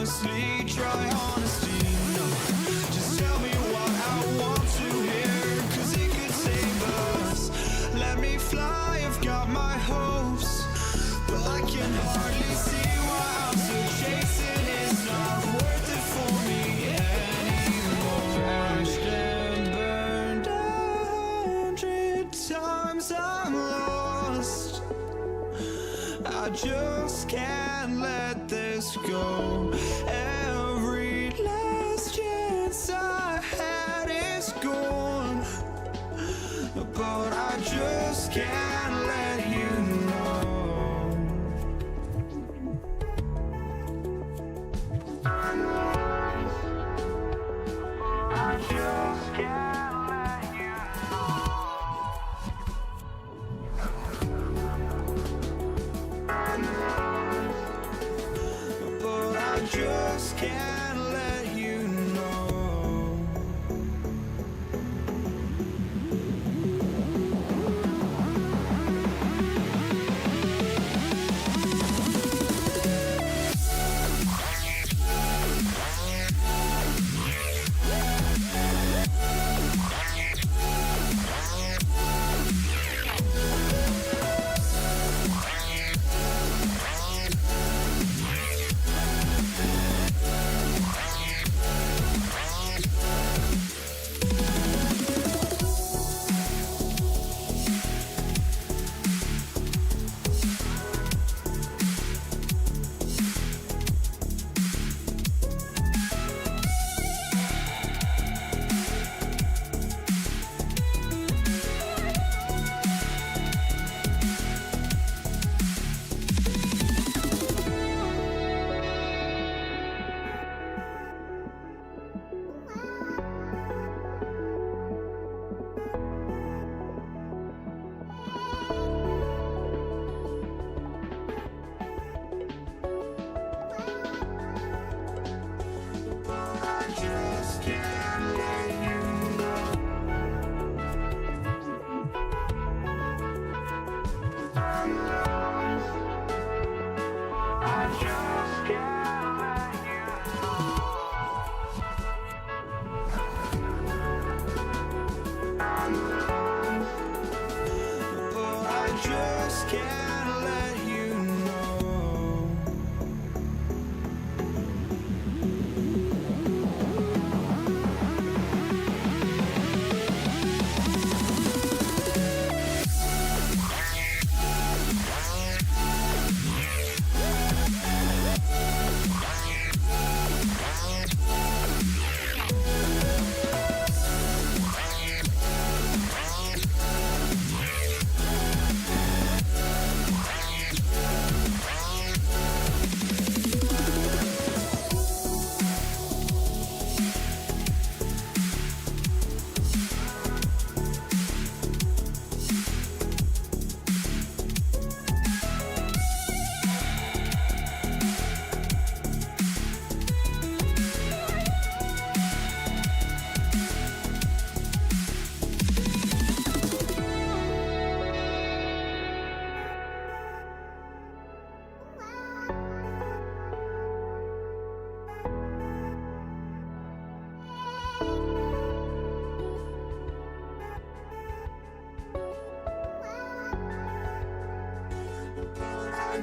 honestly, try honesty. No, just tell me what I want to hear, 'cause it could save us. Let me fly, I've got my hopes, but I can hardly see why I'm still chasing. It's not worth it for me anymore. Crashed and burned 100 times, I'm lost. I just can't let this go. Every last chance I had is gone, but I just can't let you know. I just can't let you know. But I just can't let you know.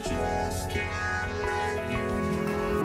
just can't let you know.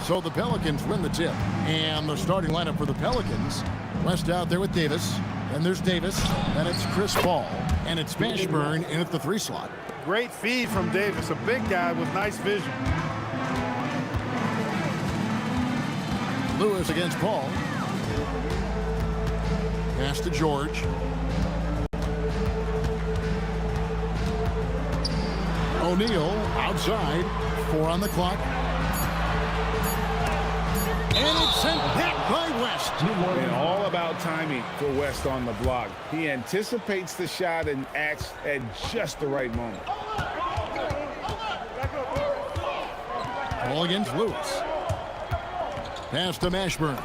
So the Pelicans win the tip. And the starting lineup for the Pelicans. West out there with Davis. Then there's Davis. Then it's Chris Paul. And it's Mashburn in at the 3 slot. Great feed from Davis. A big guy with nice vision. Lewis against Paul. Pass to George. O'Neal outside. 4 on the clock. And it's sent back by West. And all about timing for West on the block. He anticipates the shot and acts at just the right moment. Ball against Lewis. Pass to Mashburn.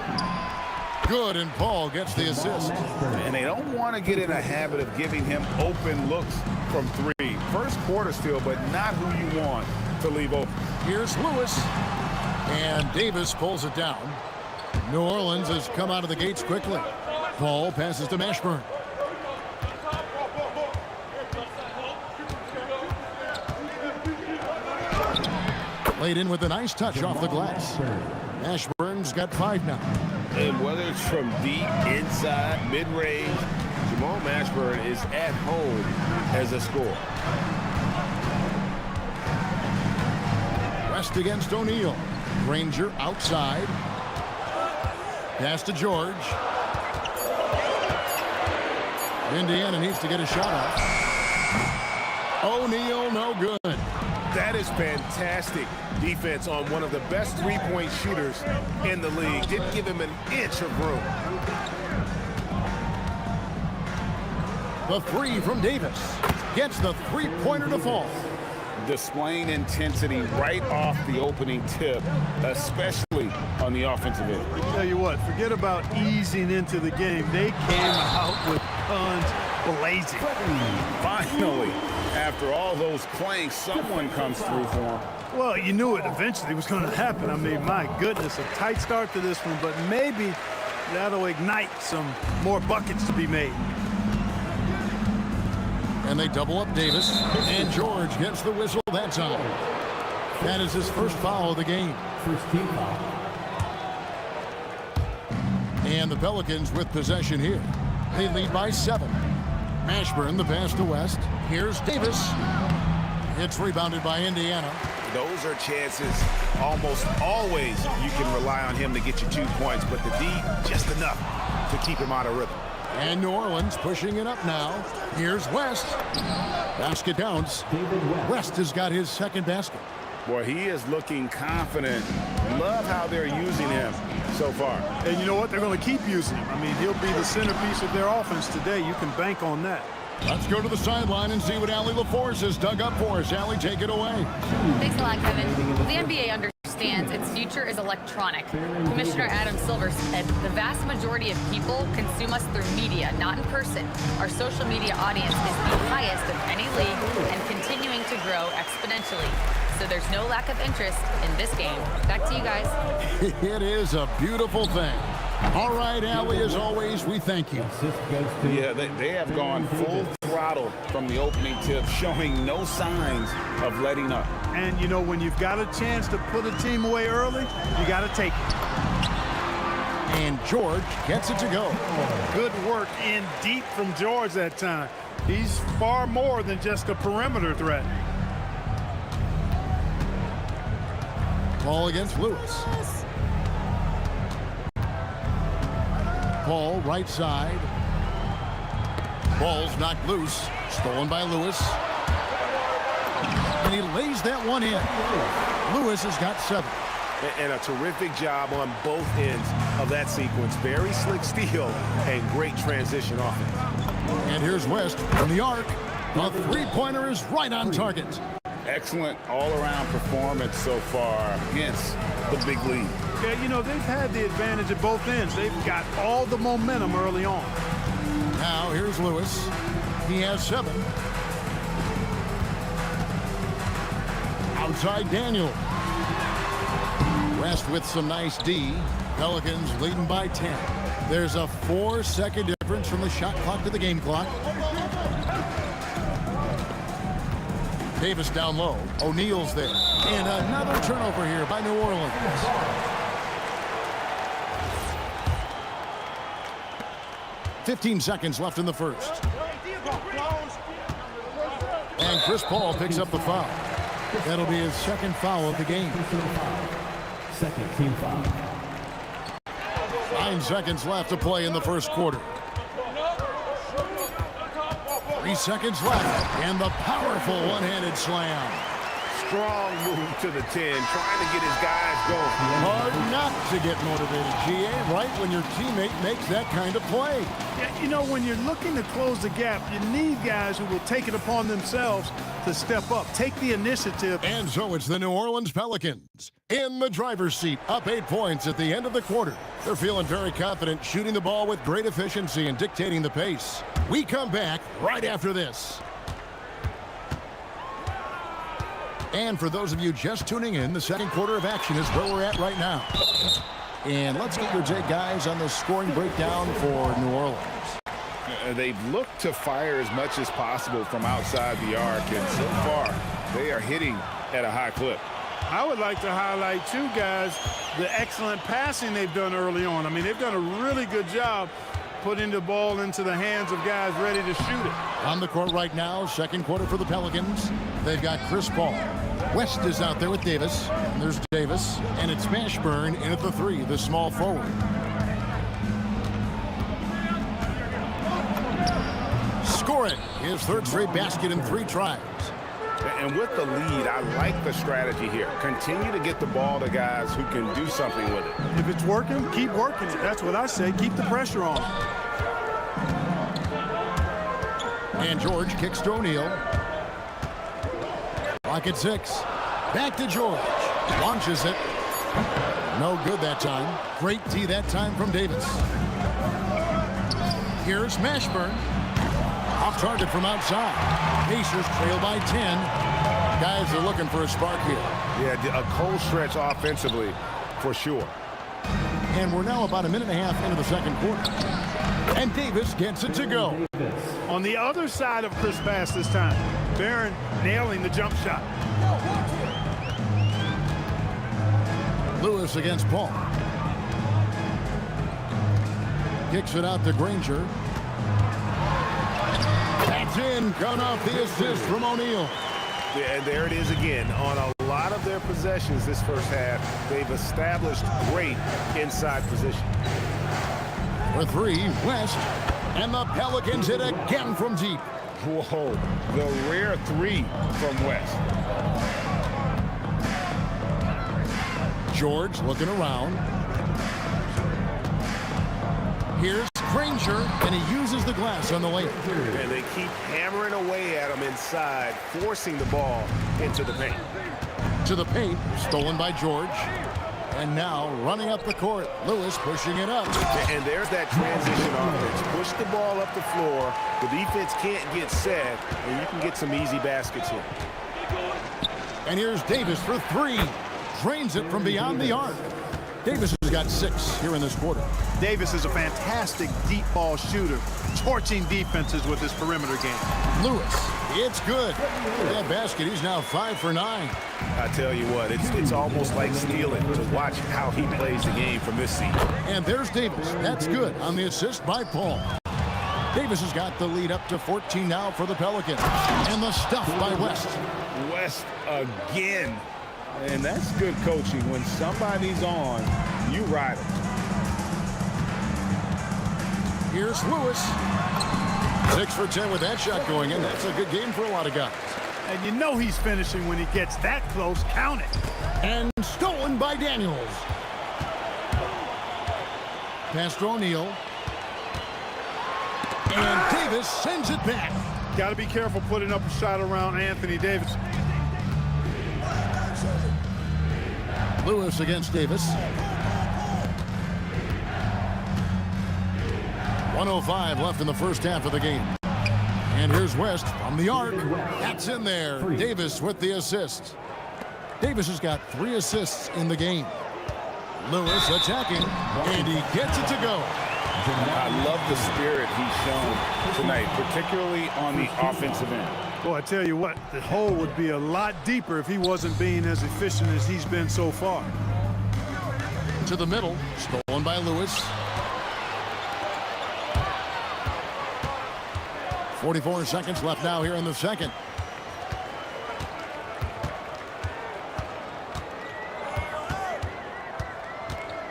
Good, and Paul gets the assist. And they don't want to get in a habit of giving him open looks from 3. First quarter still, but not who you want to leave open. Here's Lewis. And Davis pulls it down. New Orleans has come out of the gates quickly. Paul passes to Mashburn. Played in with a nice touch off the glass. Mashburn's got 5 now. And whether it's from deep, inside, mid-range, Jamal Mashburn is at home as a scorer. West against O'Neal. Granger outside. Pass to George. Indiana needs to get a shot off. O'Neal, no good. That is fantastic defense on one of the best three-point shooters in the league. Didn't give him an inch of room. The 3 from Davis. Gets the 3-pointer to fall. Displaying intensity right off the opening tip, especially on the offensive end. I tell you what, forget about easing into the game. They came out with guns blazing. Finally, after all those clanks, someone comes through for him. Well, you knew it eventually was going to happen. I mean, my goodness, a tight start to this one, but maybe that'll ignite some more buckets to be made. And they double up Davis. And George gets the whistle that time. That is his first foul of the game. First team foul. And the Pelicans with possession here. They lead by 7. Mashburn, the pass to West. Here's Davis. It's rebounded by Indiana. Those are chances almost always you can rely on him to get you 2 points, but the D, just enough to keep him out of rhythm. And New Orleans pushing it up now. Here's West. Basket counts. West has got his second basket. Boy, he is looking confident. Love how they're using him so far. And you know what? They're going to keep using him. I mean, he'll be the centerpiece of their offense today. You can bank on that. Let's go to the sideline and see what Allie LaForce has dug up for us. Allie, take it away. Thanks a lot, Kevin. The NBA understands its future is electronic. Commissioner Adam Silver said the vast majority of people consume us through media, not in person. Our social media audience is the highest of any league and continuing to grow exponentially. So there's no lack of interest in this game. Back to you guys. It is a beautiful thing. All right, Allie, as always, we thank you. Yeah, they have gone full throttle from the opening tip, showing no signs of letting up. And, you know, when you've got a chance to put a team away early, you got to take it. And George gets it to go. Good work in deep from George that time. He's far more than just a perimeter threat. Ball against Lewis. Paul, right side. Ball's knocked loose. Stolen by Lewis. And he lays that one in. Lewis has got 7. And a terrific job on both ends of that sequence. Very slick steal and great transition offense. And here's West from the arc. The three-pointer is right on target. Excellent all-around performance so far against the big lead. Yeah, you know, they've had the advantage at both ends. They've got all the momentum early on. Now here's Lewis. He has 7. Outside Daniel. West with some nice D. Pelicans leading by 10. There's a 4-second difference from the shot clock to the game clock. Davis down low. O'Neal's there. And another turnover here by New Orleans. $15 seconds left in the first. And Chris Paul picks up the foul. That'll be his second foul of the game. Second team foul. 9 seconds left to play in the first quarter. 3 seconds left, and the powerful one-handed slam. Strong move to the 10, trying to get his guys going. Hard not to get motivated, GA, right when your teammate makes that kind of play. Yeah, you know, when you're looking to close the gap, you need guys who will take it upon themselves to step up, take the initiative. And so it's the New Orleans Pelicans in the driver's seat, up 8 points at the end of the quarter. They're feeling very confident, shooting the ball with great efficiency and dictating the pace. We come back right after this. And for those of you just tuning in, the second quarter of action is where we're at right now. And let's get your take, guys, on the scoring breakdown for New Orleans. They've looked to fire as much as possible from outside the arc, and so far they are hitting at a high clip. I would like to highlight, too, guys, the excellent passing they've done early on. I mean, they've done a really good job putting the ball into the hands of guys ready to shoot it. On the court right now, second quarter for the Pelicans. They've got Chris Paul. West is out there with Davis. And there's Davis. And it's Mashburn in at the 3, the small forward. Scoring his third straight basket in 3 tries. And with the lead, I like the strategy here. Continue to get the ball to guys who can do something with it. If it's working, keep working it. That's what I say. Keep the pressure on. And George kicks to O'Neal. Clock at 6. Back to George. Launches it. No good that time. Great D that time from Davis. Here's Mashburn. Off target from outside. Pacers trail by 10. Guys are looking for a spark here. Yeah, a cold stretch offensively for sure. And we're now about a minute and a half into the second quarter. And Davis gets it to go. On the other side of Chris Pass this time, Barron nailing the jump shot. Lewis against Paul. Kicks it out to Granger. That's in. Coming off the assist from O'Neal. Yeah, and there it is again. On a lot of their possessions this first half, they've established great inside position. For 3, West. And the Pelicans hit again from deep. Whoa, the rare 3 from West. George looking around. Here's Granger, and he uses the glass on the lane. And they keep hammering away at him inside, forcing the ball into the paint. To the paint, stolen by George. And now running up the court, Lewis pushing it up. And there's that transition offense. Push the ball up the floor. The defense can't get set, and you can get some easy baskets here. And here's Davis for three. Drains it from beyond the arc. Davis has got 6 here in this quarter. Davis is a fantastic deep ball shooter, torching defenses with his perimeter game. Lewis, it's good. With that basket, he's now 5 for 9. I tell you what, it's almost like stealing to watch how he plays the game from this seat. And there's Davis. That's good on the assist by Paul. Davis has got the lead up to 14 now for the Pelicans. And the stuff by West. West again. And that's good coaching. When somebody's on, you ride them. Here's Lewis. 6 for 10 with that shot going in. That's a good game for a lot of guys. And you know he's finishing when he gets that close. Count it. And stolen by Daniels. Pass to O'Neal. And Davis sends it back. Got to be careful putting up a shot around Anthony Davis. Lewis against Davis. 1:05 left in the first half of the game. And here's West from the arc. That's in there. Davis with the assist. Davis has got 3 assists in the game. Lewis attacking, and he gets it to go. I love the spirit he's shown tonight, particularly on the offensive end. Boy, I tell you what, the hole would be a lot deeper if he wasn't being as efficient as he's been so far. To the middle, stolen by Lewis. 44 seconds left now here in the second.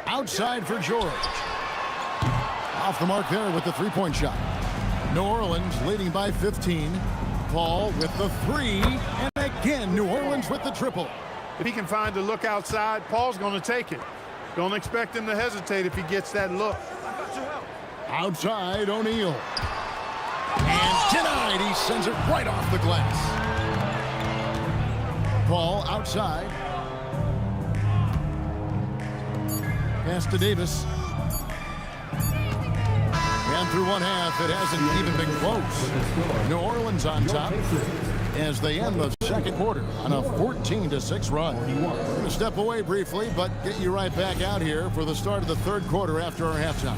Outside for George. Off the mark there with the three-point shot. New Orleans leading by 15. Paul with the 3. And again, New Orleans with the triple. If he can find a look outside, Paul's going to take it. Don't expect him to hesitate if he gets that look. Outside, O'Neal. And denied. He sends it right off the glass. Paul outside. Pass to Davis. And through one half, it hasn't even been close. New Orleans on top as they end the second quarter on a 14-6 run. We're going to step away briefly, but get you right back out here for the start of the third quarter after our halftime.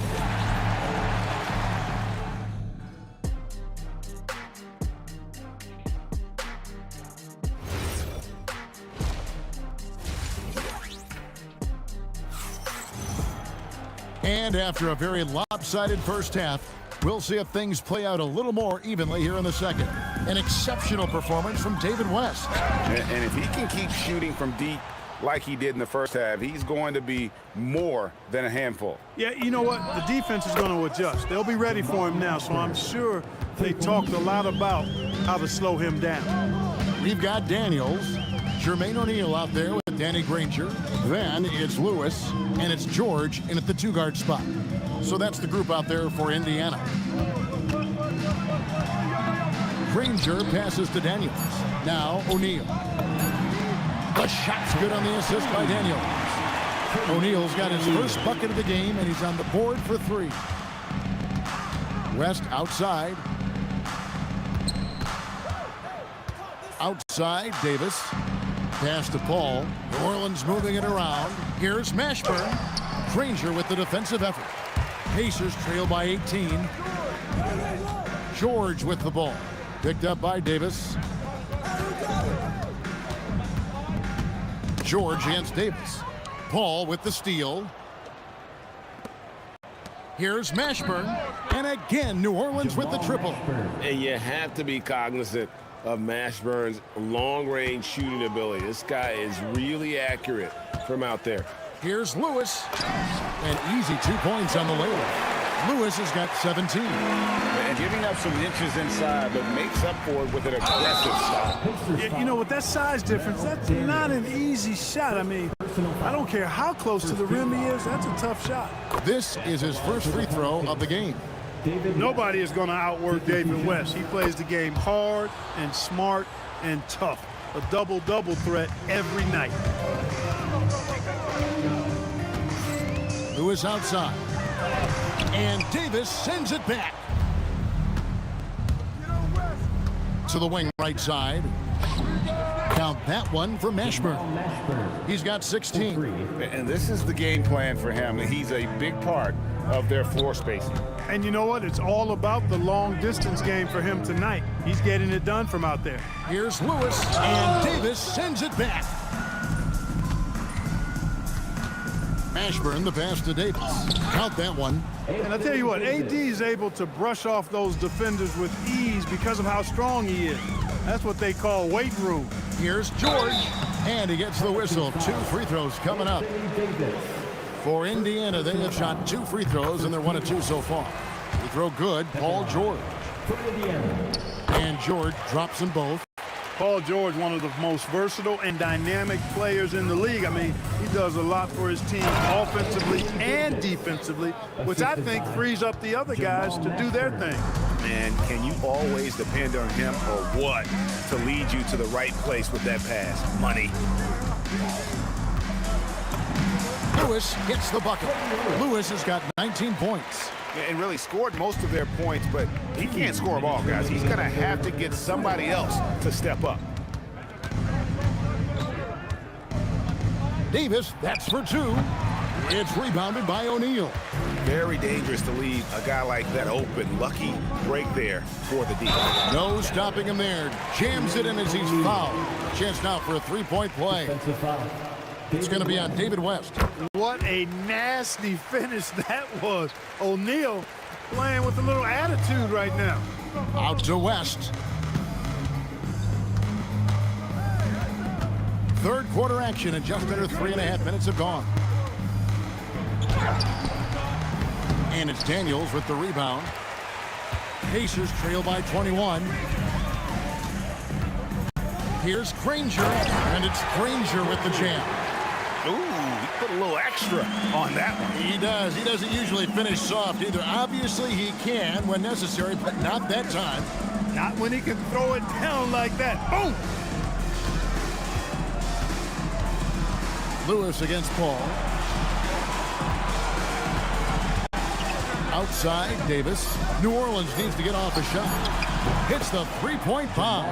And after a very lopsided first half, we'll see if things play out a little more evenly here in the second. An exceptional performance from David West. And if he can keep shooting from deep like he did in the first half, he's going to be more than a handful. Yeah, you know what? The defense is going to adjust. They'll be ready for him now, so I'm sure they talked a lot about how to slow him down. We've got Daniels, Jermaine O'Neal out there with Danny Granger. Then it's Lewis, and it's George in at the 2-guard spot. So that's the group out there for Indiana. Granger passes to Daniels. Now O'Neal. The shot's good on the assist by Daniels. O'Neal's got his first bucket of the game, and he's on the board for 3. West outside. Outside, Davis. Pass to Paul. New Orleans moving it around. Here's Mashburn. Granger with the defensive effort. Pacers trail by 18. George with the ball. Picked up by Davis. George against Davis. Paul with the steal. Here's Mashburn. And again, New Orleans with the triple. And you have to be cognizant of Mashburn's long-range shooting ability. This guy is really accurate from out there. Here's Lewis. An easy 2 points on the layup. Lewis has got 17. And giving up some inches inside, but makes up for it with an aggressive stop. Yeah, you know, with that size difference, that's not an easy shot. I mean, I don't care how close to the rim he is, that's a tough shot. This is his first free throw of the game. Nobody is going to outwork David West. He plays the game hard and smart and tough. A double-double threat every night. Lewis outside. And Davis sends it back. To the wing right side. Count that one for Mashburn. He's got 16. And this is the game plan for him. He's a big part of their floor spacing. And you know what? It's all about the long-distance game for him tonight. He's getting it done from out there. Here's Lewis, and Davis sends it back. Mashburn, the pass to Davis. Count that one. And I tell you what, AD is able to brush off those defenders with ease because of how strong he is. That's what they call weight room. Here's George, and he gets the whistle. 2 free throws coming up. For Indiana, they have shot 2 free throws, and they're 1 of 2 so far. Free throw good, Paul George. And George drops them both. Paul George, one of the most versatile and dynamic players in the league. I mean, he does a lot for his team offensively and defensively, which I think frees up the other guys to do their thing. Man, can you always depend on him or what to lead you to the right place with that pass? Money. Lewis gets the bucket. Lewis has got 19 points. And really scored most of their points, but he can't score them all, guys. He's going to have to get somebody else to step up. Davis, that's for 2. It's rebounded by O'Neal. Very dangerous to leave a guy like that open. Lucky break there for the D. No stopping him there. Jams it in as he's fouled. Chance now for a 3-point play. It's going to be on David West. What a nasty finish that was. O'Neal playing with a little attitude right now. Out to West. Third quarter action, and just under 3.5 minutes have gone. And it's Daniels with the rebound. Pacers trail by 21. Here's Granger, and it's Granger with the jam. Ooh, he put a little extra on that one. He does. He doesn't usually finish soft either. Obviously, he can when necessary, but not that time. Not when he can throw it down like that. Boom! Lewis against Paul. Outside, Davis. New Orleans needs to get off a shot. Hits the 3-point bomb.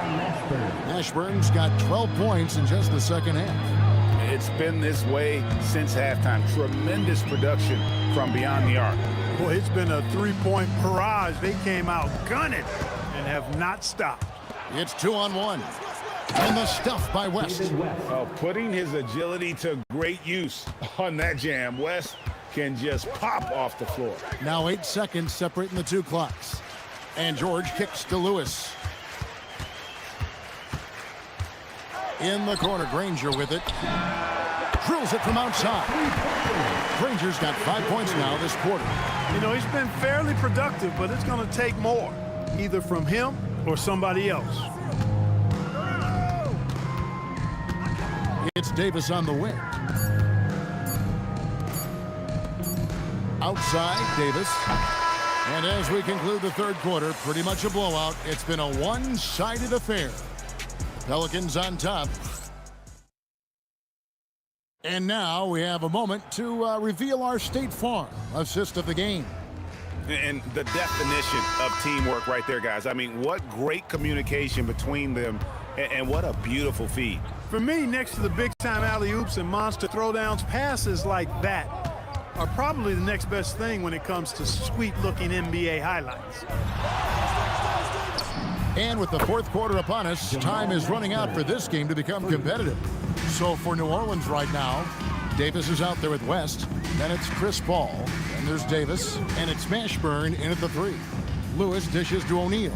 Mashburn's got 12 points in just the second half. It's been this way since halftime. Tremendous production from beyond the arc. Boy, it's been a 3-point barrage. They came out gunning and have not stopped. It's 2-on-1. And the stuff by West. Putting his agility to great use on that jam. West can just pop off the floor. Now 8 seconds separating the 2 clocks. And George kicks to Lewis. In the corner, Granger with it. Drills it from outside. Granger's got 5 points now this quarter. You know, he's been fairly productive, but it's going to take more, either from him or somebody else. It's Davis on the wing. Outside, Davis. And as we conclude the third quarter, pretty much a blowout. It's been a one-sided affair. Pelicans on top. And now we have a moment to reveal our State Farm assist of the game. And the definition of teamwork right there, guys. I mean, what great communication between them, and what a beautiful feed. For me, next to the big-time alley-oops and monster throwdowns, passes like that are probably the next best thing when it comes to sweet-looking NBA highlights. And with the fourth quarter upon us, time is running out for this game to become competitive. So for New Orleans right now, Davis is out there with West. Then it's Chris Paul. And there's Davis. And it's Mashburn in at the 3. Lewis dishes to O'Neal.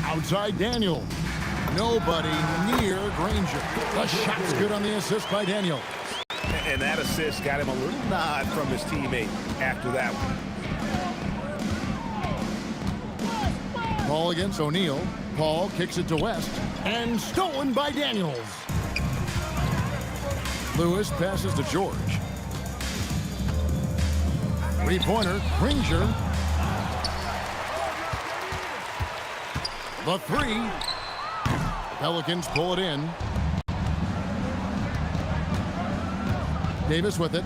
Outside Daniel. Nobody near Granger. The shot's good on the assist by Daniel. And that assist got him a little nod from his teammate after that one. Ball against O'Neal. Paul kicks it to West. And stolen by Daniels. Lewis passes to George. Three-pointer, Granger. The three. Pelicans pull it in. Davis with it.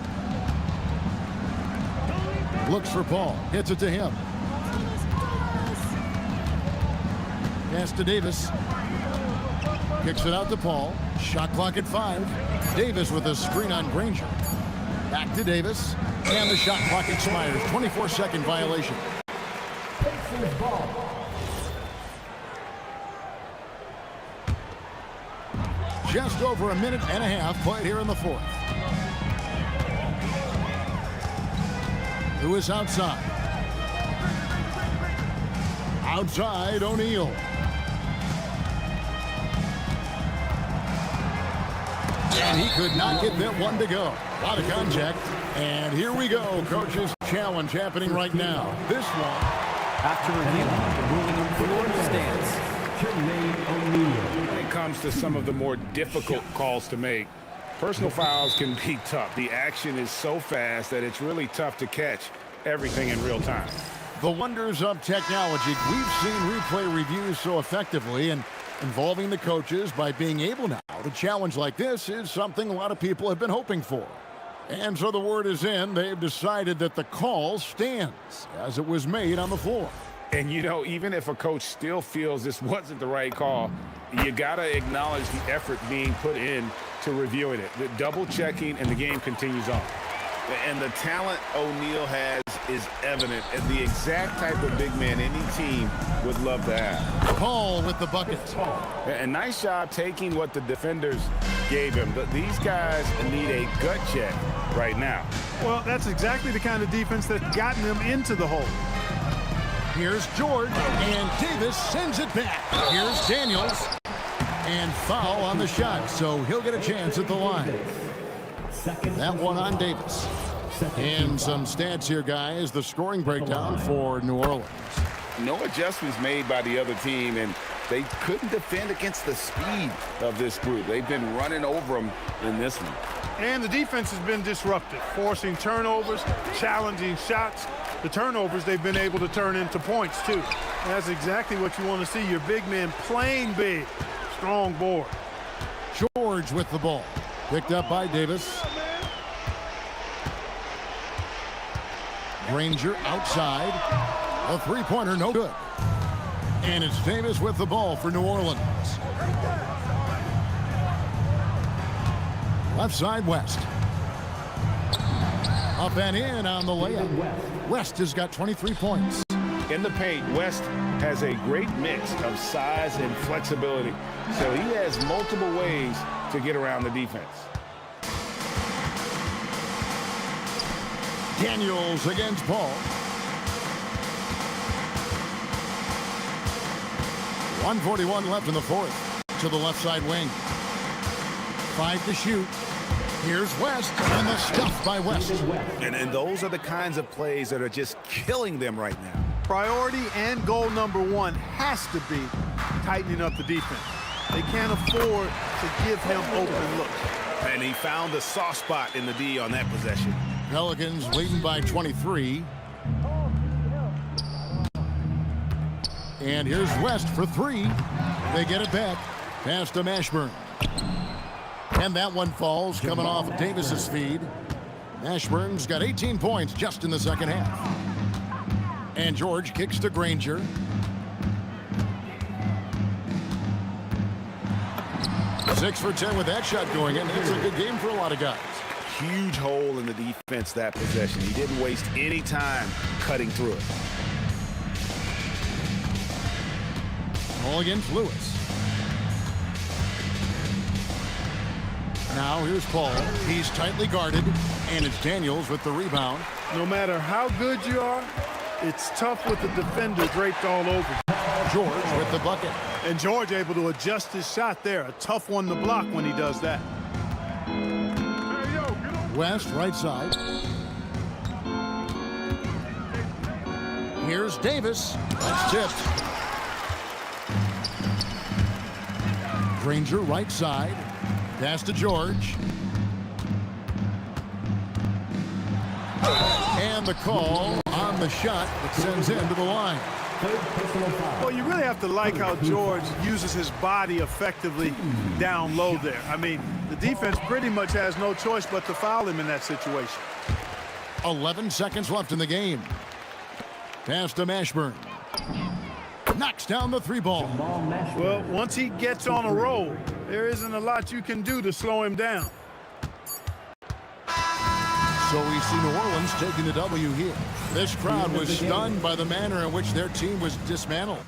Looks for Paul. Hits it to him. Pass to Davis. Kicks it out to Paul. Shot clock at 5. Davis with a screen on Granger. Back to Davis. And the shot clock expires. 24-second violation. Just over a minute and a half played here in the fourth. Lewis outside. Outside, O'Neal. And he could not get that one to go. A lot of contact. And here we go. Coach's challenge happening right now. This one. After review, the ruling on floor stands. Jermaine O'Neal. When it comes to some of the more difficult calls to make, personal fouls can be tough. The action is so fast that it's really tough to catch everything in real time. The wonders of technology. We've seen replay reviews so effectively, and involving the coaches by being able now to challenge like this is something a lot of people have been hoping for. And so the word is in. They've decided that the call stands as it was made on the floor. And, you know, even if a coach still feels this wasn't the right call, you got to acknowledge the effort being put in to reviewing it. The double checking, and the game continues on. And the talent O'Neal has is evident, and the exact type of big man any team would love to have. Paul with the bucket. And nice job taking what the defenders gave him. But these guys need a gut check right now. Well, that's exactly the kind of defense that's gotten them into the hole. Here's George, and Davis sends it back. Here's Daniels, and foul on the shot, so he'll get a chance at the line. That one on Davis. And some stats here, guys. The scoring breakdown for New Orleans. No adjustments made by the other team, and they couldn't defend against the speed of this group. They've been running over them in this one. And the defense has been disruptive, forcing turnovers, challenging shots. The turnovers they've been able to turn into points, too. And that's exactly what you want to see, your big man playing big. Strong board. George with the ball. Picked up by Davis. Granger outside. A three-pointer, no good. And it's Davis with the ball for New Orleans. Left side, West. Up and in on the layup. West has got 23 points. In the paint, West has a great mix of size and flexibility, so he has multiple ways to get around the defense. Daniels against Paul. 1:41 left in the fourth. To the left side wing. 5 to shoot. Here's West, and the stuff by West. And those are the kinds of plays that are just killing them right now. Priority and goal number one has to be tightening up the defense. They can't afford to give him open looks. And he found a soft spot in the D on that possession. Pelicans leading by 23. And here's West for 3. They get it back. Pass to Mashburn. And that one falls, coming off of Davis's feed. Mashburn's got 18 points just in the second half. And George kicks to Granger. Six for 10 with that shot going in. It's a good game for a lot of guys. Huge hole in the defense that possession. He didn't waste any time cutting through it. All against Lewis. Now here's Paul. He's tightly guarded, and it's Daniels with the rebound. No matter how good you are, it's tough with the defender draped all over. George with the bucket. And George able to adjust his shot there. A tough one to block when he does that. West, right side. Here's Davis. That's tipped. Granger, right side. Pass to George. And the call on the shot that sends him to the line. Well, you really have to like how George uses his body effectively down low there. I mean, the defense pretty much has no choice but to foul him in that situation. 11 seconds left in the game. Pass to Mashburn. Knocks down the three ball. Well, once he gets on a roll, there isn't a lot you can do to slow him down. So we see New Orleans taking the W here. This crowd was stunned by the manner in which their team was dismantled.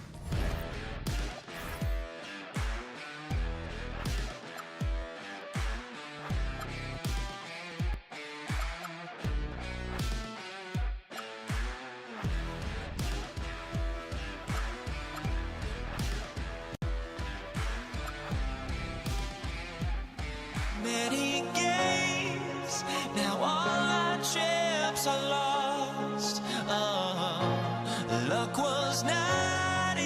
Many games, now all our chips are lost. Luck was not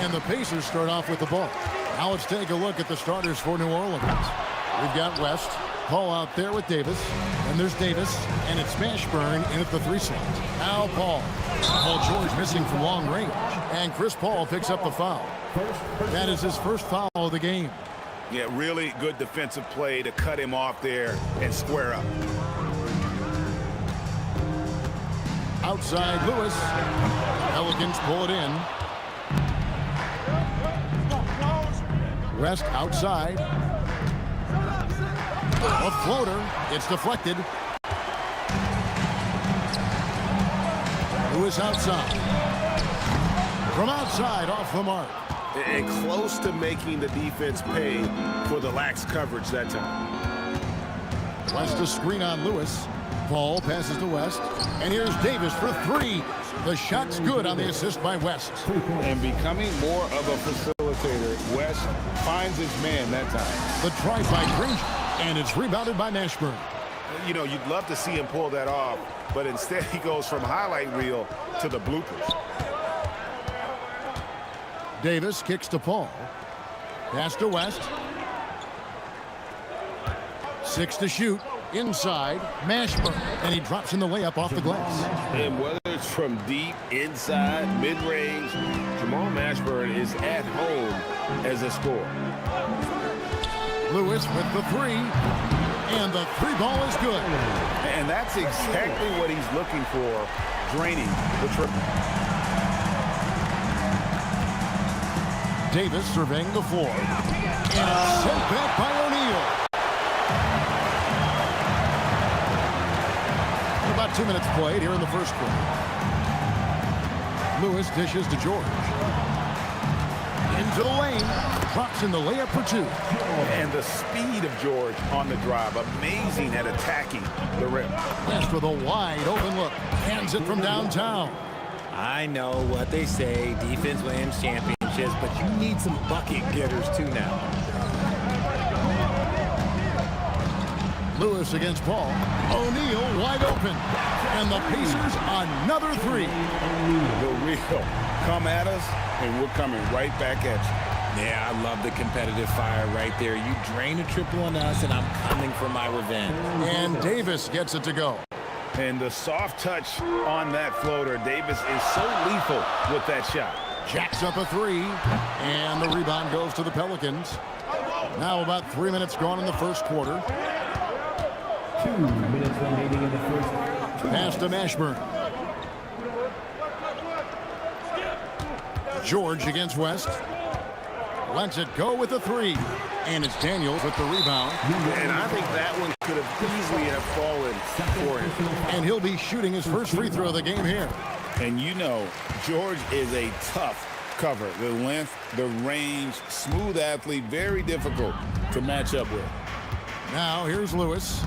And the Pacers start off with the ball. Now let's take a look at the starters for New Orleans. We've got West, Paul out there with Davis. And there's Davis, and it's Mashburn in at the 3 slot. Now Paul. Paul George missing from long range. And Chris Paul picks up the foul. That is his first foul of the game. Yeah, really good defensive play to cut him off there and square up. Outside Lewis. Pelicans pull it in. West outside. A floater. It's deflected. Lewis outside. From outside, off the mark. And close to making the defense pay for the lax coverage that time. West a screen on Lewis. Paul passes to West. And here's Davis for 3. The shot's good on the assist by West. And becoming more of a facilitator, West finds his man that time. The try by Granger. And it's rebounded by Mashburn. You know, you'd love to see him pull that off, but instead he goes from highlight reel to the bloopers. Davis kicks to Paul. Pass to West. 6 to shoot. Inside. Mashburn. And he drops in the layup off the glass. And whether it's from deep, inside, mid-range, Jamal Mashburn is at home as a scorer. Lewis with the three. And the three ball is good. And that's exactly what he's looking for, draining the triple. Davis surveying the floor. And it's sent back by O'Neal. About 2 minutes played here in the first quarter. Lewis dishes to George. Into the lane. Drops in the layup for two. And the speed of George on the drive. Amazing at attacking the rim. West with a wide open look. Hands it from downtown. I know what they say. Defense wins championships, but you need some bucket getters too now. Lewis against Paul. O'Neal wide open. And the Pacers another three. The real come at us, and we're coming right back at you. Yeah, I love the competitive fire right there. You drain a triple on us, and I'm coming for my revenge. And Davis gets it to go. And the soft touch on that floater. Davis is so lethal with that shot. Jacks up a three. And the rebound goes to the Pelicans. Now about 3 minutes gone in the first quarter. 2 minutes remaining in the first. Pass to Mashburn. George against West. Lets it go with a three. And it's Daniels with the rebound. And I think that one could have easily have fallen for him. And he'll be shooting his first free throw of the game here. And you know, George is a tough cover. The length, the range, smooth athlete, very difficult to match up with. Now here's Lewis.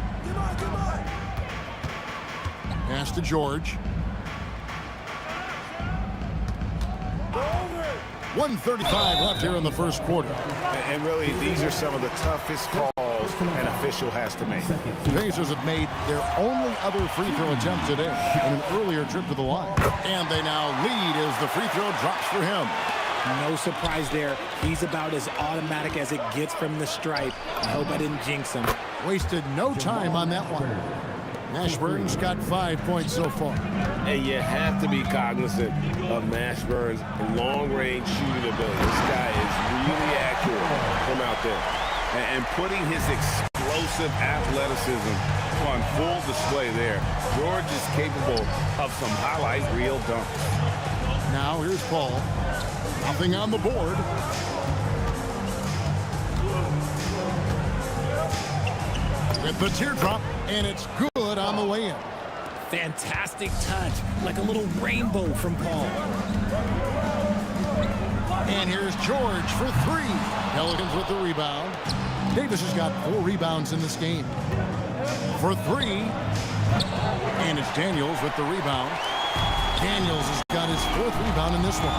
Pass to George. 1:35 left here in the first quarter. And really, these are some of the toughest calls an official has to make. The Pacers have made their only other free throw attempt today in an earlier trip to the line. And they now lead as the free throw drops for him. No surprise there. He's about as automatic as it gets from the stripe. I hope I didn't jinx him. Wasted no time on that one. Mashburn's got 5 points so far. And you have to be cognizant of Mashburn's long-range shooting ability. This guy is really accurate from out there. And putting his explosive athleticism on full display there. George is capable of some highlight reel dunks. Now here's Paul. Nothing on the board. With the teardrop, and it's good on the way in. Fantastic touch, like a little rainbow from Paul. And here's George for three. Pelicans with the rebound. Davis has got 4 rebounds in this game. For three. And it's Daniels with the rebound. Daniels has got his 4th rebound in this one.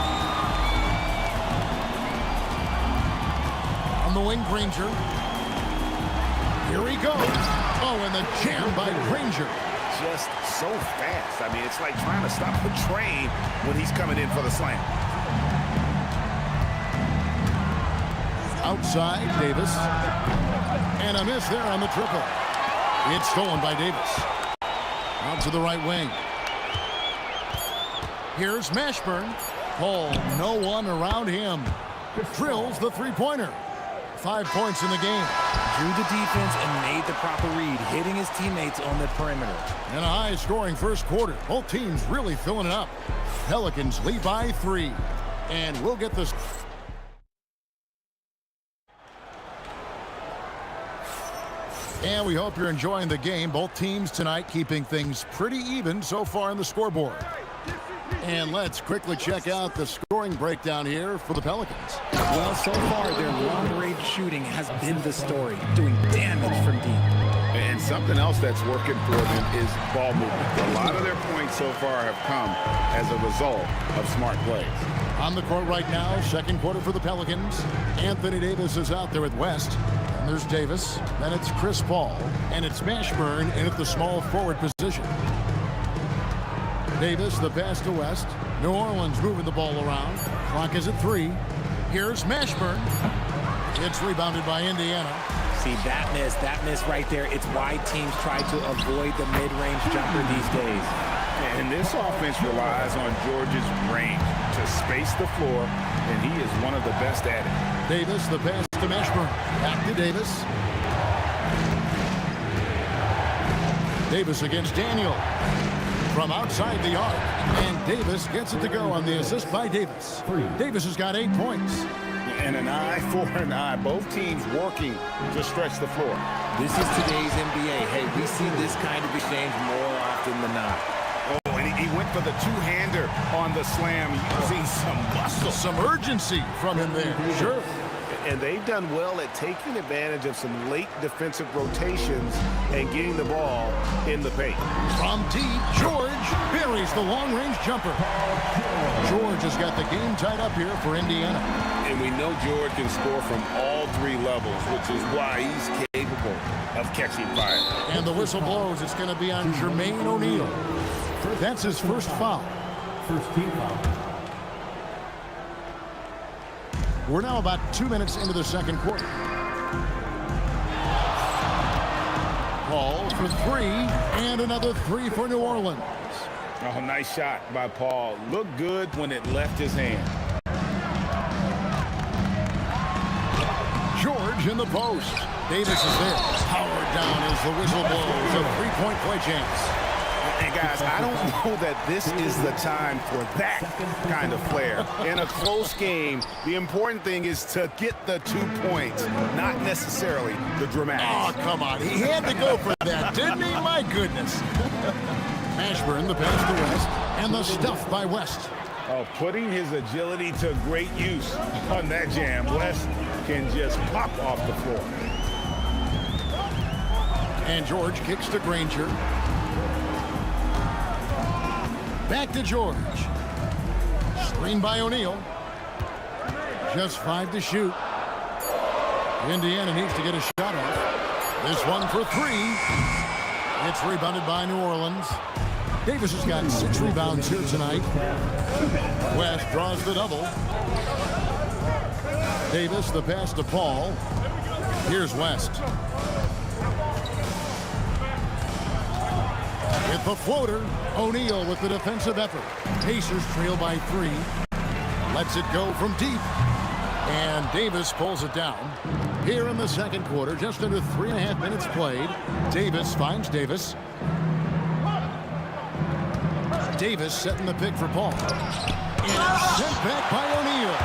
On the wing, Granger. Here he goes. Oh, and the jam by Granger. Just so fast. I mean, it's like trying to stop a train when he's coming in for the slam. Outside, Davis. And a miss there on the triple. It's stolen by Davis. Out to the right wing. Here's Mashburn. Paul, no one around him. Drills the three-pointer. 5 points in the game. Drew the defense and made the proper read, hitting his teammates on the perimeter. And a high-scoring first quarter. Both teams really filling it up. Pelicans lead by 3. And we'll get this. And we hope you're enjoying the game. Both teams tonight keeping things pretty even so far on the scoreboard. And let's quickly check out the scoring breakdown here for the Pelicans. Well, so far, their long-range shooting has been the story, doing damage from deep. And something else that's working for them is ball movement. A lot of their points so far have come as a result of smart plays. On the court right now, second quarter for the Pelicans. Anthony Davis is out there with West. And there's Davis. Then it's Chris Paul. And it's Mashburn in at the small forward position. Davis, the pass to West. New Orleans moving the ball around. Clock is at 3. Here's Mashburn. It's rebounded by Indiana. See, that miss right there, it's why teams try to avoid the mid-range jumper these days. And this offense relies on George's range to space the floor, and he is one of the best at it. Davis, the pass to Mashburn. Back to Davis. Davis against Daniel. From outside the arc, and Davis gets it to go on the assist by Davis. Davis has got 8 points. And an eye for an eye. Both teams working to stretch the floor. This is today's NBA. Hey, we see this kind of exchange more often than not. Oh, and he went for the two-hander on the slam, using some muscle. Some urgency from him there. Sure. And they've done well at taking advantage of some late defensive rotations and getting the ball in the paint. From deep, George buries the long-range jumper. George has got the game tied up here for Indiana. And we know George can score from all 3 levels, which is why he's capable of catching fire. And the whistle blows. It's going to be on Jermaine O'Neal. That's his first foul. First team foul. We're now about 2 minutes into the second quarter. Paul for 3, and another 3 for New Orleans. Oh, nice shot by Paul. Looked good when it left his hand. George in the post. Davis is there. Powered down as the whistle blows. A 3-point play chance. And guys, I don't know that this is the time for that kind of player. In a close game, the important thing is to get the 2 points, not necessarily the dramatics. Oh, come on. He had to go for that, didn't he? My goodness. Mashburn, the pass to West, and the stuff by West. Oh, putting his agility to great use on that jam. West can just pop off the floor. And George kicks to Granger. Back to George. Screen by O'Neal. Just 5 to shoot. Indiana needs to get a shot off. This one for 3. It's rebounded by New Orleans. Davis has got 6 rebounds here tonight. West draws the double. Davis, the pass to Paul. Here's West. With the floater, O'Neal with the defensive effort. Pacers trail by 3. Lets it go from deep. And Davis pulls it down. Here in the second quarter, just under 3.5 minutes played. Davis finds Davis. Davis setting the pick for Paul. And sent back by O'Neal.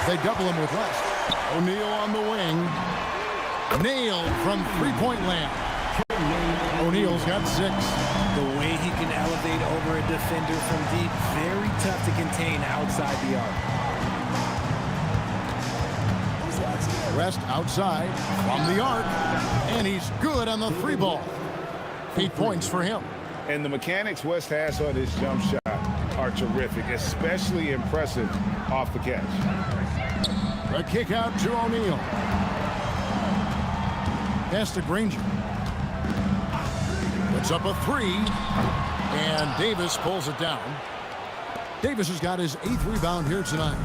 They double him with West. O'Neal on the wing. Nailed from 3-point land. O'Neal's got 6. The way he can elevate over a defender from deep, very tough to contain outside the arc. West outside from the arc, and he's good on the 3 ball. 8 points for him. And the mechanics West has on his jump shot are terrific, especially impressive off the catch. The kick out to O'Neal. Pass to Granger. Puts up a 3, and Davis pulls it down. Davis has got his 8th rebound here tonight.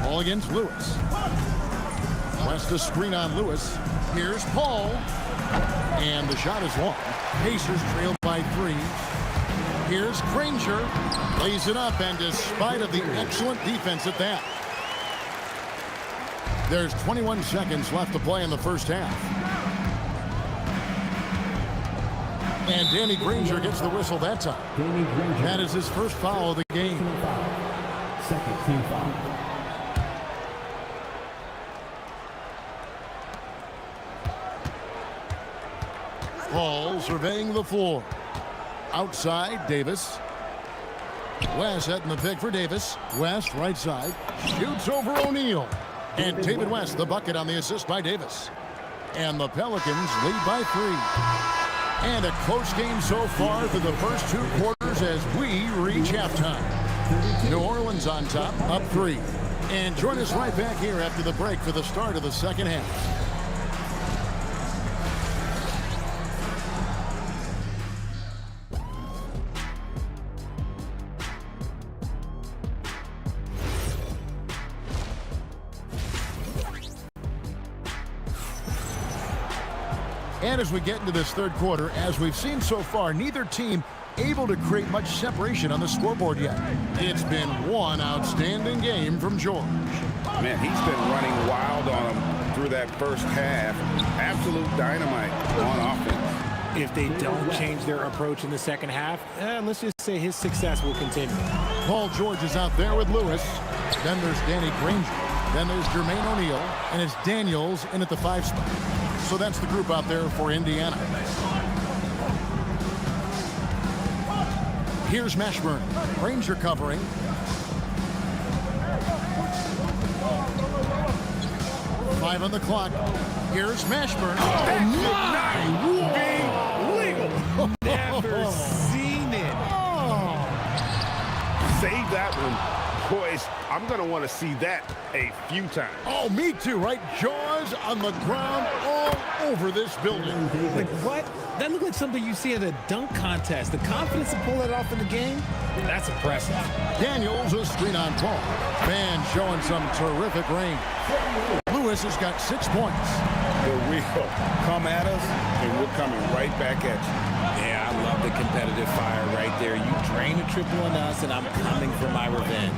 Ball against Lewis. West a screen on Lewis. Here's Paul. And the shot is long. Pacers trail by 3. Here's Granger. Lays it up, and despite of the excellent defense at that. There's 21 seconds left to play in the first half. And Danny Granger gets the whistle that time. That is his first foul of the game. Second team foul. Paul surveying the floor. Outside, Davis. West setting the pick for Davis. West, right side. Shoots over O'Neal. And David West, the bucket on the assist by Davis. And the Pelicans lead by 3. And a close game so far through the first 2 quarters as we reach halftime. New Orleans on top, up 3. And join us right back here after the break for the start of the second half. And as we get into this third quarter, as we've seen so far, neither team able to create much separation on the scoreboard yet. It's been one outstanding game from George. Man, he's been running wild on them through that first half. Absolute dynamite on offense. If they don't change their approach in the second half, let's just say his success will continue. Paul George is out there with Lewis. Then there's Danny Granger. Then there's Jermaine O'Neal. And it's Daniels in at the 5 spot. So that's the group out there for Indiana. Here's Mashburn. Granger covering. Five on the clock. Here's Mashburn. Oh, being legal. Never seen it. Save that one. Boys, I'm going to want to see that a few times. Oh, me too, right? Jaws on the ground all over this building. Like, what? That looked like something you see at a dunk contest. The confidence to pull that off in the game, that's impressive. Daniels, a screen on Paul. Van showing some terrific range. Lewis has got 6 points. The real come at us, and we're coming right back at you. Yeah, I love the competitive fire right there. You drain a triple on us, and I'm coming for my revenge.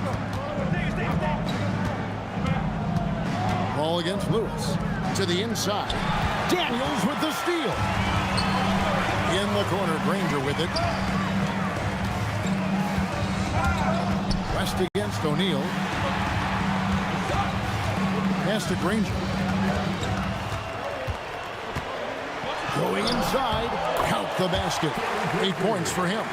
Ball against Lewis. To the inside. Daniels with the steal. In the corner, Granger with it. West against O'Neal. Pass to Granger. Going inside. Count the basket. 8 points for him.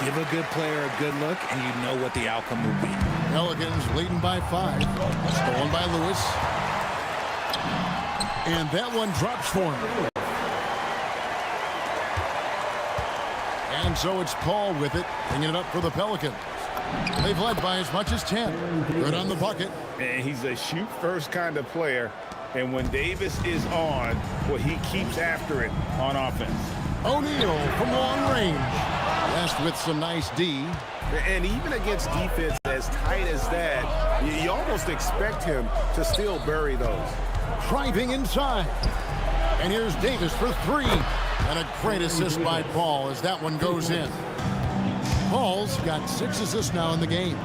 Give a good player a good look, and you know what the outcome will be. Pelicans leading by 5. Stolen by Lewis. And that one drops for him. And so it's Paul with it, bringing it up for the Pelicans. They've led by as much as 10. Good on the bucket. And he's a shoot-first kind of player. And when Davis is on, well, he keeps after it on offense. O'Neal from long range. West with some nice D. And even against defense as tight as that, you almost expect him to still bury those. Driving inside. And here's Davis for 3. And a great assist by Paul as that one goes in. Paul's got 6 assists now in the game.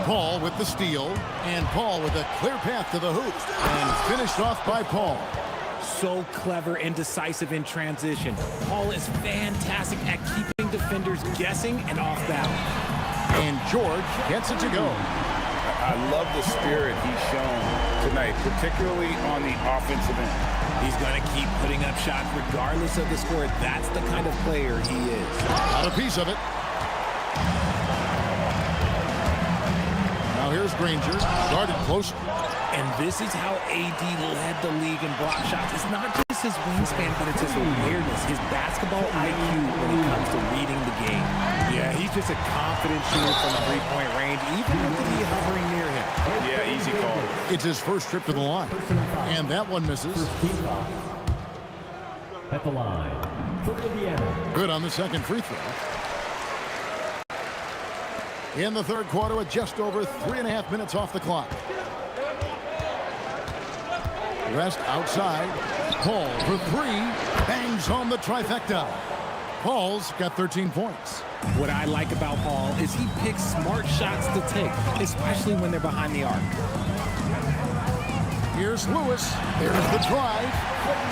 Paul with the steal. And Paul with a clear path to the hoop. And finished off by Paul. So clever and decisive in transition. Paul is fantastic at keeping defenders guessing and off balance. And George gets it to go. I love the spirit he's shown tonight, particularly on the offensive end. He's going to keep putting up shots regardless of the score. That's the kind of player he is. Got a piece of it. Now here's Granger, guarded close. And this is how AD led the league in block shots. It's not just his wingspan, but it's his awareness, his basketball IQ when it comes to reading the game. Yeah, he's just a confident shooter from three-point range, even with the hovering near him. Yeah, easy call. It's his first trip to the line. And that one misses. At the line for Indiana. Good on the second free throw. In the third quarter with just over 3.5 minutes off the clock. West outside. Paul for 3. Bangs on the trifecta. Paul's got 13 points. What I like about Paul is he picks smart shots to take, especially when they're behind the arc. Here's Lewis. There's the drive.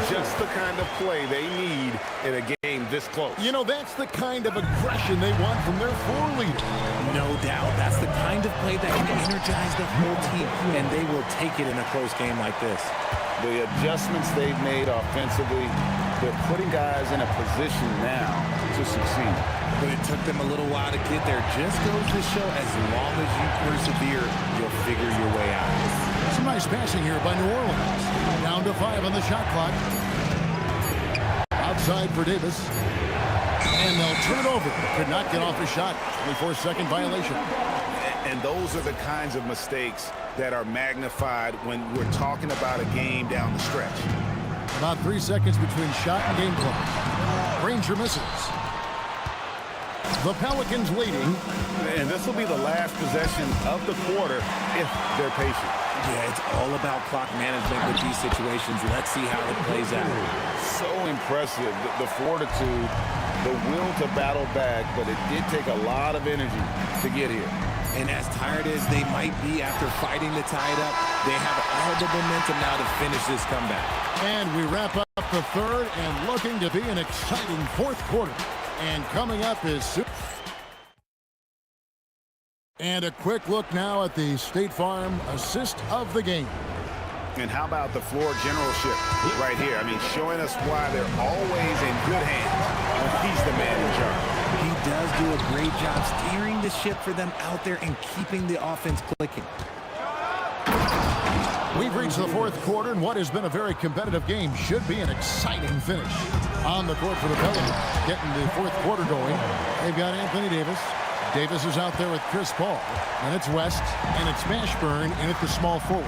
Just the kind of play they need in a game this close. You know, that's the kind of aggression they want from their floor leader. No doubt. That's the kind of play that can energize the whole team, and they will take it in a close game like this. The adjustments they've made offensively, they're putting guys in a position now to succeed. But it took them a little while to get there. Just goes to show as long as you persevere, you'll figure your way out. Some nice passing here by New Orleans. Down to 5 on the shot clock. Outside for Davis. And they'll turn it over. Could not get off a shot. 24-second violation. And And those are the kinds of mistakes that are magnified when we're talking about a game down the stretch. About 3 seconds between shot and game clock. Granger misses. The Pelicans leading. And this will be the last possession of the quarter if they're patient. Yeah, it's all about clock management with these situations. Let's see how it plays out. So impressive, the fortitude, the will to battle back, but it did take a lot of energy to get here. And as tired as they might be after fighting to tie it up, they have all the momentum now to finish this comeback. And we wrap up the third and looking to be an exciting fourth quarter. And coming up is... And a quick look now at the State Farm assist of the game. And how about the floor generalship right here? I mean, showing us why they're always in good hands when he's the man in charge. He does do a great job steering the ship for them out there and keeping the offense clicking. We've reached the fourth quarter, and what has been a very competitive game should be an exciting finish. On the court for the Pelicans, getting the fourth quarter going. They've got Anthony Davis. Davis is out there with Chris Paul. And it's West, and it's Mashburn in at the small forward.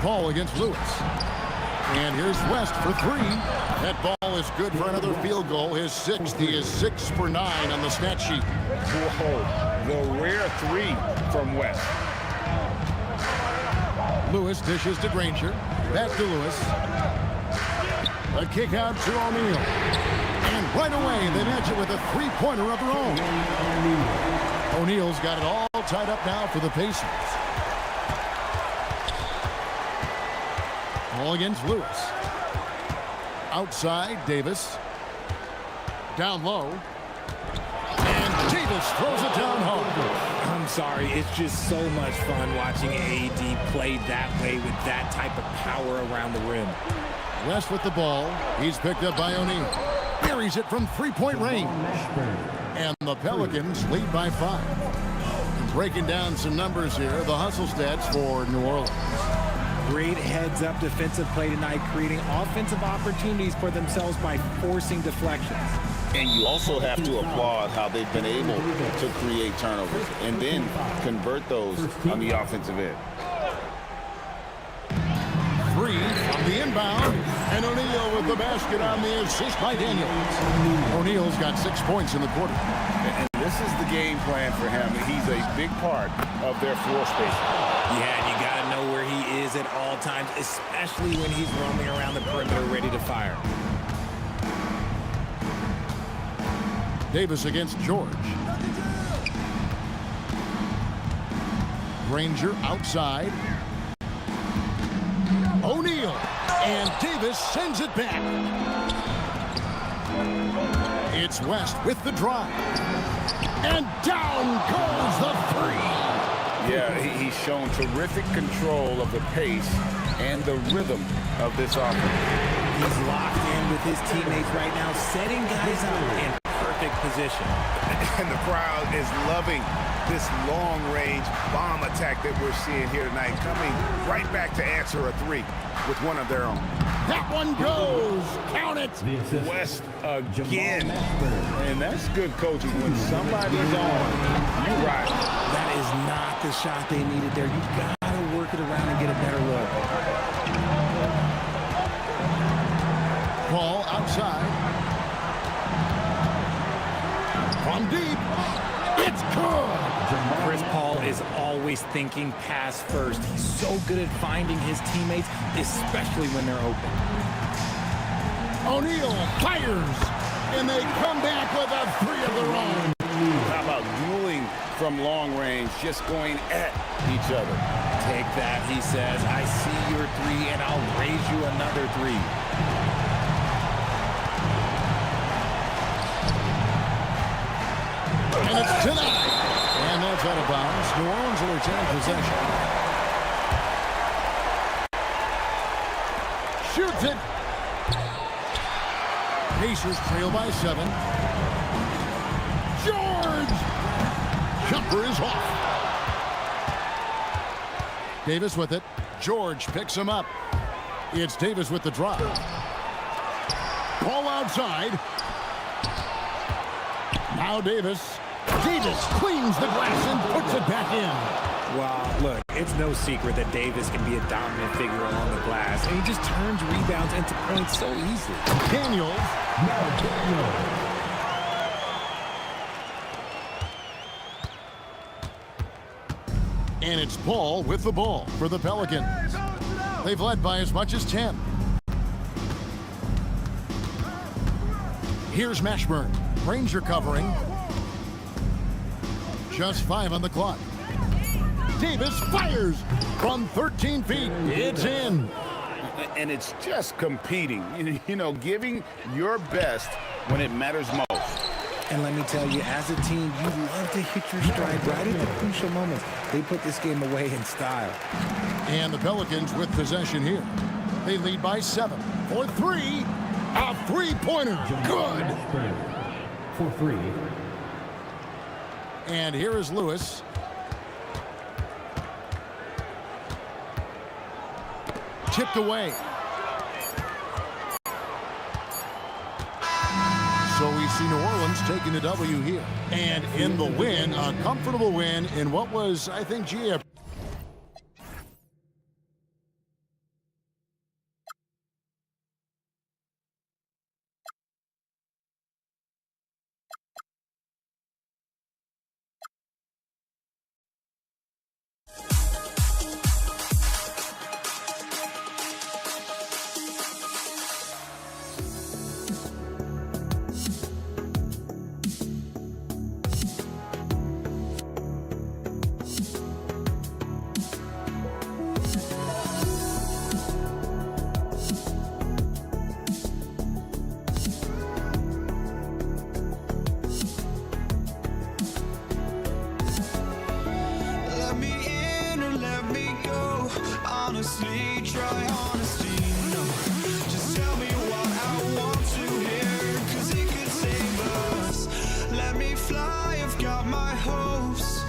Paul against Lewis. And here's West for three. That ball is good for another field goal. His sixth. He is 6 for 9 on the stat sheet. Whoa, the rare three from West. Lewis dishes to Granger. Back to Lewis. A kick out to O'Neal. And right away, they match it with a three-pointer of their own. O'Neal's got it all tied up now for the Pacers. Ball against Lewis. Outside, Davis. Down low. And Davis throws it down hard. I'm sorry, it's just so much fun watching AD play that way with that type of power around the rim. West with the ball. He's picked up by O'Neal. Buries it from three-point range. And the Pelicans lead by 5. Breaking down some numbers here, the hustle stats for New Orleans. Great heads-up defensive play tonight, creating offensive opportunities for themselves by forcing deflections. And you also have to applaud how they've been able to create turnovers and then convert those on the offensive end. 3 from the inbound, and O'Neal with the basket on the assist by Daniels. O'Neal's got 6 points in the quarter. And this is the game plan for him. He's a big part of their floor spacing. Yeah, and you got to know where he is at all times, especially when he's roaming around the perimeter ready to fire. Davis against George. Granger outside. O'Neal. And Davis sends it back. It's West with the drive. And down goes the three. Yeah, he's shown terrific control of the pace and the rhythm of this offense. He's locked in with his teammates right now, setting guys up in perfect position. And the crowd is loving this long-range bomb attack that we're seeing here tonight, coming right back to answer a three with one of their own. That one goes. Count it. West again. And that's good coaching. When somebody's on, you ride. That is not the shot they needed there. You got to work it around and get a better look. Ball outside. From deep. It's good. Chris Paul is always thinking pass first. He's so good at finding his teammates, especially when they're open. O'Neal fires, and they come back with a three of their own. How about dueling from long range, just going at each other? Take that, he says. I see your three, and I'll raise you another three. And it's tonight. And that's out of bounds. New Orleans will retain possession. Shoots it. Pacers trail by 7. George! Jumper is off. Davis with it. George picks him up. It's Davis with the drop. Ball outside. Now Davis. Davis cleans the glass and puts it back in. Wow, look, it's no secret that Davis can be a dominant figure on the glass, and he just turns rebounds into points so easily. Daniels. Now Daniels. And it's Paul with the ball for the Pelicans. They've led by as much as 10. Here's Mashburn. Ranger covering. Just 5 on the clock. Davis fires from 13 feet. It's in. And it's just competing, you know, giving your best when it matters most. And let me tell you, as a team, you love to hit your stride right at the crucial moments. They put this game away in style. And the Pelicans with possession here. They lead by 7. For 3. A three-pointer. Good. For 3. And here is Lewis. Tipped away. So we see New Orleans taking the W here. And in the win, a comfortable win in what was, I think, GF. Let me in or let me go. Honestly, try honesty. No, just tell me what I want to hear, 'cause it could save us. Let me fly, I've got my hopes,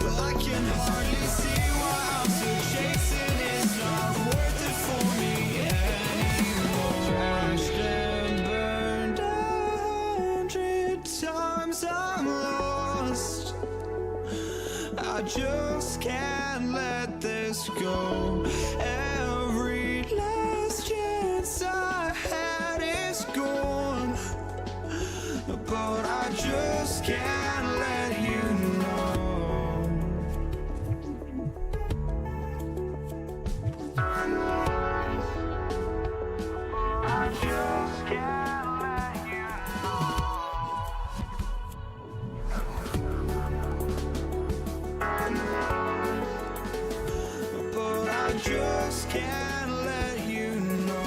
but I can hardly see why I'm still chasing. It's not worth it for me anymore. Crashed and burned 100 times, I'm lost. I just can't let this go. Every last chance I had is gone, but I just can't let you know. I just can't let you know. But I just can't let you know.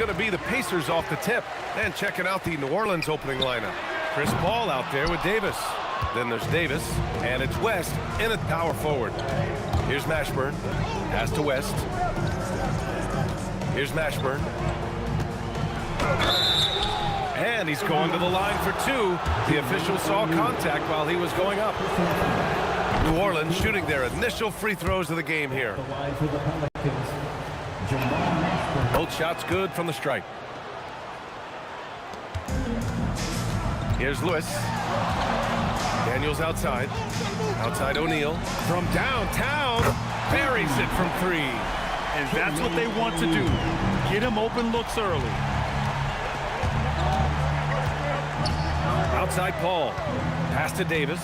going to be the Pacers off the tip. And checking out the New Orleans opening lineup. Chris Paul out there with Davis. Then there's Davis, and it's West in at power forward. Here's Mashburn. Pass to West. Here's Mashburn. And he's going to the line for two. The official saw contact while he was going up. New Orleans shooting their initial free throws of the game here. Both shots good from the stripe. Here's Lewis. Daniels outside. Outside O'Neal. From downtown. Buries it from three. And that's what they want to do. Get him open looks early. Outside Paul. Pass to Davis.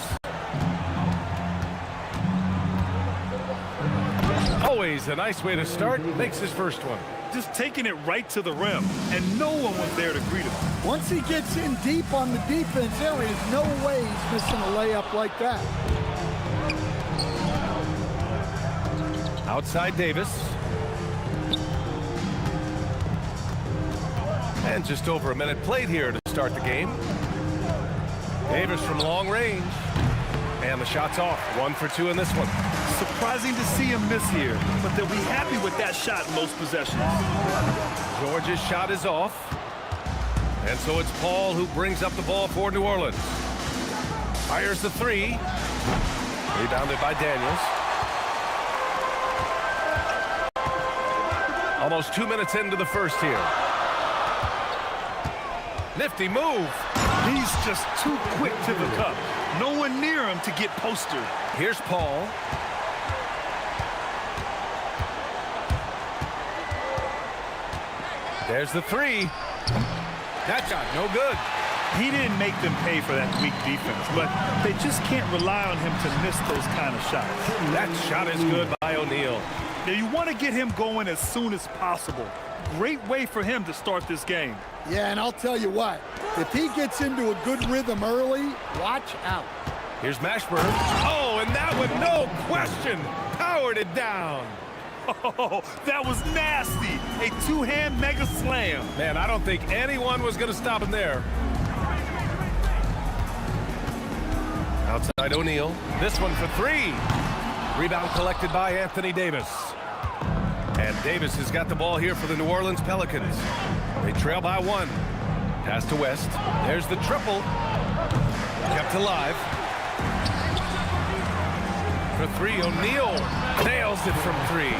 Always a nice way to start. Makes his first one. Just taking it right to the rim, and no one was there to greet him. Once he gets in deep on the defense, there is no way he's missing a layup like that. Outside Davis. And just over a minute played here to start the game. Davis from long range. And the shot's off. 1 for 2 in this one. Surprising to see him miss here, but they'll be happy with that shot in most possessions. George's shot is off. And so it's Paul who brings up the ball for New Orleans. Fires the three. Rebounded by Daniels. Almost 2 minutes into the first here. Nifty move. He's just too quick to the cup. No one near him to get postered. Here's Paul. There's the three. That shot, no good. He didn't make them pay for that weak defense, but they just can't rely on him to miss those kind of shots. That shot is good by O'Neal. Now you want to get him going as soon as possible. Great way for him to start this game. Yeah, and I'll tell you what, if he gets into a good rhythm early, watch out. Here's Mashburn. Oh, and that one, no question, powered it down. Oh, that was nasty. A two-hand mega slam. Man, I don't think anyone was going to stop him there. Outside O'Neal. This one for three. Rebound collected by Anthony Davis. And Davis has got the ball here for the New Orleans Pelicans. They trail by 1. Pass to West. There's the triple. Kept alive. For three, O'Neal nails it from three.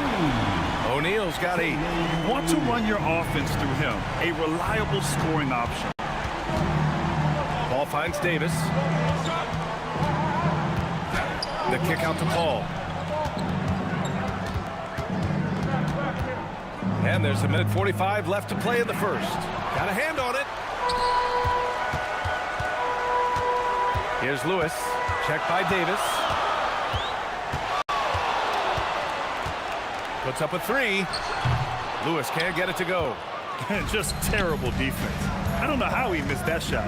O'Neal's got 8. You want to run your offense through him. A reliable scoring option. Ball finds Davis. The kick out to Paul. And there's a minute 45 left to play in the first. Got a hand on it. Here's Lewis. Checked by Davis. Puts up a three. Lewis can't get it to go. Just terrible defense. I don't know how he missed that shot.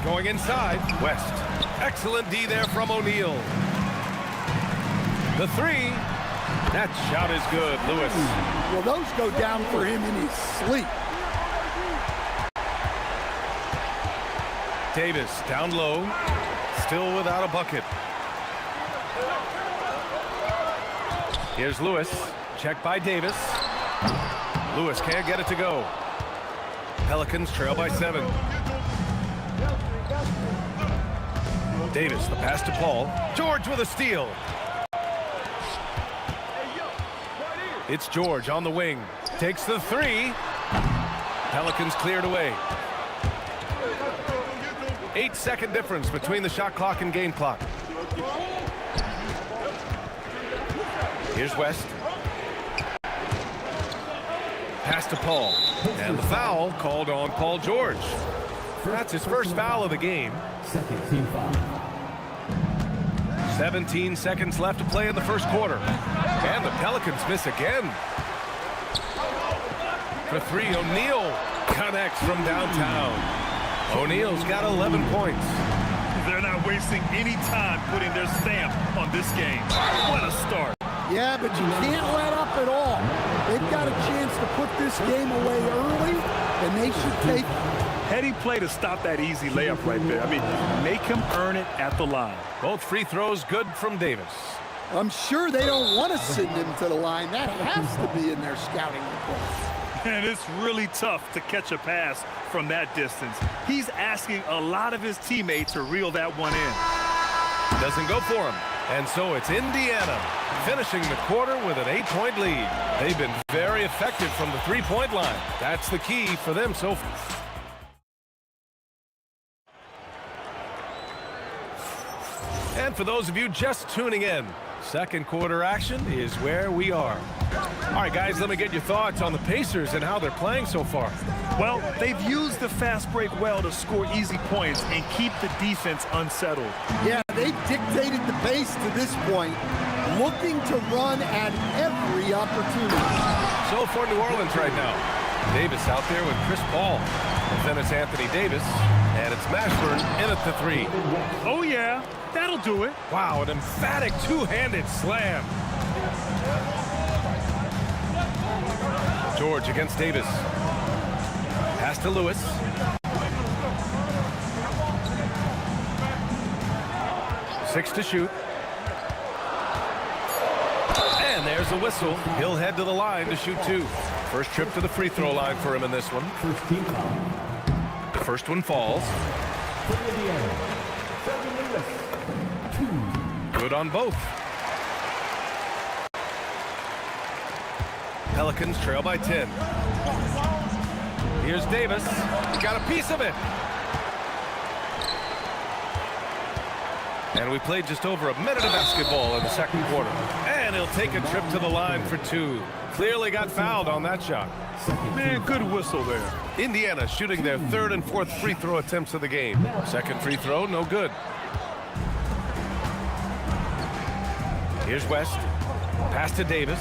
Going inside, West. Excellent D there from O'Neal. The three. That shot is good, Lewis. Well, those go down for him in his sleep. Davis down low. Still without a bucket. Here's Lewis. Checked by Davis. Lewis can't get it to go. Pelicans trail by 7. Davis, the pass to Paul. George with a steal. It's George on the wing. Takes the three. Pelicans cleared away. 8-second difference between the shot clock and game clock. Here's West. Pass to Paul. And the foul called on Paul George. That's his first foul of the game. 17 seconds left to play in the first quarter. And the Pelicans miss again. For three, O'Neal connects from downtown. O'Neal's got 11 points. They're not wasting any time putting their stamp on this game. What a start. Yeah, but you can't let up at all. They've got a chance to put this game away early, and they should take it. Heady play to stop that easy layup right there. I mean, make him earn it at the line. Both free throws good from Davis. I'm sure they don't want to send him to the line. That has to be in their scouting report. And it's really tough to catch a pass from that distance. He's asking a lot of his teammates to reel that one in. Doesn't go for him. And so it's Indiana finishing the quarter with an 8-point lead. They've been very effective from the three-point line. That's the key for them so far. And for those of you just tuning in, second quarter action is where we are. All right, guys, let me get your thoughts on the Pacers and how they're playing so far. Well, they've used the fast break well to score easy points and keep the defense unsettled. Yeah, they've dictated the pace to this point, looking to run at every opportunity. So for New Orleans right now, Davis out there with Chris Paul. And then it's Anthony Davis, and it's Mashburn in at the three. Oh, yeah, that'll do it. Wow, an emphatic two-handed slam. George against Davis. Pass to Lewis. Six to shoot. And there's a whistle. He'll head to the line to shoot two. First trip to the free throw line for him in this one. The first one falls. Good on both. Pelicans trail by 10. Here's Davis. Got a piece of it. And we played just over a minute of basketball in the second quarter. And he'll take a trip to the line for two. Clearly got fouled on that shot. Man, good whistle there. Indiana shooting their third and fourth free throw attempts of the game. Second free throw, no good. Here's West. Pass to Davis.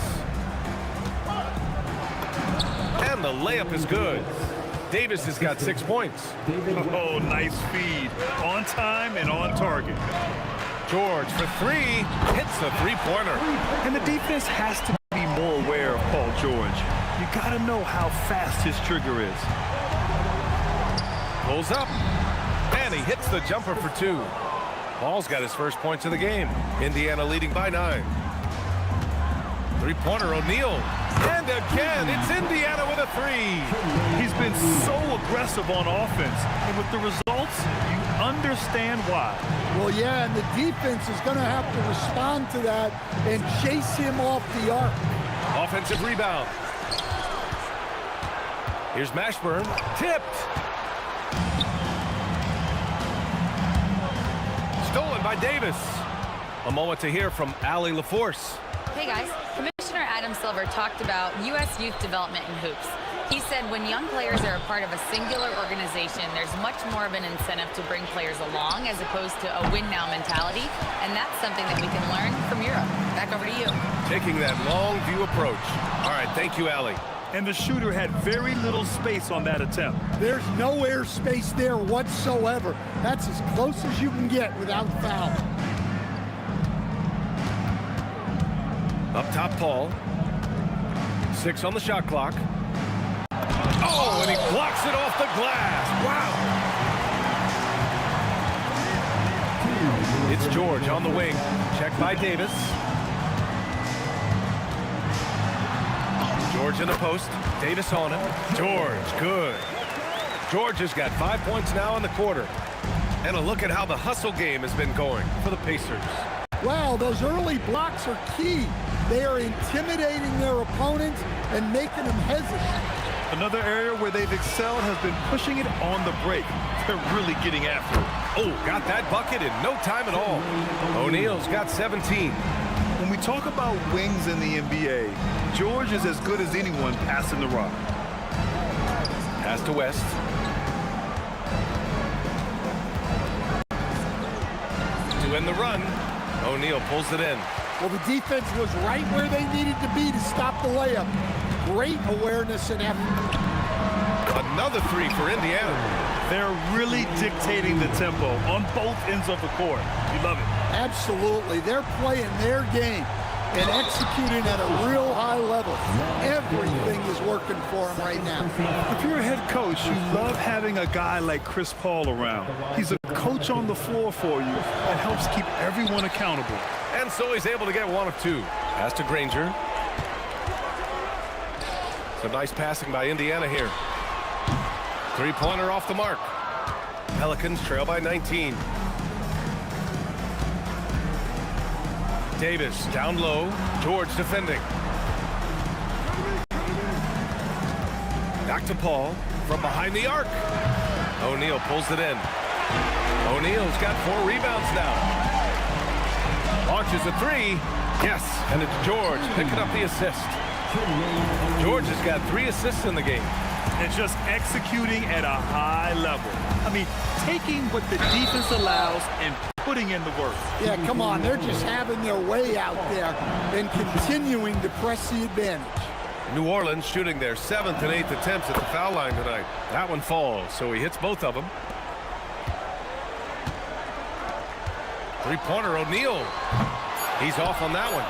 And the layup is good. Davis has got 6 points. Oh, nice feed. On time and on target. George for three. Hits the three-pointer. And the defense has to be more aware of Paul George. You got to know how fast his trigger is. Pulls up. And he hits the jumper for two. Paul's got his first points of the game. Indiana leading by 9. Three-pointer, O'Neal. And again, it's Indiana with a three. He's been so aggressive on offense. And with the results, you understand why. Well, yeah, and the defense is going to have to respond to that and chase him off the arc. Offensive rebound. Here's Mashburn. Tipped. Stolen by Davis. A moment to hear from Allie LaForce. Hey guys, Commissioner Adam Silver talked about U.S. youth development in hoops. He said when young players are a part of a singular organization, there's much more of an incentive to bring players along as opposed to a win-now mentality, and that's something that we can learn from Europe. Back over to you. Taking that long view approach. All right, thank you, Allie. And the shooter had very little space on that attempt. There's no air space there whatsoever. That's as close as you can get without foul. Up top, Paul. 6 on the shot clock. Oh, and he blocks it off the glass. Wow. It's George on the wing. Checked by Davis. George in the post. Davis on him. George, good. George has got 5 points now in the quarter. And a look at how the hustle game has been going for the Pacers. Wow, those early blocks are key. They are intimidating their opponents and making them hesitate. Another area where they've excelled has been pushing it on the break. They're really getting after it. Oh, got that bucket in no time at all. O'Neal's got 17. When we talk about wings in the NBA, George is as good as anyone passing the rock. Pass to West. To end the run. O'Neal pulls it in. Well, the defense was right where they needed to be to stop the layup. Great awareness and effort. Another three for Indiana. They're really dictating the tempo on both ends of the court. You love it. Absolutely. They're playing their game. and executing at a real high level. Everything is working for him right now. If you're a head coach, you love having a guy like Chris Paul around. He's a coach on the floor for you and helps keep everyone accountable. And so he's able to get one of two. Pass to Granger. Some nice passing by Indiana here. Three-pointer off the mark. Pelicans trail by 19. Davis down low. George defending. Back to Paul from behind the arc. O'Neal pulls it in. O'Neal's got 4 rebounds now. Launches a three. Yes, and it's George picking up the assist. George has got 3 assists in the game. And just executing at a high level. I mean, taking what the defense allows and putting in the work. Yeah, come on. They're just having their way out there and continuing to press the advantage. New Orleans shooting their 7th and 8th attempts at the foul line tonight. That one falls, so he hits both of them. Three-pointer, O'Neal. He's off on that one.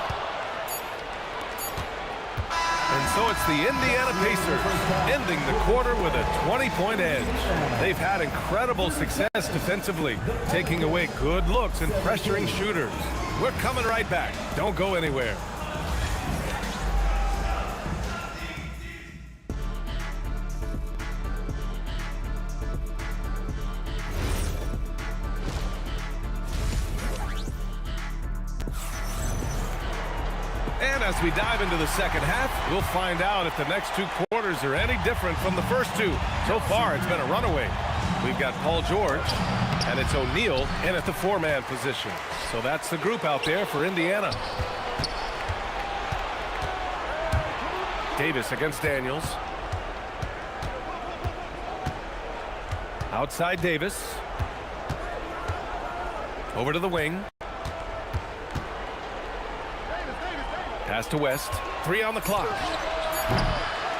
And so it's the Indiana Pacers ending the quarter with a 20-point edge. They've had incredible success defensively, taking away good looks and pressuring shooters. We're coming right back. Don't go anywhere. And as we dive into the second half, we'll find out if the next 2 quarters are any different from the first 2. So far, it's been a runaway. We've got Paul George, and it's O'Neal in at the 4-man position. So that's the group out there for Indiana. Davis against Daniels. Outside Davis. Over to the wing. Pass to West. 3 on the clock.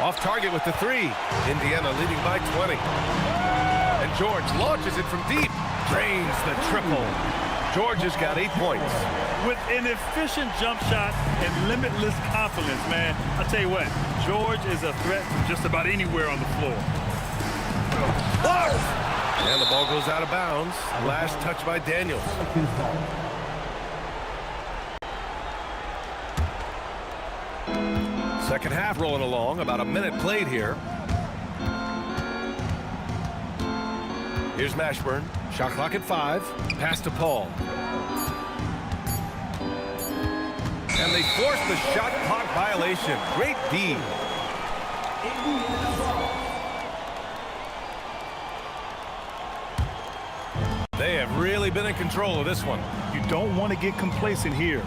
Off target with the 3. Indiana leading by 20. And George launches it from deep. Drains the triple. George has got 8 points. With an efficient jump shot and limitless confidence, man. I'll tell you what, George is a threat from just about anywhere on the floor. And the ball goes out of bounds. Last touch by Daniels. Second half rolling along, about a minute played here. Here's Mashburn, shot clock at 5, pass to Paul. And they force the shot clock violation. Great D. They have really been in control of this one. You don't want to get complacent here.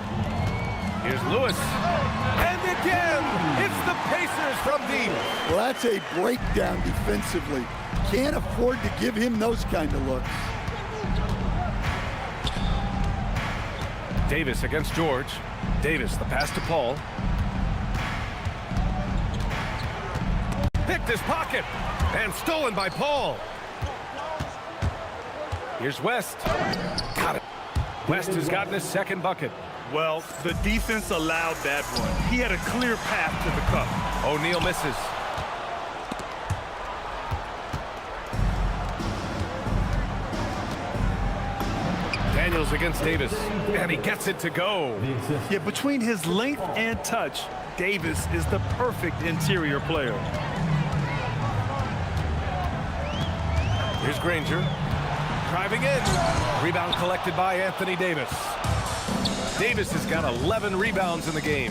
Here's Lewis. And again, it's the Pacers from deep. Well, that's a breakdown defensively. Can't afford to give him those kind of looks. Davis against George. Davis, the pass to Paul. Picked his pocket and stolen by Paul. Here's West. Got it. West has gotten his second bucket. Well, the defense allowed that one. He had a clear path to the cup. O'Neal misses. Daniels against Davis, and he gets it to go. Yeah, between his length and touch, Davis is the perfect interior player. Here's Granger. Driving in. Rebound collected by Anthony Davis. Davis has got 11 rebounds in the game.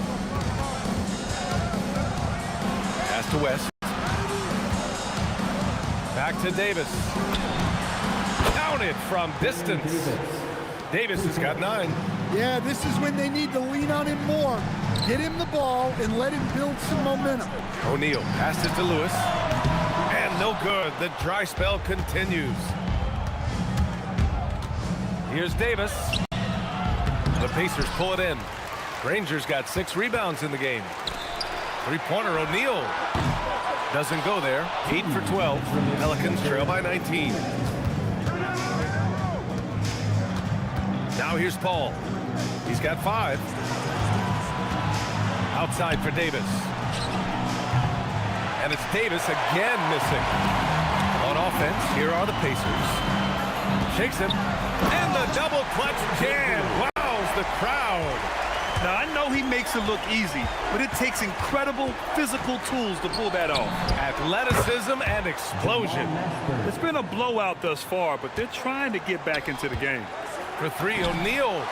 Pass to West. Back to Davis. Counted from distance. Davis has got 9. Yeah, this is when they need to lean on him more. Get him the ball and let him build some momentum. O'Neal passes to Lewis. And no good. The dry spell continues. Here's Davis. The Pacers pull it in. Granger's got 6 rebounds in the game. Three-pointer, O'Neal. Doesn't go there. 8 for 12. Pelicans trail by 19. Now here's Paul. He's got 5. Outside for Davis. And it's Davis again missing. On offense, here are the Pacers. Shakes him. And the double clutch jam. Wows the crowd. Now, I know he makes it look easy, but it takes incredible physical tools to pull that off. Athleticism and explosion. It's been a blowout thus far, but they're trying to get back into the game. For three, O'Neal.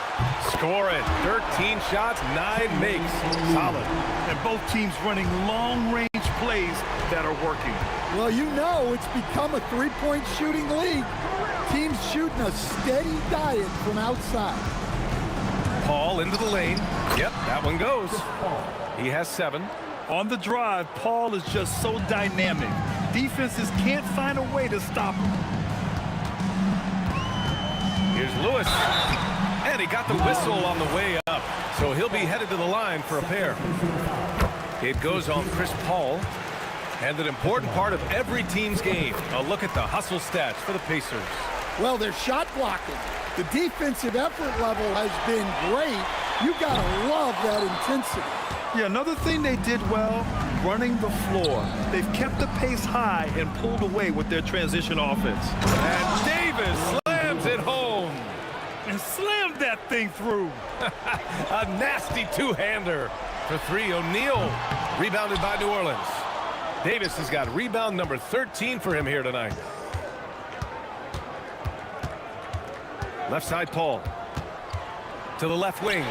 Score it. 13 shots, 9 makes. Solid. And both teams running long-range plays that are working. Well, you know it's become a three-point shooting league. Teams shooting a steady diet from outside. Paul into the lane. Yep, that one goes. He has 7. On the drive, Paul is just so dynamic. Defenses can't find a way to stop him. Here's Lewis. And he got the whistle on the way up. So he'll be headed to the line for a pair. It goes on Chris Paul. And an important part of every team's game. A look at the hustle stats for the Pacers. Well, they're shot blocking. The defensive effort level has been great. You gotta love that intensity. Yeah, another thing they did well, running the floor. They've kept the pace high and pulled away with their transition offense. And Davis slams it home. And slammed that thing through. A nasty two-hander. For three, O'Neal. Rebounded by New Orleans. Davis has got rebound number 13 for him here tonight. Left side, Paul. To the left wing.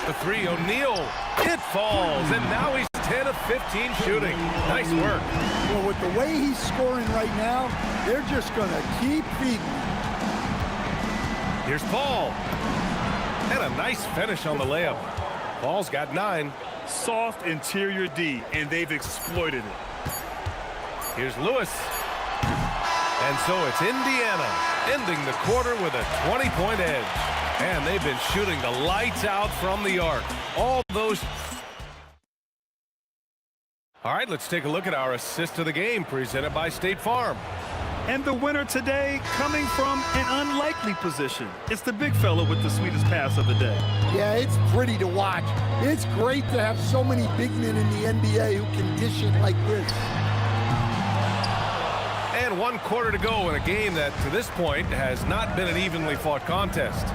The three, O'Neal. It falls, and now he's 10 of 15 shooting. Nice work. Well, with the way he's scoring right now, they're just going to keep feeding him. Here's Paul. And a nice finish on the layup. Paul's got 9. Soft interior D, and they've exploited it. Here's Lewis. And so it's Indiana ending the quarter with a 20-point edge. And they've been shooting the lights out from the arc. All those... All right, let's take a look at our assist of the game presented by State Farm. And the winner today coming from an unlikely position. It's the big fella with the sweetest pass of the day. Yeah, it's pretty to watch. It's great to have so many big men in the NBA who can dish it like this. And 1 quarter to go in a game that, to this point, has not been an evenly fought contest.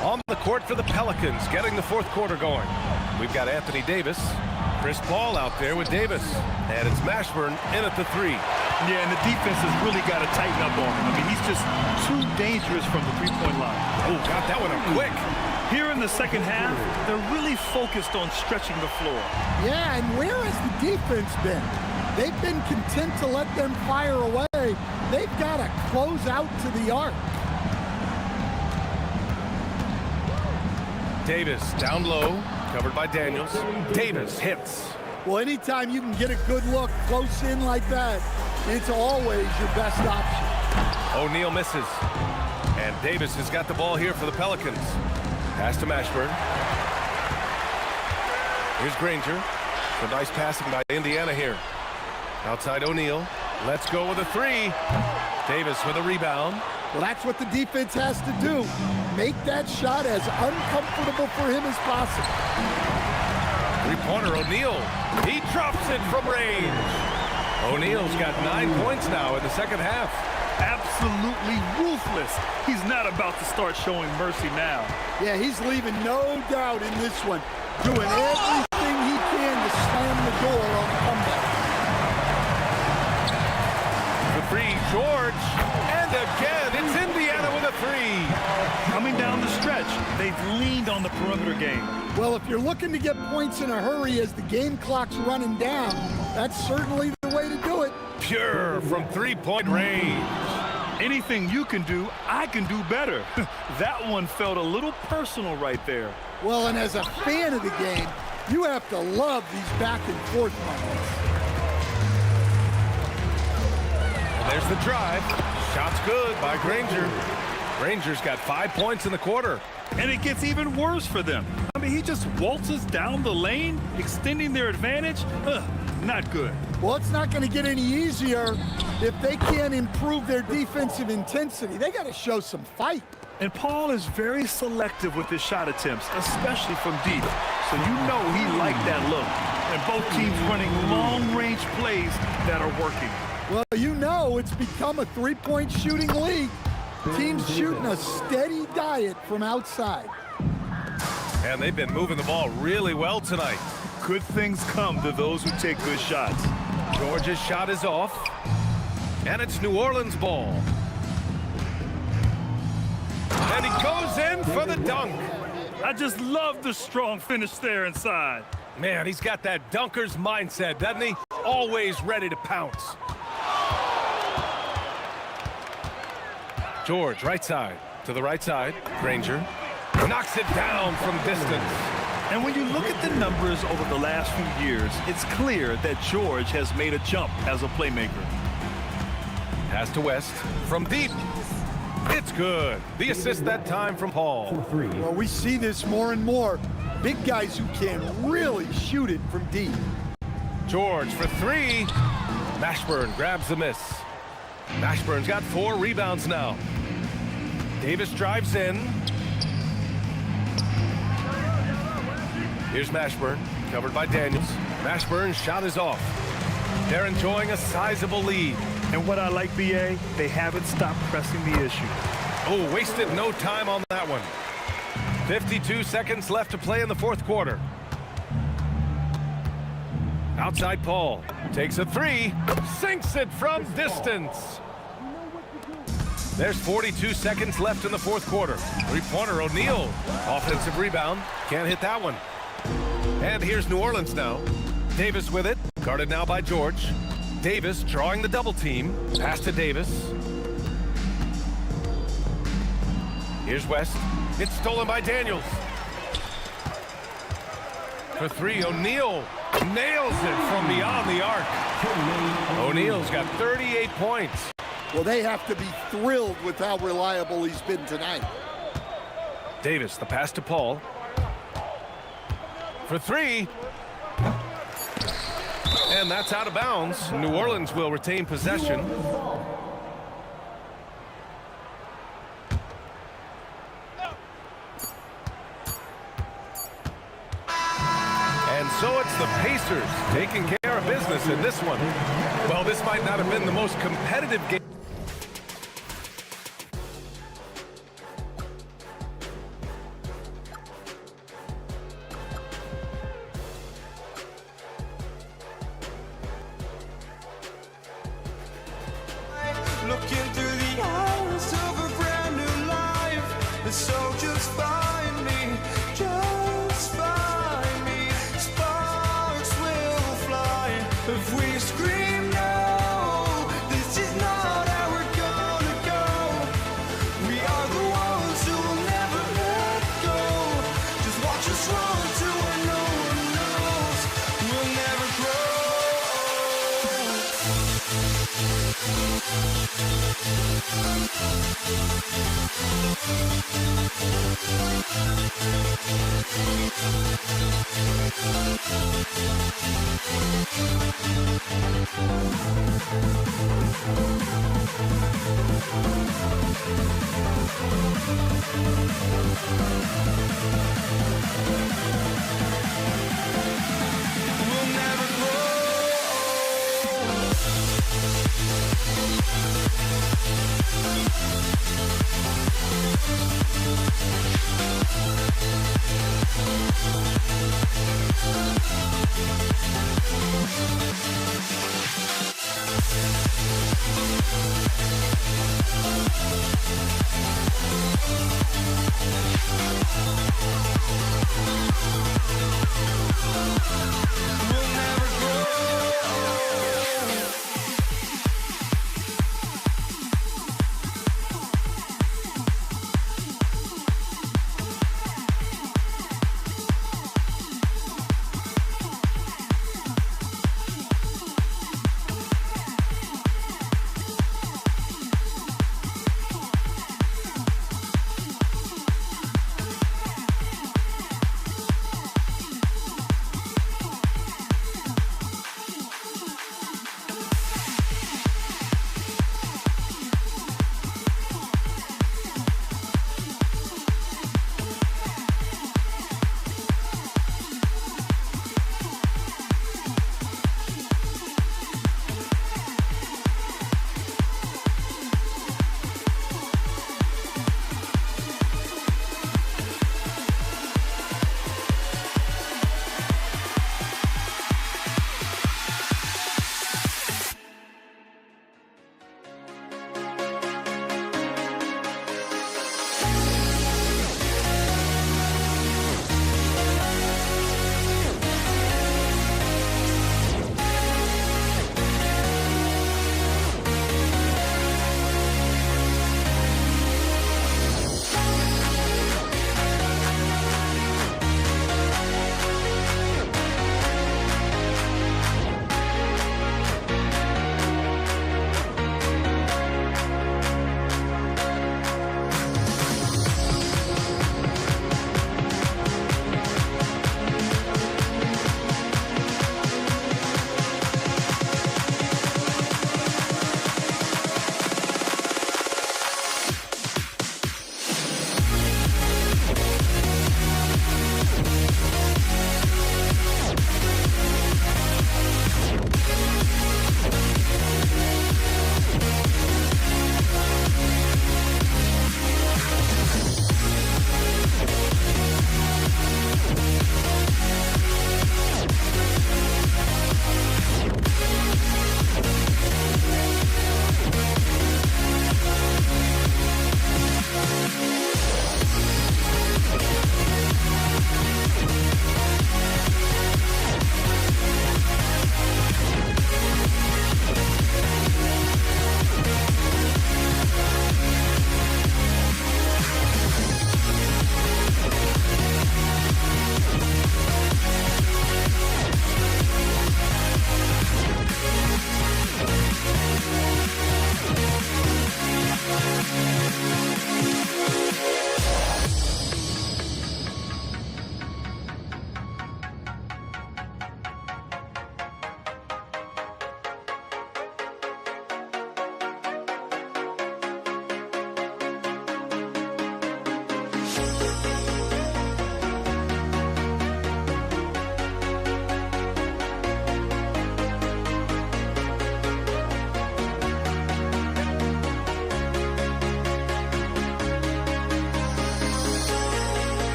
On the court for the Pelicans, getting the 4th quarter going. We've got Anthony Davis, Chris Paul out there with Davis. And it's Mashburn in at the 3. Yeah, and the defense has really got to tighten up on him. I mean, he's just too dangerous from the three-point line. Oh, got that one up quick. Here in the second half, they're really focused on stretching the floor. Yeah, and where has the defense been? They've been content to let them fire away. They've got to close out to the arc. Davis down low, covered by Daniels. Davis hits. Well, anytime you can get a good look close in like that, it's always your best option. O'Neal misses. And Davis has got the ball here for the Pelicans. Pass to Mashburn. Here's Granger. Some nice passing by Indiana here. Outside O'Neal. Let's go with a 3. Davis with a rebound. Well, that's what the defense has to do. Make that shot as uncomfortable for him as possible. Three-pointer O'Neal. He drops it from range. O'Neal's got 9 points now in the second half. Absolutely ruthless. He's not about to start showing mercy now. Yeah, he's leaving no doubt in this one. Doing everything he can to slam the door on the comeback. The 3, George. And again, it's Indiana with a 3. Coming down the stretch, they've leaned on the perimeter game. Well, if you're looking to get points in a hurry as the game clock's running down, that's certainly the way to do it. Pure from three-point range. Anything you can do, I can do better. That one felt a little personal right there. Well, and as a fan of the game, you have to love these back and forth moments. And there's the drive. Shot's good by Granger. Granger's got 5 points in the quarter. And it gets even worse for them. I mean, he just waltzes down the lane, extending their advantage. Not good. Well, it's not going to get any easier if they can't improve their defensive intensity. They got to show some fight. And Paul is very selective with his shot attempts, especially from deep. So you know he liked that look. And both teams running long-range plays that are working. Well, you know it's become a three-point shooting league. Teams shooting a steady diet from outside. And they've been moving the ball really well tonight. Good things come to those who take good shots. Georgia's shot is off. And it's New Orleans ball. And he goes in for the dunk. I just love the strong finish there inside. Man, he's got that dunker's mindset, doesn't he? Always ready to pounce. George, right side. To the right side. Granger knocks it down from distance. And when you look at the numbers over the last few years, it's clear that George has made a jump as a playmaker. Pass to West from deep. It's good. The assist that time from Paul. Well, we see this more and more. Big guys who can really shoot it from deep. George for three. Mashburn grabs the miss. Mashburn's got 4 rebounds now. Davis drives in. Here's Mashburn, covered by Daniels. Mashburn's shot is off. They're enjoying a sizable lead. And what I like, BA, they haven't stopped pressing the issue. Oh, wasted no time on that one. 52 seconds left to play in the fourth quarter. Outside Paul takes a 3, sinks it from distance. There's 42 seconds left in the fourth quarter. Three-pointer, O'Neal. Offensive rebound, can't hit that one. And here's New Orleans now. Davis with it, guarded now by George. Davis drawing the double team. Pass to Davis. Here's West. It's stolen by Daniels. For 3, O'Neal nails it from beyond the arc. O'Neal's got 38 points. Well, they have to be thrilled with how reliable he's been tonight. Davis, the pass to Paul. For 3. And that's out of bounds. New Orleans will retain possession. And so it's the Pacers taking care of business in this one. Well, this might not have been the most competitive game. Looking through the eyes of a brand new life. And so just find me, just find me. Sparks will fly if we scream no. This is not how we're gonna go. We are the ones who will never let go. Just watch us run to where no one knows. We'll never grow. We'll never grow. We'll never grow.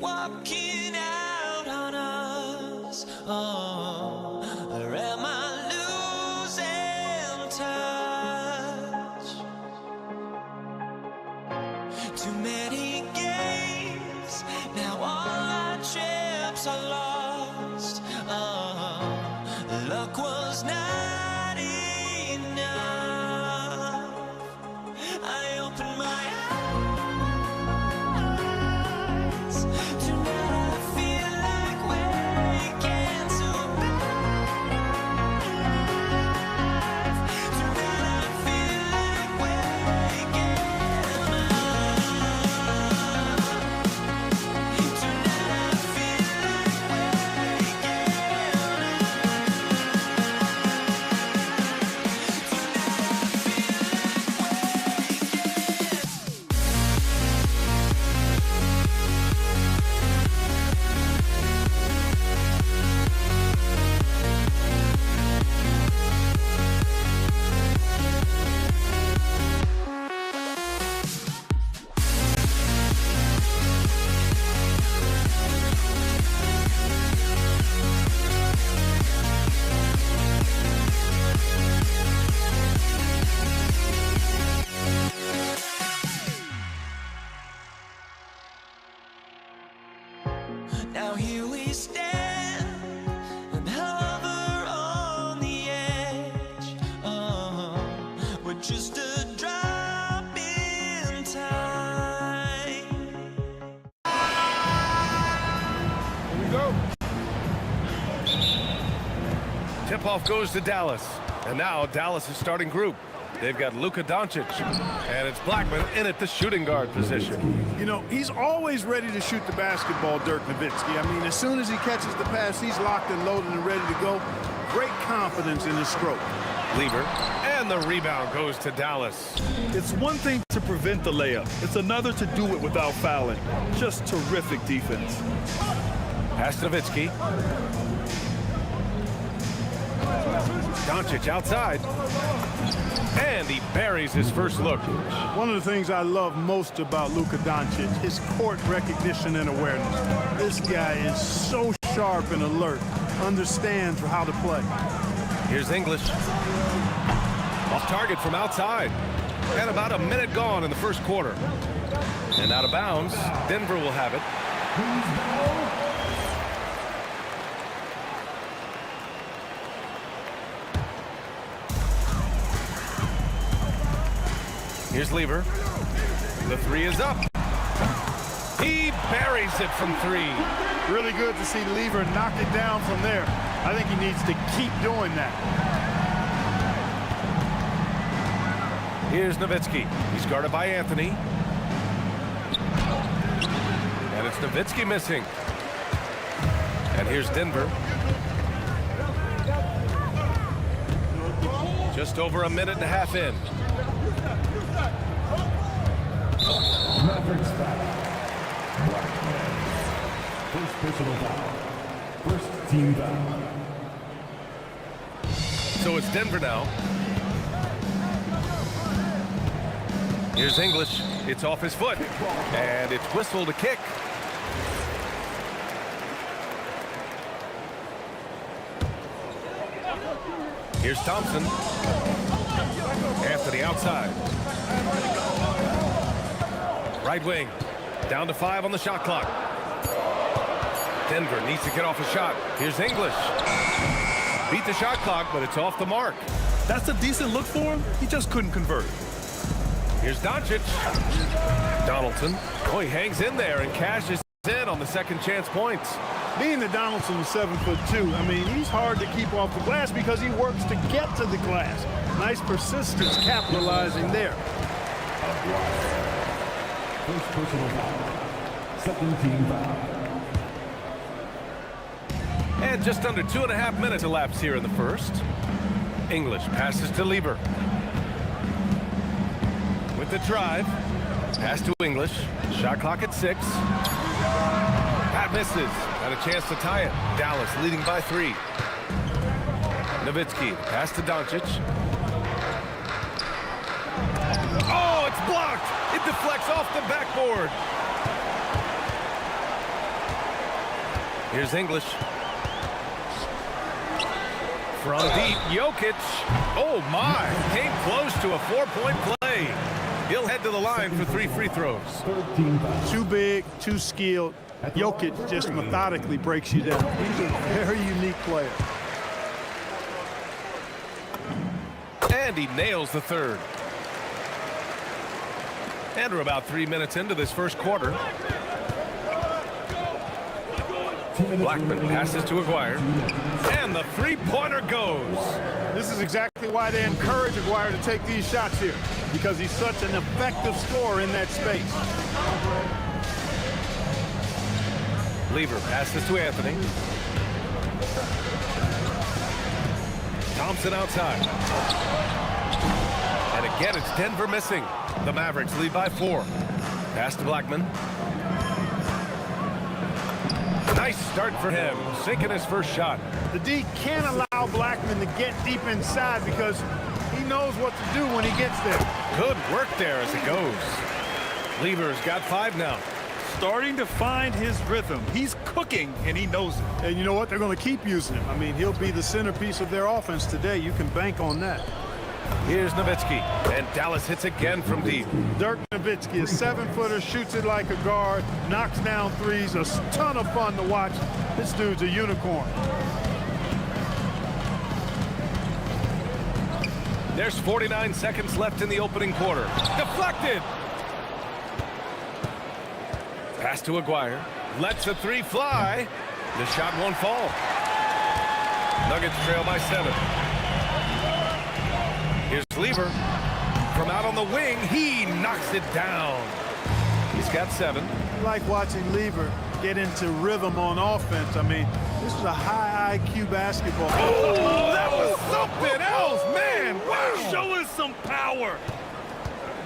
walking out on us. Oh, or am I losing touch? Too many games, now all our chips are lost. Oh, luck was not enough. I opened my eyes. Tonight I feel like waking to life. Tonight I feel like waking up. Tonight I feel like now here we stand and hover on the edge. Oh, we're just a drop in time. Here we go. Tip-off goes to Dallas. And now Dallas is starting group. They've got Luka Doncic, and it's Blackman in at the shooting guard position. You know, he's always ready to shoot the basketball, Dirk Nowitzki. I mean, as soon as he catches the pass, he's locked and loaded and ready to go. Great confidence in his stroke. Lever, and the rebound goes to Dallas. It's one thing to prevent the layup. It's another to do it without fouling. Just terrific defense. Pass to Nowitzki. Doncic outside. And he buries his first look. One of the things I love most about Luka Doncic, his court recognition and awareness. This guy is so sharp and alert, understands how to play. Here's English. Off target from outside. And about a minute gone in the first quarter. And out of bounds, Denver will have it. Here's Lever. The three is up. He buries it from three. Really good to see Lever knock it down from there. I think he needs to keep doing that. Here's Nowitzki. He's guarded by Anthony. And it's Nowitzki missing. And here's Denver. Just over a minute and a half in. Mavericks foul. First personal foul. First team foul. So it's Denver now. Here's English. It's off his foot. And it's whistled a kick. Here's Thompson. Anthony outside. Right wing. Down to 5 on the shot clock. Denver needs to get off a shot. Here's English. Beat the shot clock, but it's off the mark. That's a decent look for him. He just couldn't convert. Here's Doncic. Donaldson. Oh, he hangs in there and cashes in on the second chance points. Being that Donaldson is 7'2", I mean, he's hard to keep off the glass because he works to get to the glass. Nice persistence capitalizing there. First personal foul. Second team foul. And just under 2.5 minutes elapsed here in the first. English passes to Lever. With the drive. Pass to English. Shot clock at 6. Pat misses. And a chance to tie it. Dallas leading by 3. Nowitzki. Pass to Doncic. Oh, it's blocked. It deflects off the backboard. Here's English. From deep, Jokic. Oh, my. Came close to a 4-point play. He'll head to the line for 3 free throws. Too big, too skilled. Jokic just methodically breaks you down. He's a very unique player. And he nails the third. And we're about 3 minutes into this first quarter. Blackman passes to Aguirre. And the three-pointer goes. This is exactly why they encourage Aguirre to take these shots here, because he's such an effective scorer in that space. Lever passes to Anthony. Thompson outside. And again, it's Denver missing. The Mavericks lead by 4. Pass to Blackman. Nice start for him, sinking his first shot. The D can't allow Blackman to get deep inside because he knows what to do when he gets there. Good work there as it goes. Lever's got 5 now. Starting to find his rhythm. He's cooking, and he knows it. And you know what? They're going to keep using him. I mean, he'll be the centerpiece of their offense today. You can bank on that. Here's Nowitzki, and Dallas hits again from deep. Dirk Nowitzki, a 7-footer, shoots it like a guard, knocks down threes, a ton of fun to watch. This dude's a unicorn. There's 49 seconds left in the opening quarter. Deflected! Pass to Aguirre. Lets the 3 fly. The shot won't fall. Nuggets trail by 7. Here's Lever. From out on the wing, he knocks it down. He's got 7. I like watching Lever get into rhythm on offense. I mean, this is a high IQ basketball. Oh, that was something else, man. Wow. Show us some power.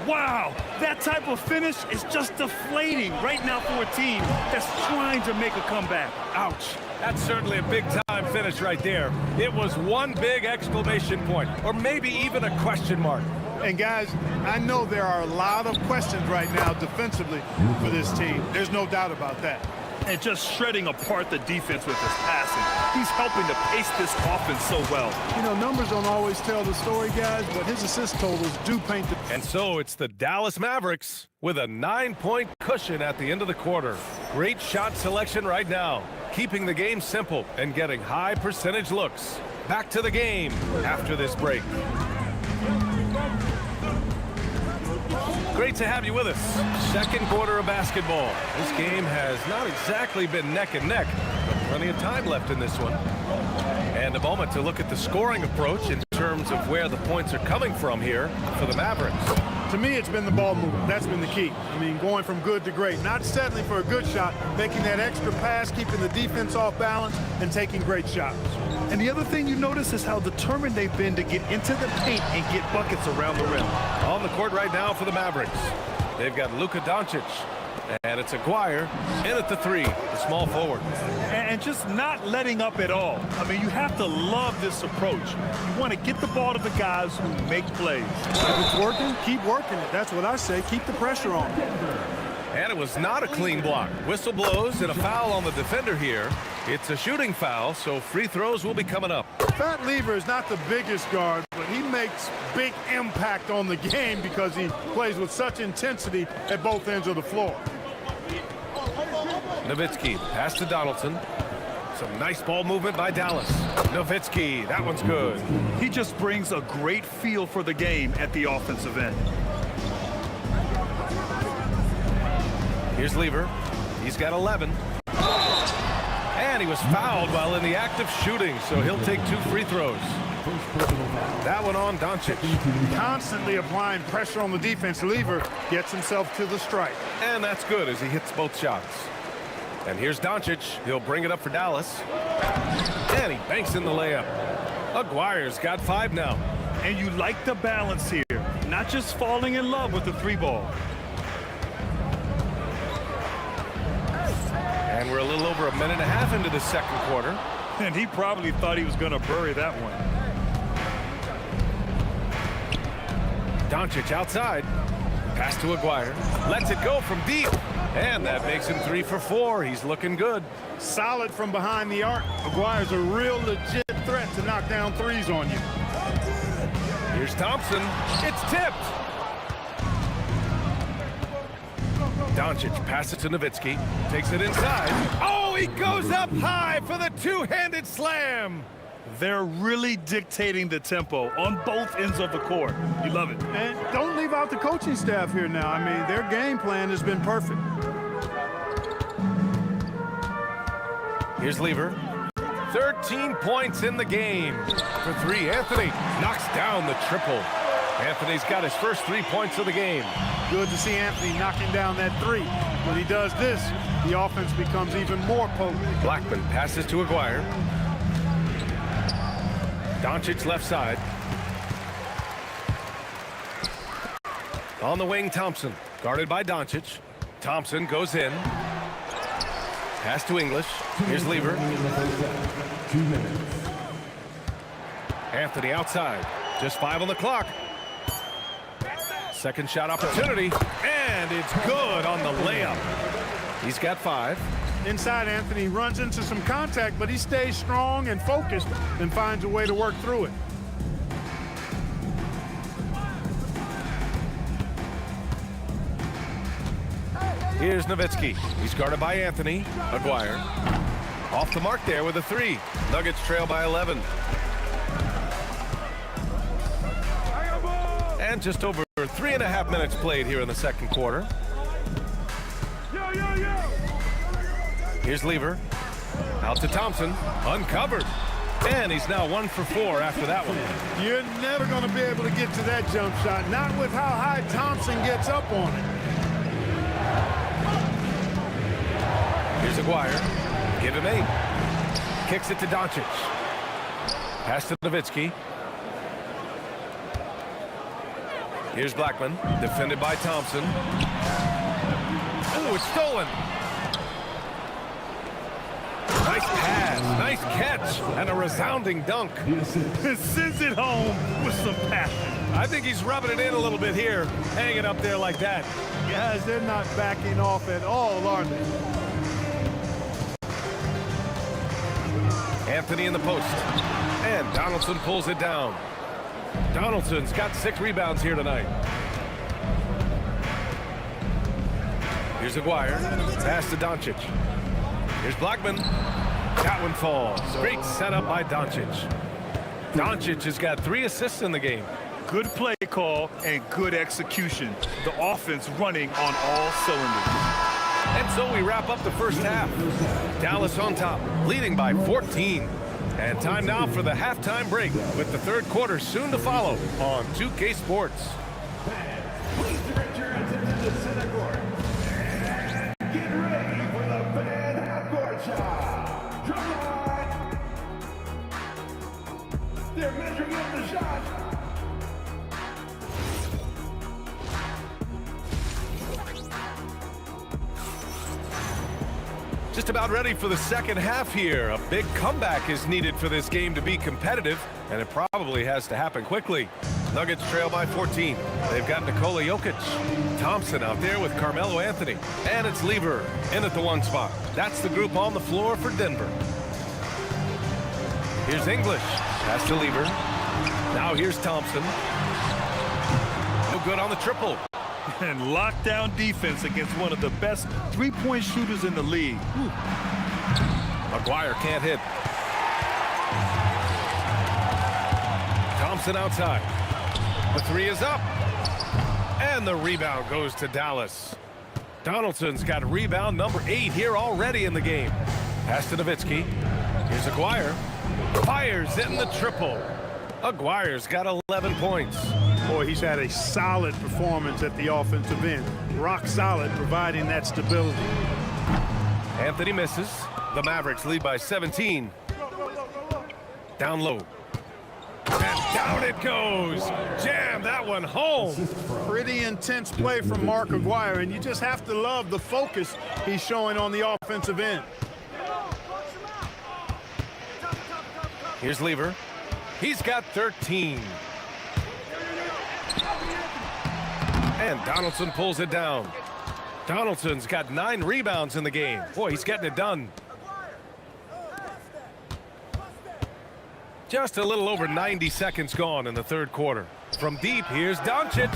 Wow, that type of finish is just deflating right now for a team that's trying to make a comeback. Ouch. That's certainly a big-time finish right there. It was one big exclamation point, or maybe even a question mark. And guys, I know there are a lot of questions right now defensively for this team. There's no doubt about that. And just shredding apart the defense with his passing. He's helping to pace this offense so well. You know, numbers don't always tell the story, guys, but his assist totals do paint the... And so it's the Dallas Mavericks with a 9-point cushion at the end of the quarter. Great shot selection right now, keeping the game simple and getting high percentage looks. Back to the game after this break. Great to have you with us. Second quarter of basketball. This game has not exactly been neck and neck, but plenty of time left in this one. And a moment to look at the scoring approach in terms of where the points are coming from here for the Mavericks. To me, it's been the ball movement. That's been the key. I mean, going from good to great. Not settling for a good shot, making that extra pass, keeping the defense off balance, and taking great shots. And the other thing you notice is how determined they've been to get into the paint and get buckets around the rim. On the court right now for the Mavericks. They've got Luka Doncic. And it's Aguirre in at the 3, the small forward. And just not letting up at all. I mean, you have to love this approach. You want to get the ball to the guys who make plays. If it's working, keep working it. That's what I say. Keep the pressure on. And it was not a clean block. Whistle blows and a foul on the defender here. It's a shooting foul, so free throws will be coming up. Fat Lever is not the biggest guard, but he makes big impact on the game because he plays with such intensity at both ends of the floor. Nowitzki, pass to Donaldson. Some nice ball movement by Dallas. Nowitzki, that one's good. He just brings a great feel for the game at the offensive end. Here's Lever. He's got 11. And he was fouled while in the act of shooting, so he'll take 2 free throws. That one on Doncic. Constantly applying pressure on the defense. Lever gets himself to the strike. And that's good as he hits both shots. And here's Doncic. He'll bring it up for Dallas. And he banks in the layup. Aguirre's got 5 now. And you like the balance here. Not just falling in love with the 3-ball. And we're a little over a minute and a half into the second quarter. And he probably thought he was going to bury that one. Doncic outside. Pass to Aguirre. Lets it go from deep. And that makes him 3 for 4. He's looking good. Solid from behind the arc. Aguirre's a real legit threat to knock down threes on you. Here's Thompson. It's tipped. Doncic passes it to Nowitzki. Takes it inside. Oh, he goes up high for the two-handed slam. They're really dictating the tempo on both ends of the court. You love it. And don't leave out the coaching staff here now. I mean, their game plan has been perfect. Here's Lever. 13 points in the game. For 3, Anthony knocks down the triple. Anthony's got his first 3 points of the game. Good to see Anthony knocking down that 3. When he does this, the offense becomes even more potent. Blackman passes to Aguirre. Doncic left side. On the wing, Thompson. Guarded by Doncic. Thompson goes in. Pass to English. Here's Lever. 2 minutes. Anthony outside. Just 5 on the clock. Second shot opportunity. And it's good on the layup. He's got 5. Inside, Anthony runs into some contact, but he stays strong and focused and finds a way to work through it. Here's Nowitzki. He's guarded by Anthony. Aguirre. Off the mark there with a 3. Nuggets trail by 11. And just over 3.5 minutes played here in the second quarter. Here's Lever. Out to Thompson. Uncovered. And he's now 1 for 4 after that one. You're never going to be able to get to that jump shot, not with how high Thompson gets up on it. Here's Aguirre. Give him 8. Kicks it to Doncic. Pass to Nowitzki. Here's Blackman. Defended by Thompson. Oh, it's stolen. Nice pass, nice catch, and a resounding dunk. Sends it home with some passion. I think he's rubbing it in a little bit here, hanging up there like that. Guys, they're not backing off at all, are they? Anthony in the post, and Donaldson pulls it down. Donaldson's got 6 rebounds here tonight. Here's Aguirre, pass to Doncic. Here's Blackman. That one falls. Great setup by Doncic. Doncic has got 3 assists in the game. Good play call and good execution. The offense running on all cylinders. And so we wrap up the first half. Dallas on top, leading by 14. And time now for the halftime break, with the third quarter soon to follow on 2K Sports. Please direct your attention to center court. Get ready for the fan half-court shot. Drumline. They're measuring up the shot. Just about ready for the second half here. A big comeback is needed for this game to be competitive, and it probably has to happen quickly. Nuggets trail by 14. They've got Nikola Jokic. Thompson out there with Carmelo Anthony. And it's Lever in at the 1 spot. That's the group on the floor for Denver. Here's English. Pass to Lever. Now here's Thompson. No good on the triple. And lockdown defense against one of the best 3-point shooters in the league. Aguirre can't hit. Thompson outside. The 3 is up. And the rebound goes to Dallas. Donaldson's got rebound number 8 here already in the game. Pass to Nowitzki. Here's Aguirre. Fires in the triple. Aguirre's got 11 points. Boy, he's had a solid performance at the offensive end. Rock solid, providing that stability. Anthony misses. The Mavericks lead by 17. Down low. And down it goes. Jam that one home. Pretty intense play from Mark Aguirre, and you just have to love the focus he's showing on the offensive end. Here's Lever. He's got 13. And Donaldson pulls it down. Donaldson's got 9 rebounds in the game. Boy, he's getting it done. Just a little over 90 seconds gone in the third quarter. From deep, here's Doncic.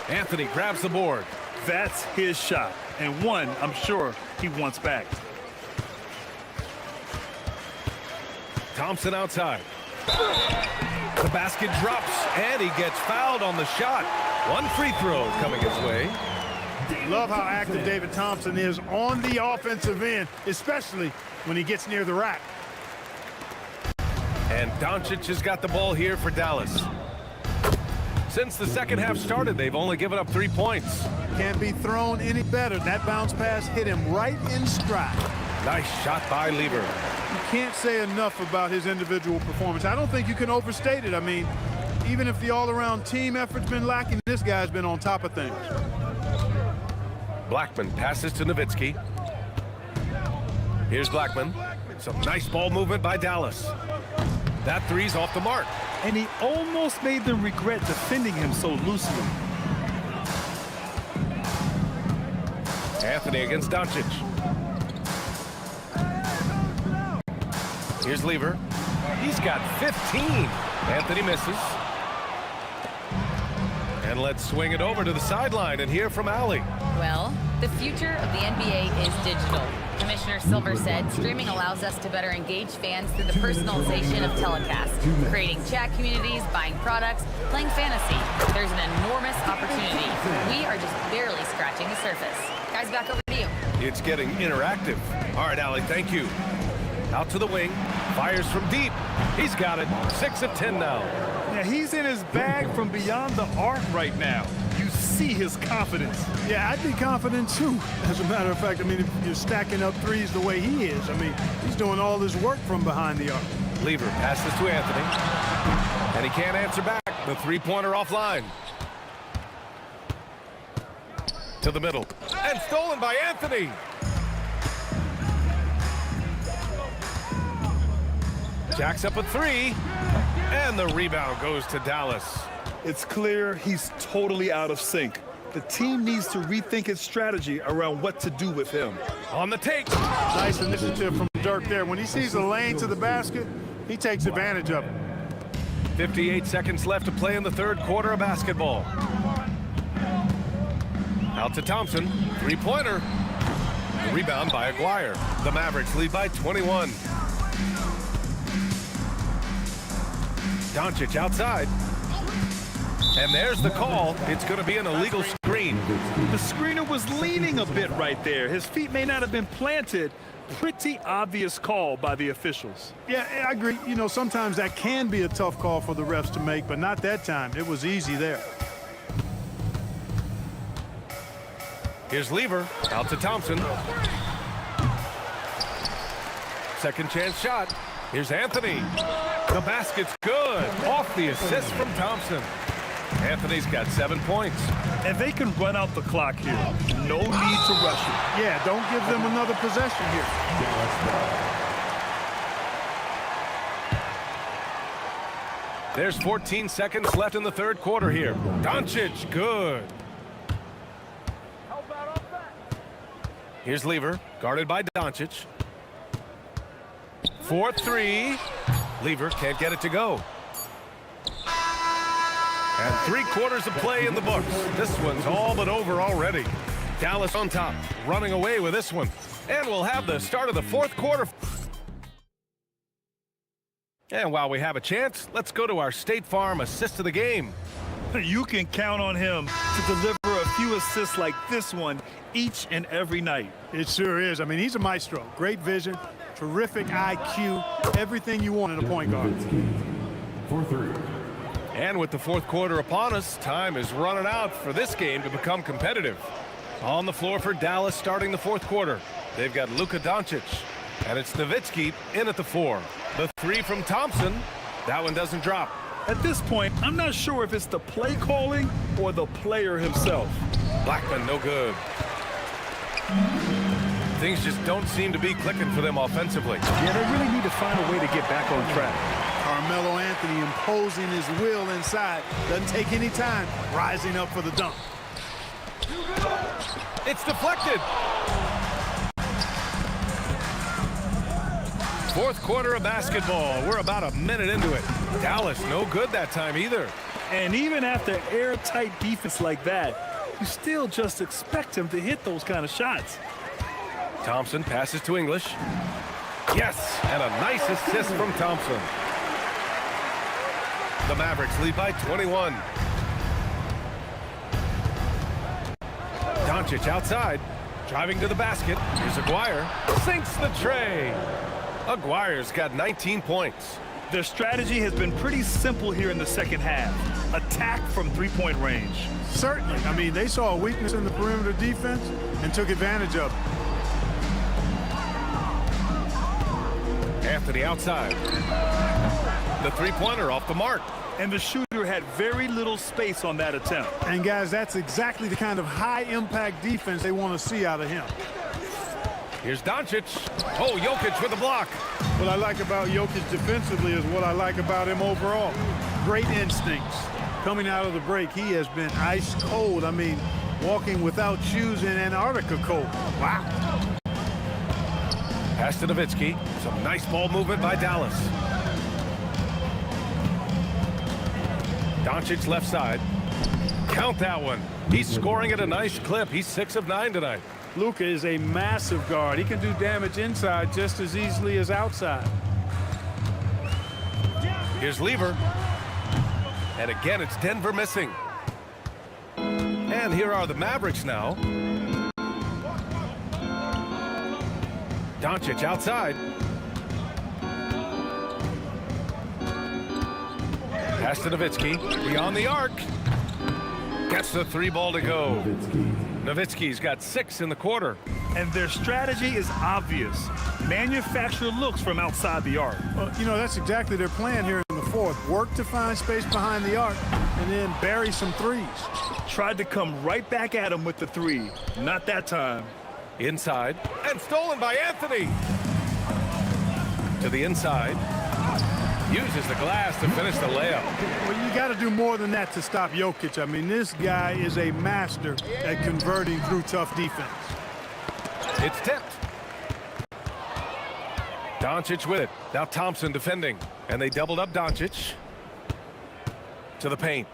Anthony grabs the board. That's his shot, and one I'm sure he wants back. Thompson outside. The basket drops, and he gets fouled on the shot. One free throw coming his way. Love how active David Thompson is on the offensive end, especially when he gets near the rack. And Doncic has got the ball here for Dallas. Since the second half started, they've only given up 3 points. Can't be thrown any better. That bounce pass hit him right in stride. Nice shot by Lever. You can't say enough about his individual performance. I don't think you can overstate it. I mean, even if the all-around team effort's been lacking, this guy's been on top of things. Blackman passes to Nowitzki. Here's Blackman. Some nice ball movement by Dallas. That three's off the mark. And he almost made them regret defending him so loosely. Anthony against Doncic. Here's Lever. He's got 15. Anthony misses. And let's swing it over to the sideline and hear from Allie. Well, the future of the NBA is digital. Commissioner Silver said streaming allows us to better engage fans through the personalization of telecasts, creating chat communities, buying products, playing fantasy. There's an enormous opportunity. We are just barely scratching the surface. Guys, back over to you. It's getting interactive. All right, Allie, thank you. Out to the wing. Fires from deep. He's got it. 6 of 10 now. Yeah, he's in his bag from beyond the arc right now. You see his confidence. Yeah, I'd be confident too. As a matter of fact, I mean, if you're stacking up threes the way he is, I mean, he's doing all his work from behind the arc. Lever passes to Anthony. And he can't answer back. The three-pointer offline. To the middle. And stolen by Anthony. Jacks up a three. And the rebound goes to Dallas. It's clear he's totally out of sync. The team needs to rethink its strategy around what to do with him. On the take. Nice initiative from Dirk there. When he sees the lane to the basket, he takes advantage of it. 58 seconds left to play in the third quarter of basketball. Out to Thompson. Three-pointer. Rebound by Aguirre. The Mavericks lead by 21. Doncic outside. And there's the call. It's going to be an illegal screen. The screener was leaning a bit right there. His feet may not have been planted. Pretty obvious call by the officials. Yeah, I agree. You know, sometimes that can be a tough call for the refs to make, but not that time. It was easy there. Here's Lever. Out to Thompson. Second chance shot. Here's Anthony. The basket's good. Off the assist from Thompson. Anthony's got 7 points. And they can run out the clock here. No need to rush it. Yeah, don't give them another possession here. There's 14 seconds left in the third quarter here. Doncic, good. Here's Lever, guarded by Doncic. 4-3. Lever can't get it to go. And 3 quarters of play in the books. This one's all but over already. Dallas on top, running away with this one. And we'll have the start of the fourth quarter. And while we have a chance, let's go to our State Farm assist of the game. You can count on him to deliver a few assists like this one each and every night. It sure is. I mean, he's a maestro. Great vision, terrific IQ, everything you want in a point guard. 4-3. And with the fourth quarter upon us, time is running out for this game to become competitive. On the floor for Dallas starting the fourth quarter. They've got Luka Doncic, and it's Nowitzki in at the 4. The 3 from Thompson. That one doesn't drop. At this point, I'm not sure if it's the play calling or the player himself. Blackman, no good. Things just don't seem to be clicking for them offensively. Yeah, they really need to find a way to get back on track. Carmelo Anthony imposing his will inside. Doesn't take any time, rising up for the dunk. It's deflected. Fourth quarter of basketball. We're about a minute into it. Dallas, no good that time either. And even after airtight defense like that, you still just expect him to hit those kind of shots. Thompson passes to English. Yes, and a nice assist from Thompson. The Mavericks lead by 21. Doncic outside, driving to the basket. Here's Aguirre, sinks the tray. Aguirre's got 19 points. Their strategy has been pretty simple here in the second half. Attack from three-point range. Certainly. I mean, they saw a weakness in the perimeter defense and took advantage of it. Anthony outside. The three-pointer off the mark. And the shooter had very little space on that attempt. And, guys, that's exactly the kind of high-impact defense they want to see out of him. Here's Doncic. Oh, Jokic with a block. What I like about Jokic defensively is what I like about him overall. Great instincts. Coming out of the break, he has been ice cold. I mean, walking without shoes in Antarctica cold. Wow. Pass to Nowitzki. Some nice ball movement by Dallas. Doncic left side. Count that one. He's scoring at a nice clip. He's 6 of 9 tonight. Luka is a massive guard. He can do damage inside just as easily as outside. Here's Lever. And again, it's Denver missing. And here are the Mavericks now. Doncic outside. Pass to Nowitzki. Beyond the arc. Gets the three ball to go. Nowitzki's got 6 in the quarter. And their strategy is obvious. Manufacture looks from outside the arc. Well, you know, that's exactly their plan here in the fourth. Work to find space behind the arc and then bury some threes. Tried to come right back at him with the three. Not that time. Inside. And stolen by Anthony. To the inside. Uses the glass to finish the layup. Well, you got to do more than that to stop Jokic. I mean, this guy is a master at converting through tough defense. It's tipped. Doncic with it. Now Thompson defending. And they doubled up Doncic. To the paint.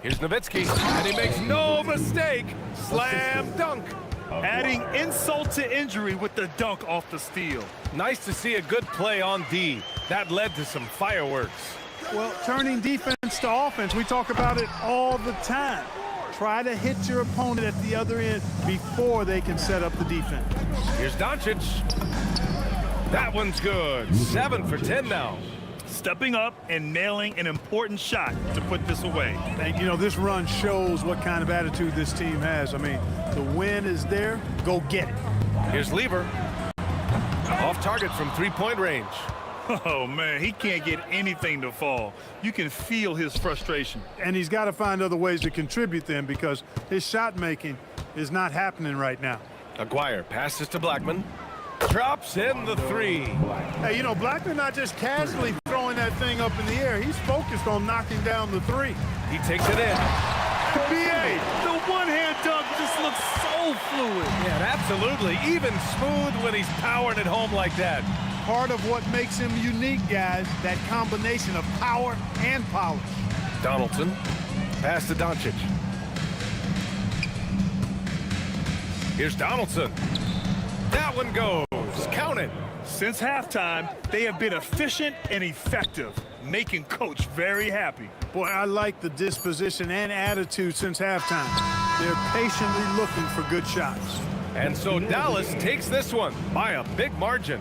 Here's Nowitzki. And he makes no mistake. Slam dunk. Adding insult to injury with the dunk off the steal. Nice to see a good play on D. That led to some fireworks. Well, turning defense to offense, we talk about it all the time. Try to hit your opponent at the other end before they can set up the defense. Here's Doncic. That one's good. 7 for 10 now. Stepping up and nailing an important shot to put this away. And, you know, this run shows what kind of attitude this team has. I mean, the win is there. Go get it. Here's Lever. Off target from three-point range. Oh, man, he can't get anything to fall. You can feel his frustration. And he's got to find other ways to contribute then because his shot making is not happening right now. Aguirre passes to Blackman. Drops in the three. Hey, you know, Blackman not just casually throwing that thing up in the air. He's focused on knocking down the three. He takes it in. BA, the one-hand dunk just looks so fluid. Yeah, absolutely. Even smooth when he's powering it home like that. Part of what makes him unique, guys, that combination of power and polish. Donaldson. Pass to Doncic. Here's Donaldson. That one goes. Count it. Since halftime, they have been efficient and effective, making Coach very happy. Boy, I like the disposition and attitude since halftime. They're patiently looking for good shots. And so Dallas takes this one by a big margin.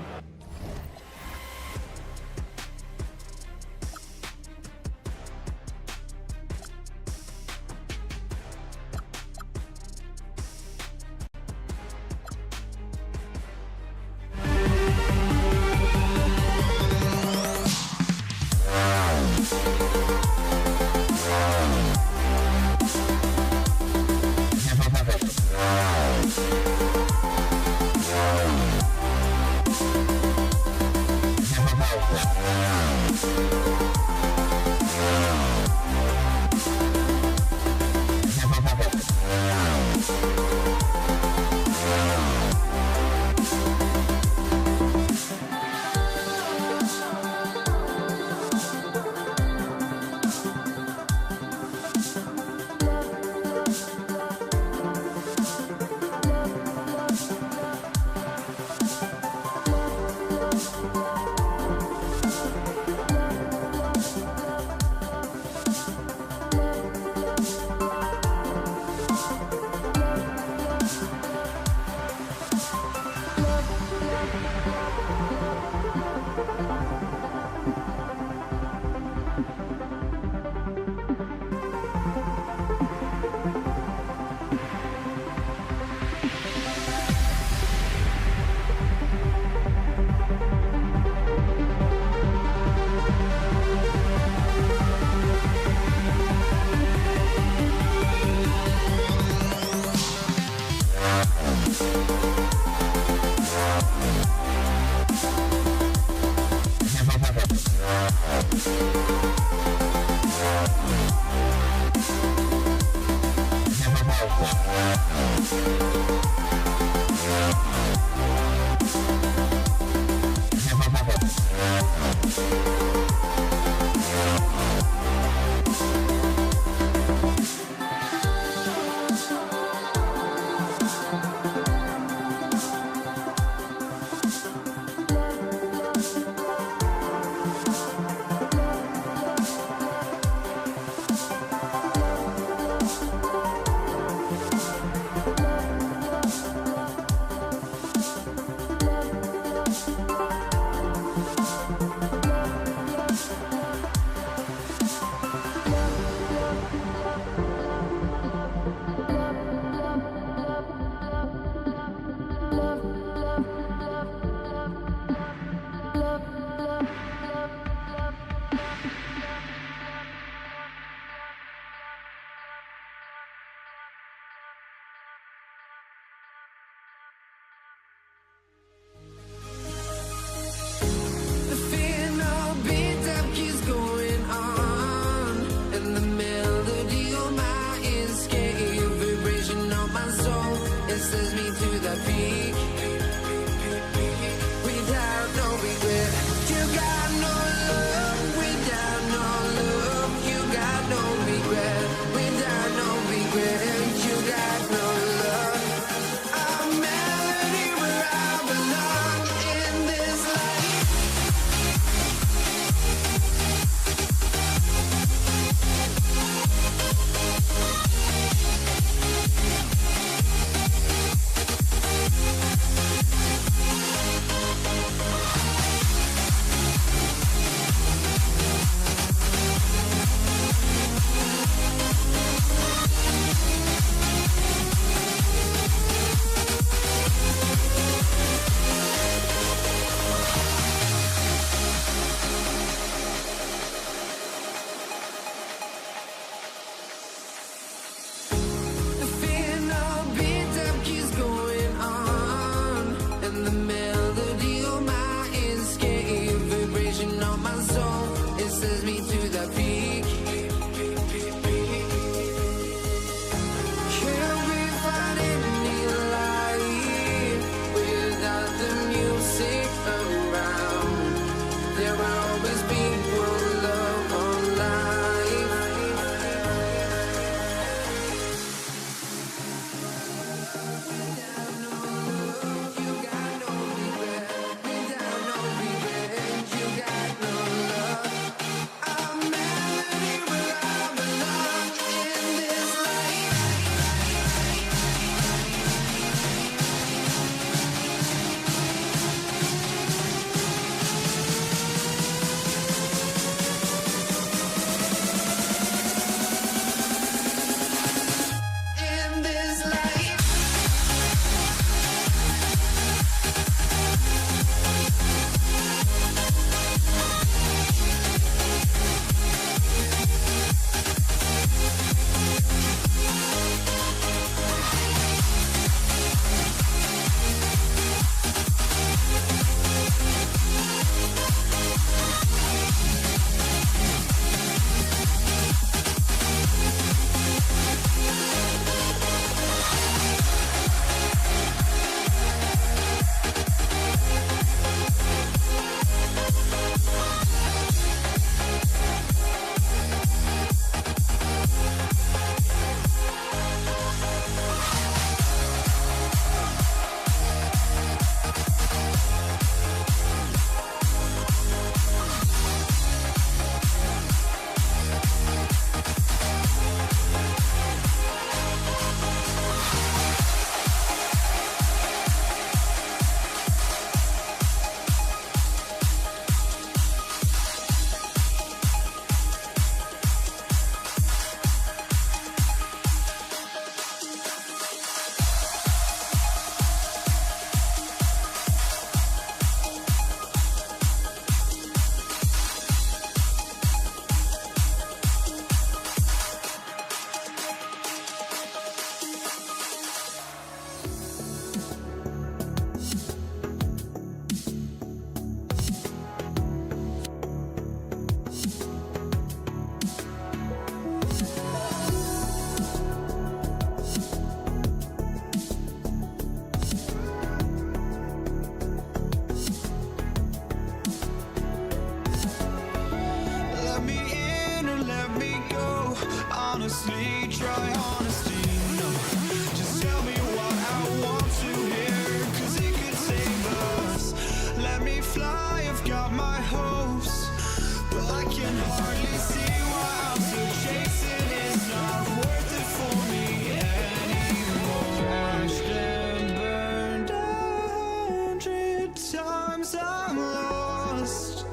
hardly see why I'm still chasing. It's not worth it for me anymore. Crashed and burned 100 times I'm lost.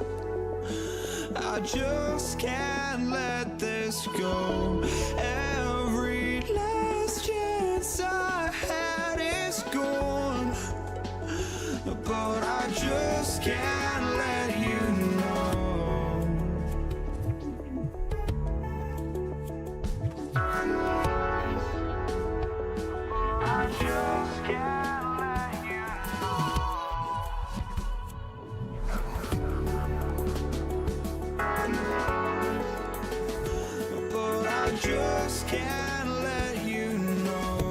I just can't let this go. Every last chance I had is gone, but I just can't let you know. I just can't let you know. But I just can't let you know.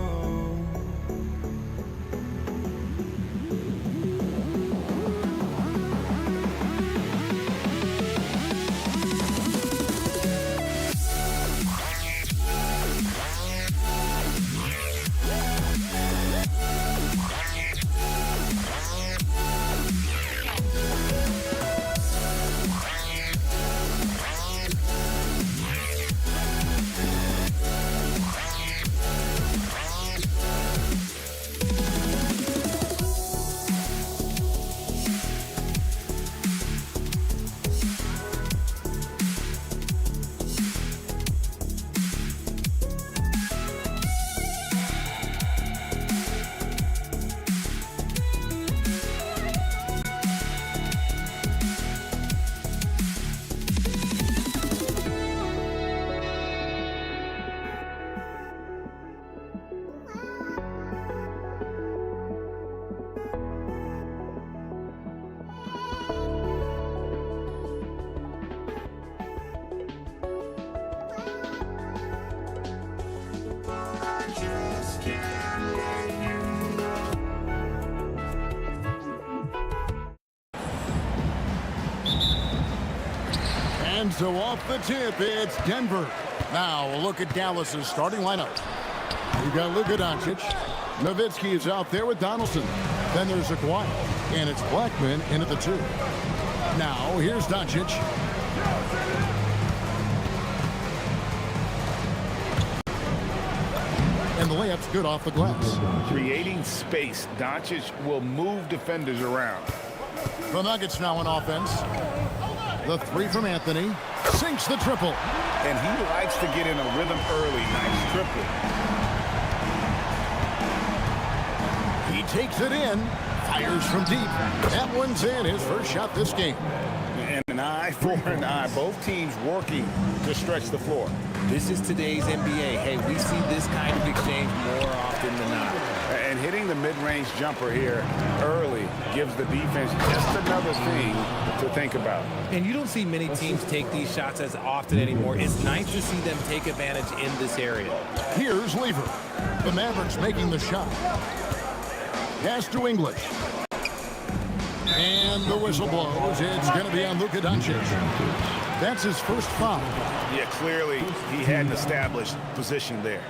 And so off the tip, it's Denver. Now a look at Dallas's starting lineup. We've got Luka Doncic. Nowitzki is out there with Donaldson. Then there's Aguayo, and it's Blackman in at the 2. Now here's Doncic. And the layup's good off the glass. Creating space, Doncic will move defenders around. The Nuggets now on offense. The 3 from Anthony. Sinks the triple. And he likes to get in a rhythm early. Nice triple. He takes it in. Fires from deep. That one's in. His first shot this game. And an eye for an eye. Both teams working to stretch the floor. This is today's NBA. Hey, we see this kind of exchange more often than not. And hitting the mid-range jumper here early gives the defense just another thing to think about. And you don't see many teams take these shots as often anymore. It's nice to see them take advantage in this area. Here's Lever. The Mavericks making the shot. Pass to English. And the whistle blows. It's going to be on Luka Doncic. That's his first foul. Yeah, clearly he had an established position there.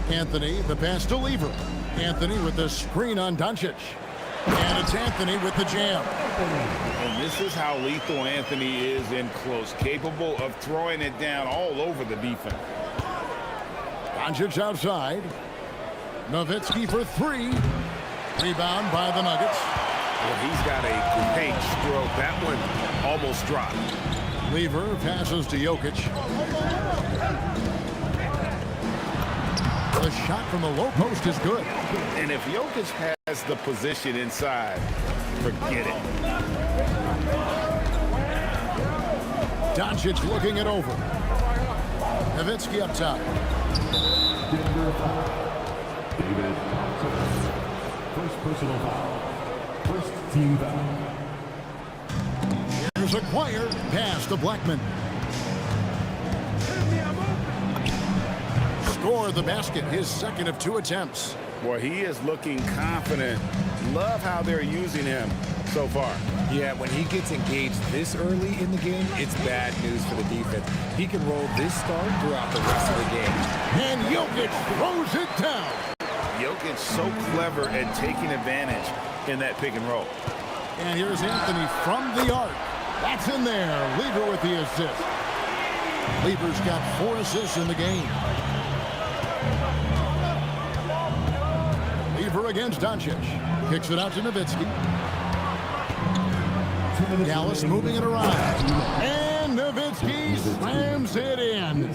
Anthony, the pass to Lever. Anthony with the screen on Doncic. And it's Anthony with the jam. And this is how lethal Anthony is in close, capable of throwing it down all over the defense. Doncic outside. Nowitzki for 3. Rebound by the Nuggets. Well, he's got a great stroke. That one almost dropped. Lever passes to Jokic. The shot from the low post is good. And if Jokic has the position inside, forget it. Doncic looking it over. Nowitzki up top. David, first personal foul. First team foul. Here's Aguayo. Pass to Blackman. Score the basket, his second of 2 attempts. Boy, he is looking confident. Love how they're using him so far. Yeah, when he gets engaged this early in the game, it's bad news for the defense. He can roll this start throughout the rest of the game. And Jokic throws it down. Jokic so clever at taking advantage in that pick and roll. And here's Anthony from the arc. That's in there. Lever with the assist. Lever's got 4 assists in the game. Lever against Doncic. Kicks it out to Nowitzki. Dallas moving it around. And Nowitzki slams it in.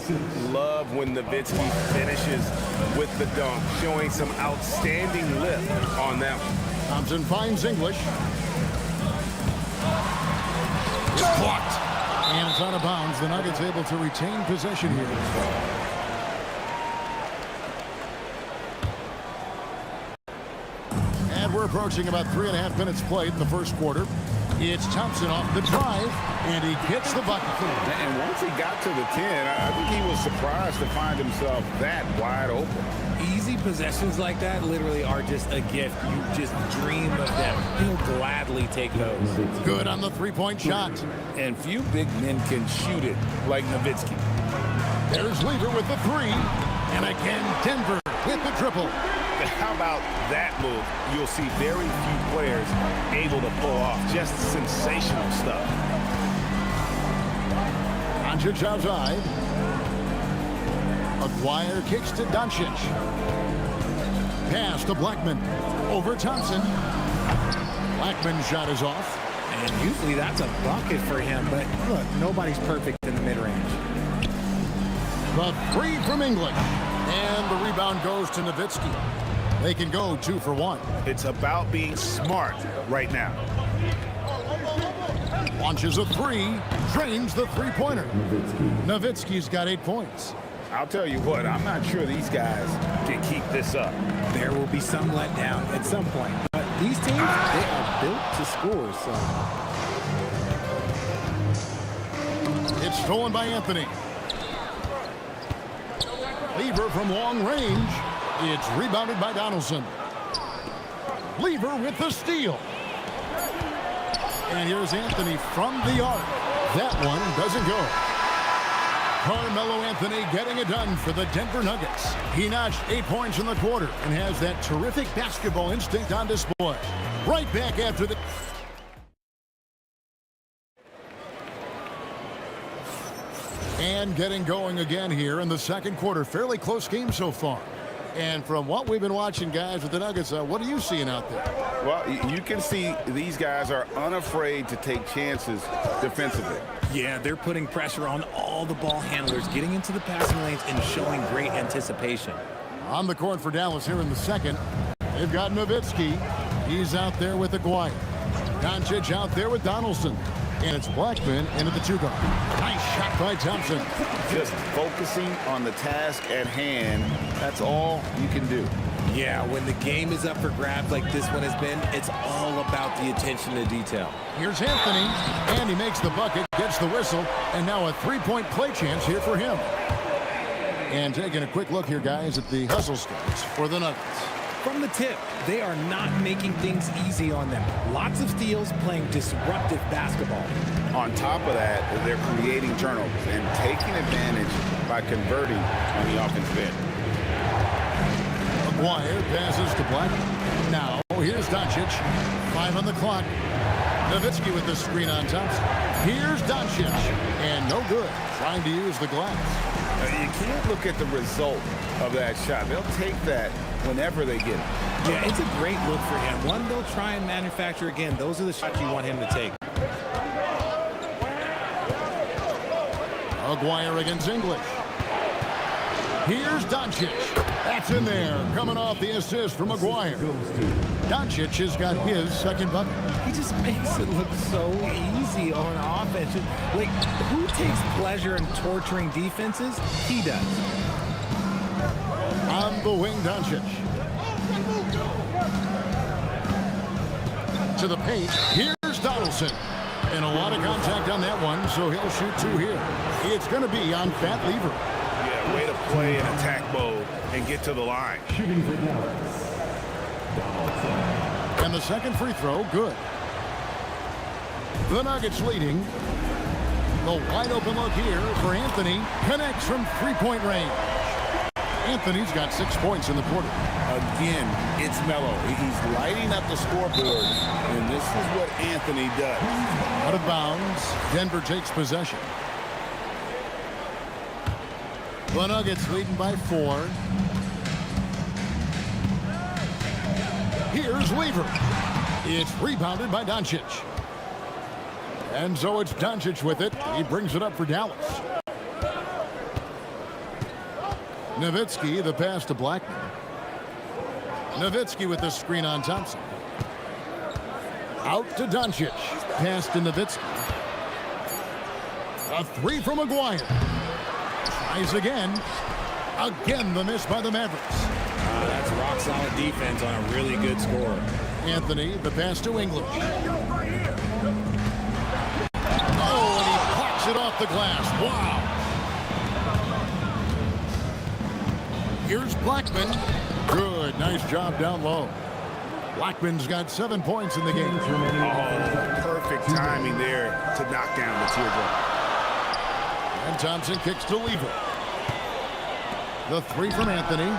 Love when Nowitzki finishes with the dunk, showing some outstanding lift on them. Thompson finds English. It's blocked. And it's out of bounds. The Nuggets able to retain possession here. And we're approaching about 3.5 minutes played in the first quarter. It's Thompson off the drive, and he gets the bucket. And once he got to the 10, I think he was surprised to find himself that wide open. Easy possessions like that literally are just a gift. You just dream of them. He'll gladly take those. Good on the three-point shot. And few big men can shoot it like Nowitzki. There's Lever with the 3. And again, Denver with the triple. How about that move? You'll see very few players able to pull off just sensational stuff. Doncic outside. Aguirre kicks to Doncic. Pass to Blackman. Over Thompson. Blackman's shot is off. And usually that's a bucket for him, but look, nobody's perfect in the mid-range. The 3 from English. And the rebound goes to Nowitzki. They can go 2 for 1. It's about being smart right now. Launches a 3. Drains the three-pointer. Nowitzki's got 8 points. I'll tell you what, I'm not sure these guys can keep this up. There will be some letdown at some point. But these teams, they are built to score, so. It's stolen by Anthony. Lever from long range. It's rebounded by Donaldson. Lever with the steal. And here's Anthony from the arc. That one doesn't go. Carmelo Anthony getting it done for the Denver Nuggets. He notched 8 points in the quarter and has that terrific basketball instinct on display. Right back after the... And getting going again here in the second quarter. Fairly close game so far. And from what we've been watching, guys, with the Nuggets, what are you seeing out there? Well, you can see these guys are unafraid to take chances defensively. Yeah, they're putting pressure on all the ball handlers, getting into the passing lanes and showing great anticipation. On the court for Dallas here in the second. They've got Nowitzki. He's out there with Aguirre. Doncic out there with Donaldson. And it's Blackman into the 2 guard. Nice shot by Thompson. Just focusing on the task at hand. That's all you can do. Yeah, when the game is up for grabs like this one has been, it's all about the attention to detail. Here's Anthony, and he makes the bucket, gets the whistle, and now a 3-point play chance here for him. And taking a quick look here, guys, at the hustle stats for the Nuggets. From the tip, they are not making things easy on them. Lots of steals, playing disruptive basketball. On top of that, they're creating turnovers and taking advantage by converting on the offensive end. Aguirre passes to Black. Now, here's Doncic. 5 on the clock. Nowitzki with the screen on Thompson. Here's Doncic. And no good. Trying to use the glass. You can't look at the result of that shot. They'll take that whenever they get it. Yeah, it's a great look for him. One they'll try and manufacture again. Those are the shots you want him to take. Aguirre against English. Here's Doncic. That's in there. Coming off the assist from Aguirre. Doncic has got his second bucket. He just makes it look so easy on offense. Like, who takes pleasure in torturing defenses? He does. On the wing, Doncic. To the paint. Here's Donaldson. And a lot of contact on that one, so he'll shoot 2 here. It's going to be on Fat Lever. Yeah, way to play in attack mode and get to the line. Shooting for Dallas. And the second free throw, good. The Nuggets leading. The wide open look here for Anthony. Connects from 3-point range. Anthony's got 6 points in the quarter. Again, it's Melo. He's lighting up the scoreboard, and this is what Anthony does. Out of bounds. Denver takes possession. The Nuggets leading by 4. Here's Weaver. It's rebounded by Doncic. And so it's Doncic with it. He brings it up for Dallas. Nowitzki, the pass to Blackman. Nowitzki with the screen on Thompson. Out to Doncic. Pass to Nowitzki. A 3 from Maguire. Tries again. Again the miss by the Mavericks. That's rock solid defense on a really good score. Anthony, the pass to English. Oh, and he pops it off the glass. Wow. Here's Blackman. Good. Nice job down low. Blackman's got 7 points in the game. Oh, perfect timing there to knock down the teardrop. And Thompson kicks to Lever. The 3 from Anthony.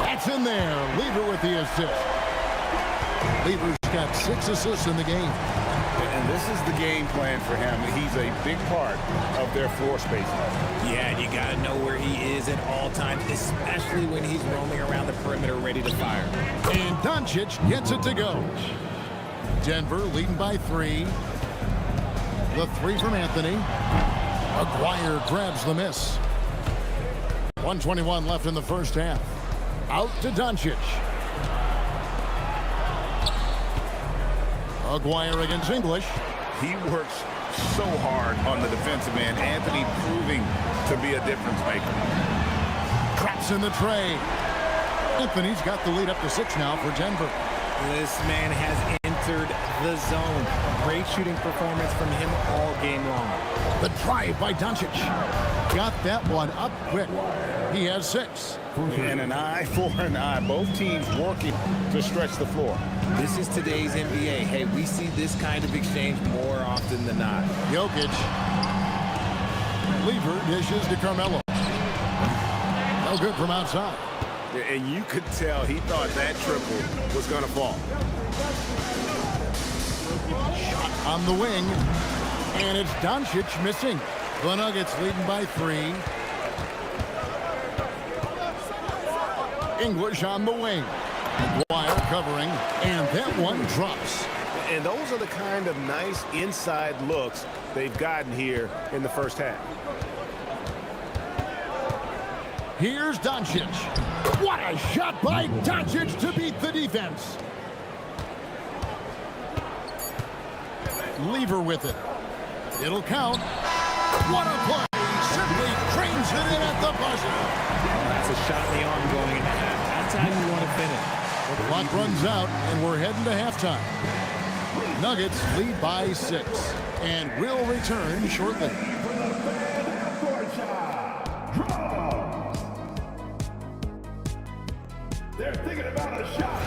That's in there. Lever with the assist. Lever's got 6 assists in the game. And this is the game plan for him. He's a big part of their floor spacing. Yeah, and you got to know where he is at all times, especially when he's roaming around the perimeter ready to fire. And Doncic gets it to go. Denver leading by 3. The 3 from Anthony. Maguire grabs the miss. 1:21 left in the first half. Out to Doncic. Maguire against English. He works so hard on the defensive end. Anthony proving to be a difference maker. Traps in the tray. Anthony's got the lead up to 6 now for Denver. This man has entered the zone. Great shooting performance from him all game long. The drive by Doncic. Got that one up quick. He has 6. And an eye for an eye. Both teams working to stretch the floor. This is today's NBA. Hey, we see this kind of exchange more often than not. Jokic. Lever dishes to Carmelo. No good from outside. And you could tell he thought that triple was going to fall. Shot on the wing. And it's Doncic missing. The Nuggets leading by 3. English on the wing. Maguire covering, and that one drops. And those are the kind of nice inside looks they've gotten here in the first half. Here's Doncic. What a shot by Doncic to beat the defense. Lever with it. It'll count. What a play. Simply trains it in at the buzzer. That's a shot in the arm going into half. That's how you want to finish. The clock runs out, and we're heading to halftime. Nuggets lead by 6, and we'll return shortly. They're thinking about a shot.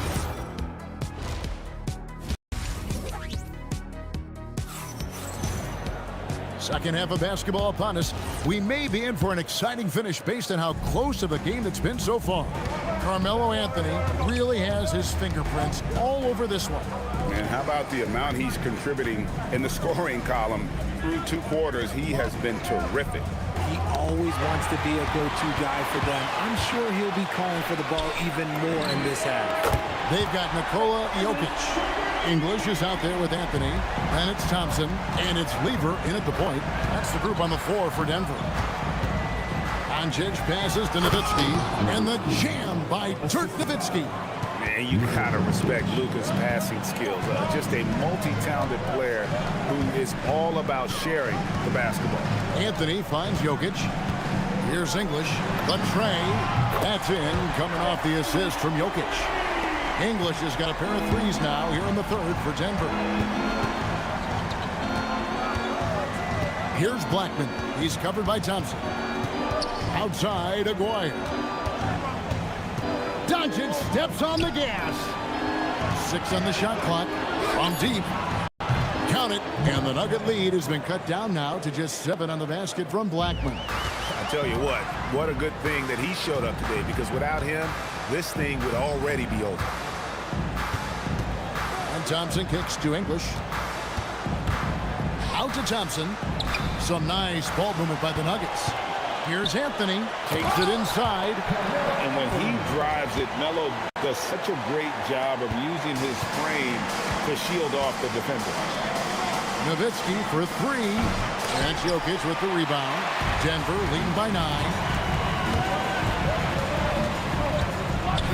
Second half of basketball upon us. We may be in for an exciting finish based on how close of a game it's been so far. Carmelo Anthony really has his fingerprints all over this one. And how about the amount he's contributing in the scoring column through 2 quarters? He has been terrific. He always wants to be a go-to guy for them. I'm sure he'll be calling for the ball even more in this half. They've got Nikola Jokic. English is out there with Anthony. Then it's Thompson, and it's Lever in at the point. That's the group on the floor for Denver. Doncic passes to Nowitzki, and the jam by Dirk Nowitzki. Man, you gotta respect Luka's passing skills. Just a multi-talented player who is all about sharing the basketball. Anthony finds Jokic. Here's English. The tray. That's in, coming off the assist from Jokic. English has got a pair of 3s now here in the 3rd for Denver. Here's Blackman. He's covered by Thompson. Outside, Aguirre. Doncic steps on the gas. 6 on the shot clock. From deep. Count it. And the Nugget lead has been cut down now to just 7 on the basket from Blackman. tell you what a good thing that he showed up today, because without him, this thing would already be over. And Thompson kicks to English. Out to Thompson. Some nice ball movement by the Nuggets. Here's Anthony. Takes it inside. And when he drives it, Melo does such a great job of using his frame to shield off the defender. Nowitzki for three. And Jokic with the rebound. Denver leading by 9.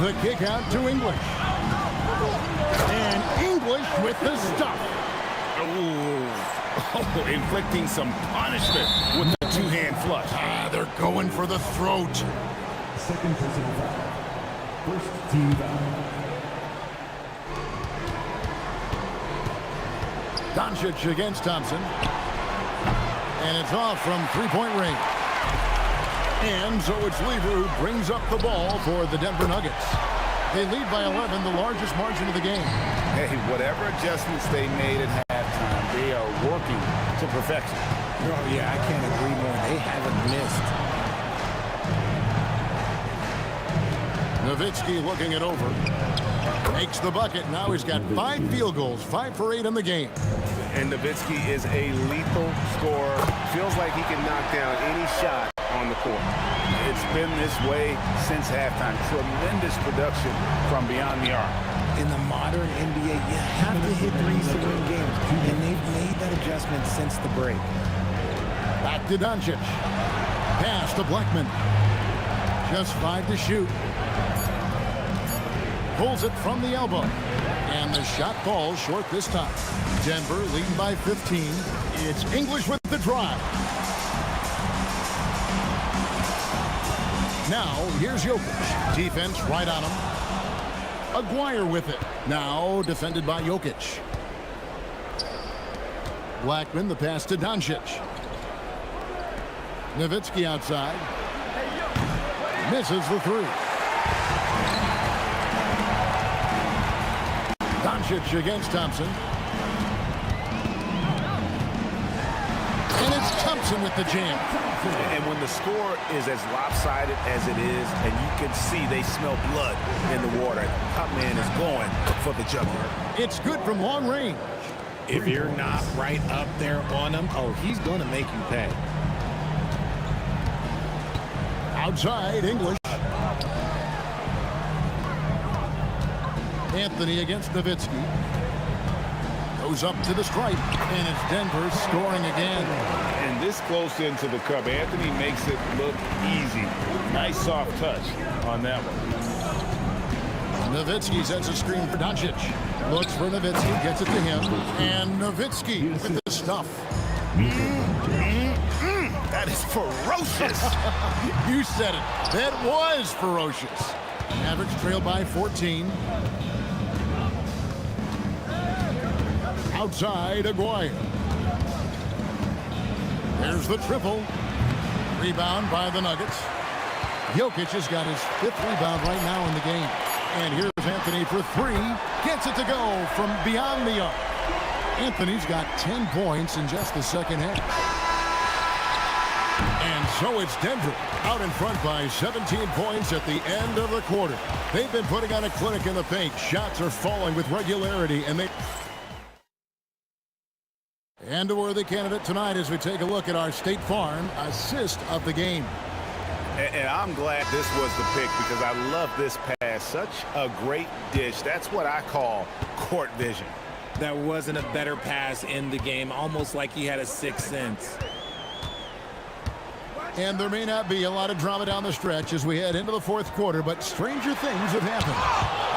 The kick out to English. And English with the stuff. Oh, inflicting some punishment with the two-hand flush. They're going for the throat. Second personal foul. First team foul. Doncic against Thompson. And it's off from three-point range. And so it's Lever who brings up the ball for the Denver Nuggets. They lead by 11, the largest margin of the game. Hey, whatever adjustments they made at halftime, they are working to perfection. Oh, yeah, I can't agree more. They haven't missed. Nowitzki looking it over. Makes the bucket. Now he's got 5 field goals, 5 for 8 in the game. And Nowitzki is a lethal scorer. Feels like he can knock down any shot on the court. It's been this way since halftime. Tremendous production from beyond the arc. In the modern NBA, you have to hit threes to win games, and they've made that adjustment since the break. Back to Doncic. Pass to Blackman. Just 5 to shoot. Pulls it from the elbow. And the shot falls short this time. Denver leading by 15. It's English with the drive. Now, here's Jokic. Defense right on him. Aguirre with it. Now defended by Jokic. Blackman, the pass to Doncic. Nowitzki outside. Misses the three. Doncic against Thompson. And it's Thompson with the jam. And when the score is as lopsided as it is, and you can see they smell blood in the water, Top Man is going for the jugular. It's good from long range. If you're not right up there on him, oh, he's going to make you pay. Outside, English. Anthony against Nowitzki. Goes up to the stripe, and it's Denver scoring again. And this close into the cup, Anthony makes it look easy. Nice soft touch on that one. Nowitzki sets a screen for Doncic. Looks for Nowitzki, gets it to him. And Nowitzki with the stuff. That is ferocious. You said it. That was ferocious. Mavericks trail by 14. Outside, Aguirre. There's the triple. Rebound by the Nuggets. Jokic has got his 5th rebound right now in the game. And here's Anthony for 3. Gets it to go from beyond the arc. Anthony's got 10 points in just the second half. And so it's Denver out in front by 17 points at the end of the quarter. They've been putting on a clinic in the paint. Shots are falling with regularity, and they... And a worthy candidate tonight as we take a look at our State Farm assist of the game. And I'm glad this was the pick, because I love this pass. Such a great dish. That's what I call court vision. That wasn't a better pass in the game, almost like he had a 6th sense. And there may not be a lot of drama down the stretch as we head into the 4th quarter, but stranger things have happened.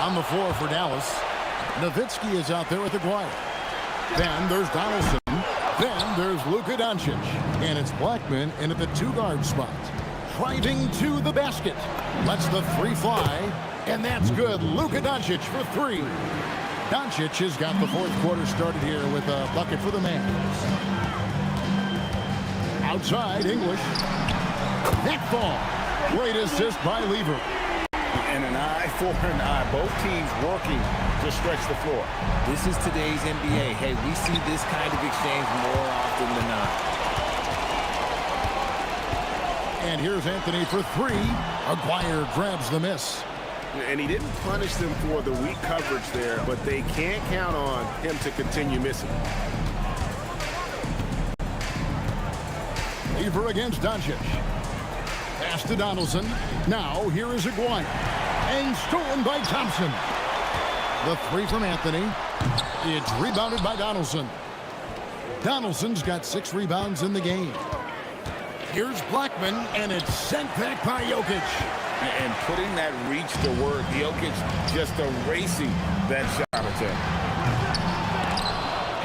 On the floor for Dallas, Nowitzki is out there with Aguirre. Then there's Donaldson. Then there's Luka Doncic. And it's Blackman in at the 2-guard spot. Driving to the basket. Lets the 3 fly. And that's good. Luka Doncic for 3. Doncic has got the 4th quarter started here with a bucket for the Mavs. Outside, English. That ball. Great assist by Lever. And an eye for an eye. Both teams working to stretch the floor. This is today's NBA. Hey, we see this kind of exchange more often than not. And here's Anthony for three. Aguirre grabs the miss. And he didn't punish them for the weak coverage there, but they can't count on him to continue missing. Lever against Doncic. Pass to Donaldson. Now here is Aguirre. And stolen by Thompson. The three from Anthony. It's rebounded by Donaldson. Donaldson's got 6 rebounds in the game. Here's Blackman, and it's sent back by Jokic. And putting that reach to work, Jokic just erasing that shot attempt.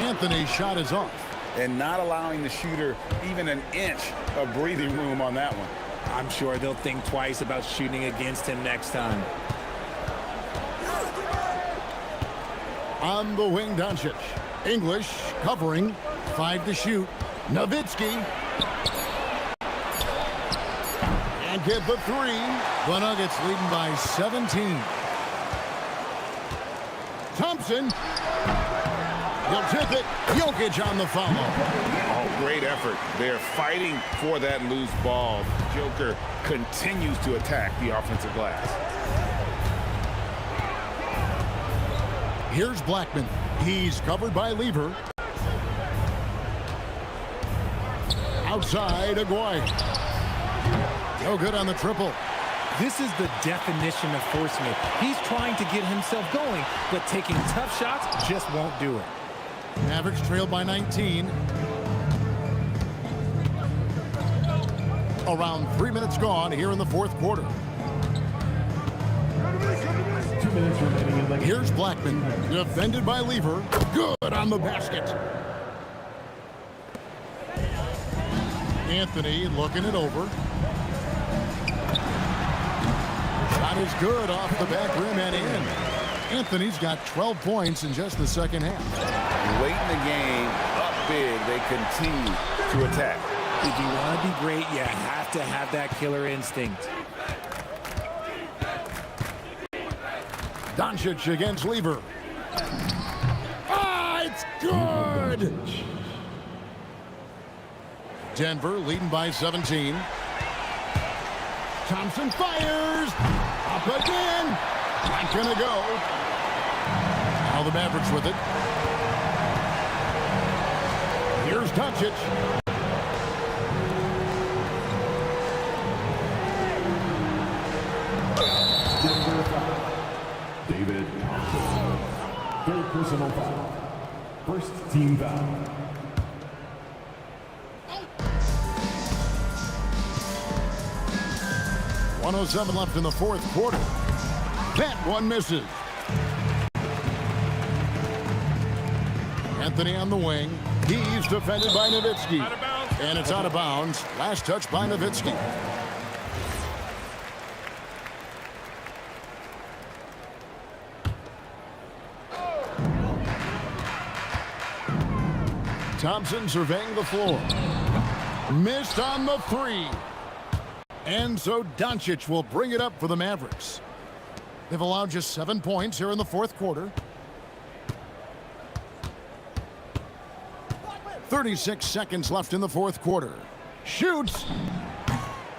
Anthony's shot is off. And not allowing the shooter even an inch of breathing room on that one. I'm sure they'll think twice about shooting against him next time. On the wing, Doncic. English covering. 5 to shoot. Nowitzki. And get the 3. The Nuggets leading by 17. Thompson. He'll tip it. Jokic on the follow. Oh, great effort. They're fighting for that loose ball. Joker continues to attack the offensive glass. Here's Blackman. He's covered by Lever. Outside, Aguirre. No good on the triple. This is the definition of forcing it. He's trying to get himself going, but taking tough shots just won't do it. Mavericks trailed by 19. Around 3 minutes gone here in the fourth quarter. 2 minutes remaining in the game. Here's Blackman, defended by Lever. Good on the basket. Anthony looking it over. Shot is good off the back rim and in. Anthony's got 12 points in just the second half. Late in the game, up big, they continue to attack. If you want to be great, you have to have that killer instinct. Doncic against Lever. Ah, it's good! Denver leading by 17. Thompson fires. Up again. Not gonna go. Now the Mavericks with it. Here's Doncic. David Thompson. Third personal foul. First team foul. .107 left in the fourth quarter. That one misses. Anthony on the wing. He's defended by Nowitzki. And it's out of bounds. Last touch by Nowitzki. Thompson surveying the floor. Missed on the 3. And so Doncic will bring it up for the Mavericks. They've allowed just 7 points here in the fourth quarter. 36 seconds left in the fourth quarter. Shoots.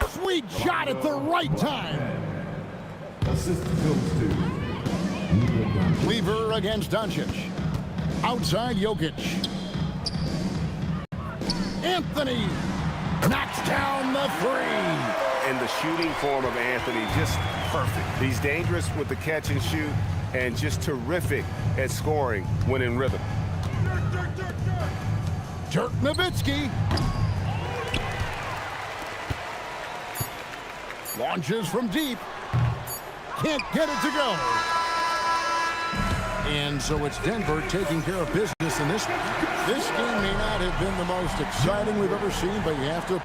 Sweet shot at the right time. Assist goes to Lever against Doncic. Outside Jokic. Anthony knocks down the 3. And the shooting form of Anthony, just perfect. He's dangerous with the catch and shoot and just terrific at scoring when in rhythm. Dirk Nowitzki. Launches from deep. Can't get it to go. And so it's Denver taking care of business in this one. This game may not have been the most exciting we've ever seen, but you have to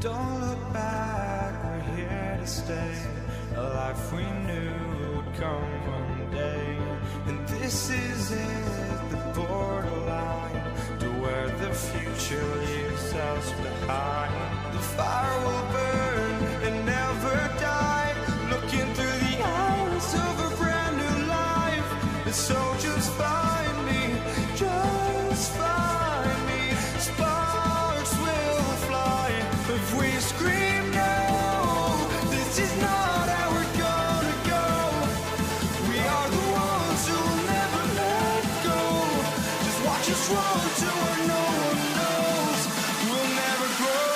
Don't look back, we're here to stay. A life we knew would come one day. And this is it, the borderline to where the future leaves us behind. The fire will burn and never die, looking through the eyes of a brand new life. And so just find me, just find me. Sparks will fly if we scream no. This is not how we're gonna go. We are the ones who will never let go. Just watch us run to where no one knows. We'll never grow.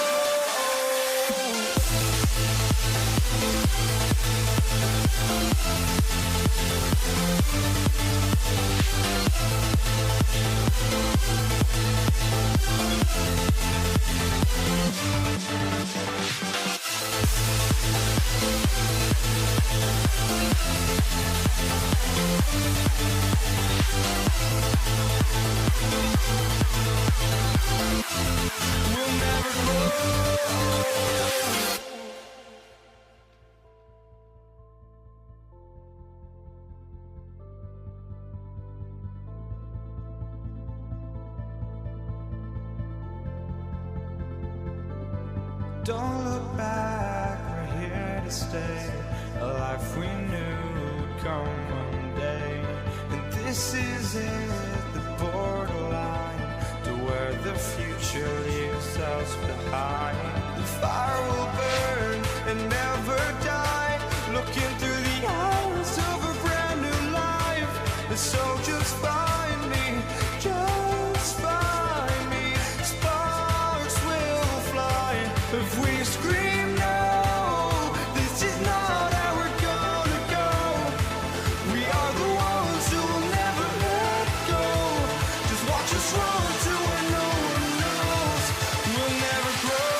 We'll never grow. Don't look back, we're here to stay. A life we knew would come one day. And this is it, the borderline to where the future leaves us behind. The fire will burn and never die, looking through the eyes of a brand new life. And so just find me, just find me. Sparks will fly if we scream no. This is not how we're gonna go. We are the ones who will never let go. Just watch us run to where no one knows. We'll never grow.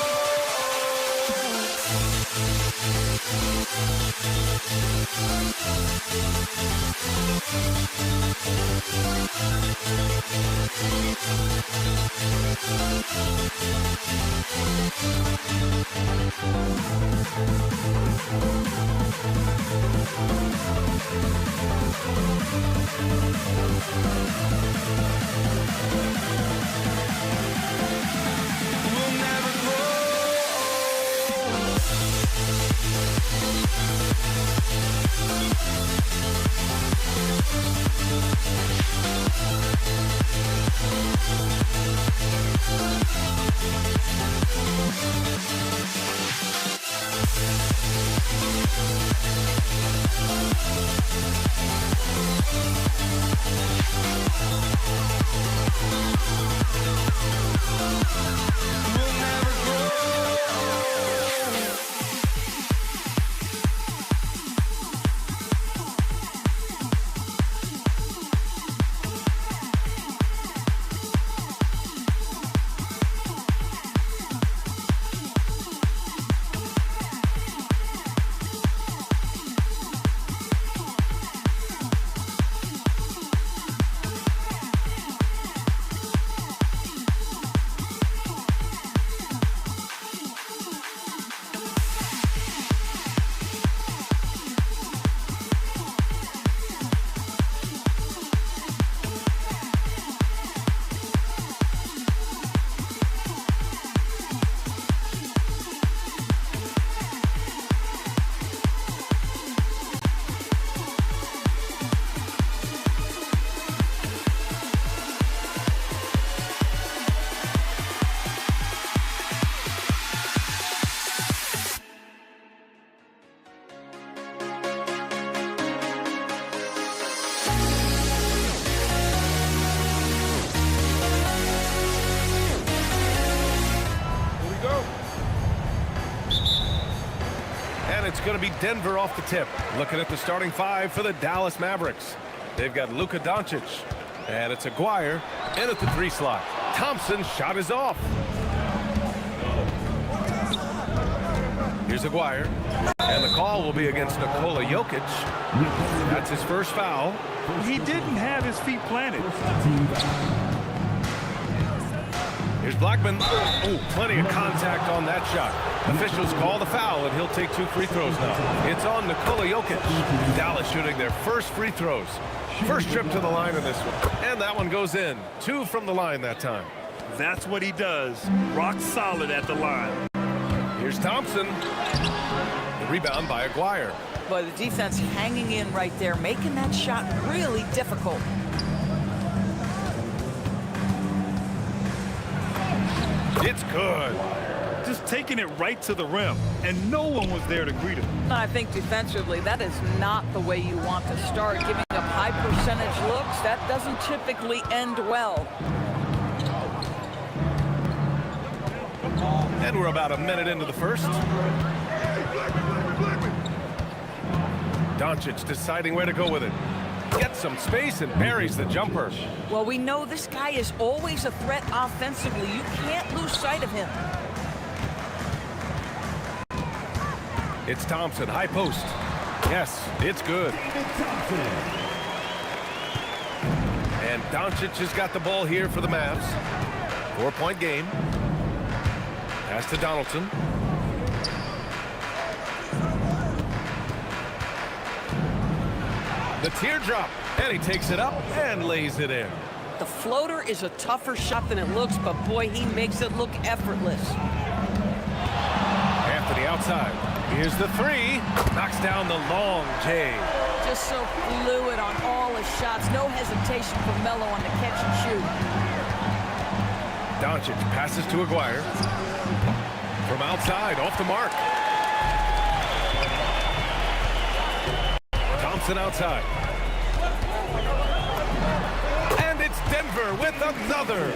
We'll never grow. We'll never grow. And it's going to be Denver off the tip. Looking at the starting five for the Dallas Mavericks. They've got Luka Doncic. And it's Aguirre in at the 3 slot. Thompson's shot is off. Here's Aguirre. And the call will be against Nikola Jokic. That's his first foul. He didn't have his feet planted. Here's Blackman. Oh, plenty of contact on that shot. Officials call the foul, and he'll take 2 free throws now. It's on Nikola Jokic. Dallas shooting their first free throws. First trip to the line in this one. And that one goes in. 2 from the line that time. That's what he does. Rock solid at the line. Here's Thompson. The rebound by Aguirre. Boy, the defense hanging in right there, making that shot really difficult. It's good. Just taking it right to the rim, and no one was there to greet him. I think defensively, that is not the way you want to start. Giving up high percentage looks, that doesn't typically end well. And we're about a minute into the first. Doncic deciding where to go with it. Gets some space and buries the jumper. Well, we know this guy is always a threat offensively. You can't lose sight of him. It's Thompson, high post. Yes, it's good. And Doncic has got the ball here for the Mavs. 4-point game. Pass to Donaldson. The teardrop, and he takes it up and lays it in. The floater is a tougher shot than it looks, but boy, he makes it look effortless. Anthony outside. Here's the 3. Knocks down the long J. Just so fluid on all his shots. No hesitation for Melo on the catch and shoot. Doncic passes to Aguirre. From outside, off the mark. Thompson outside. And it's Denver with another.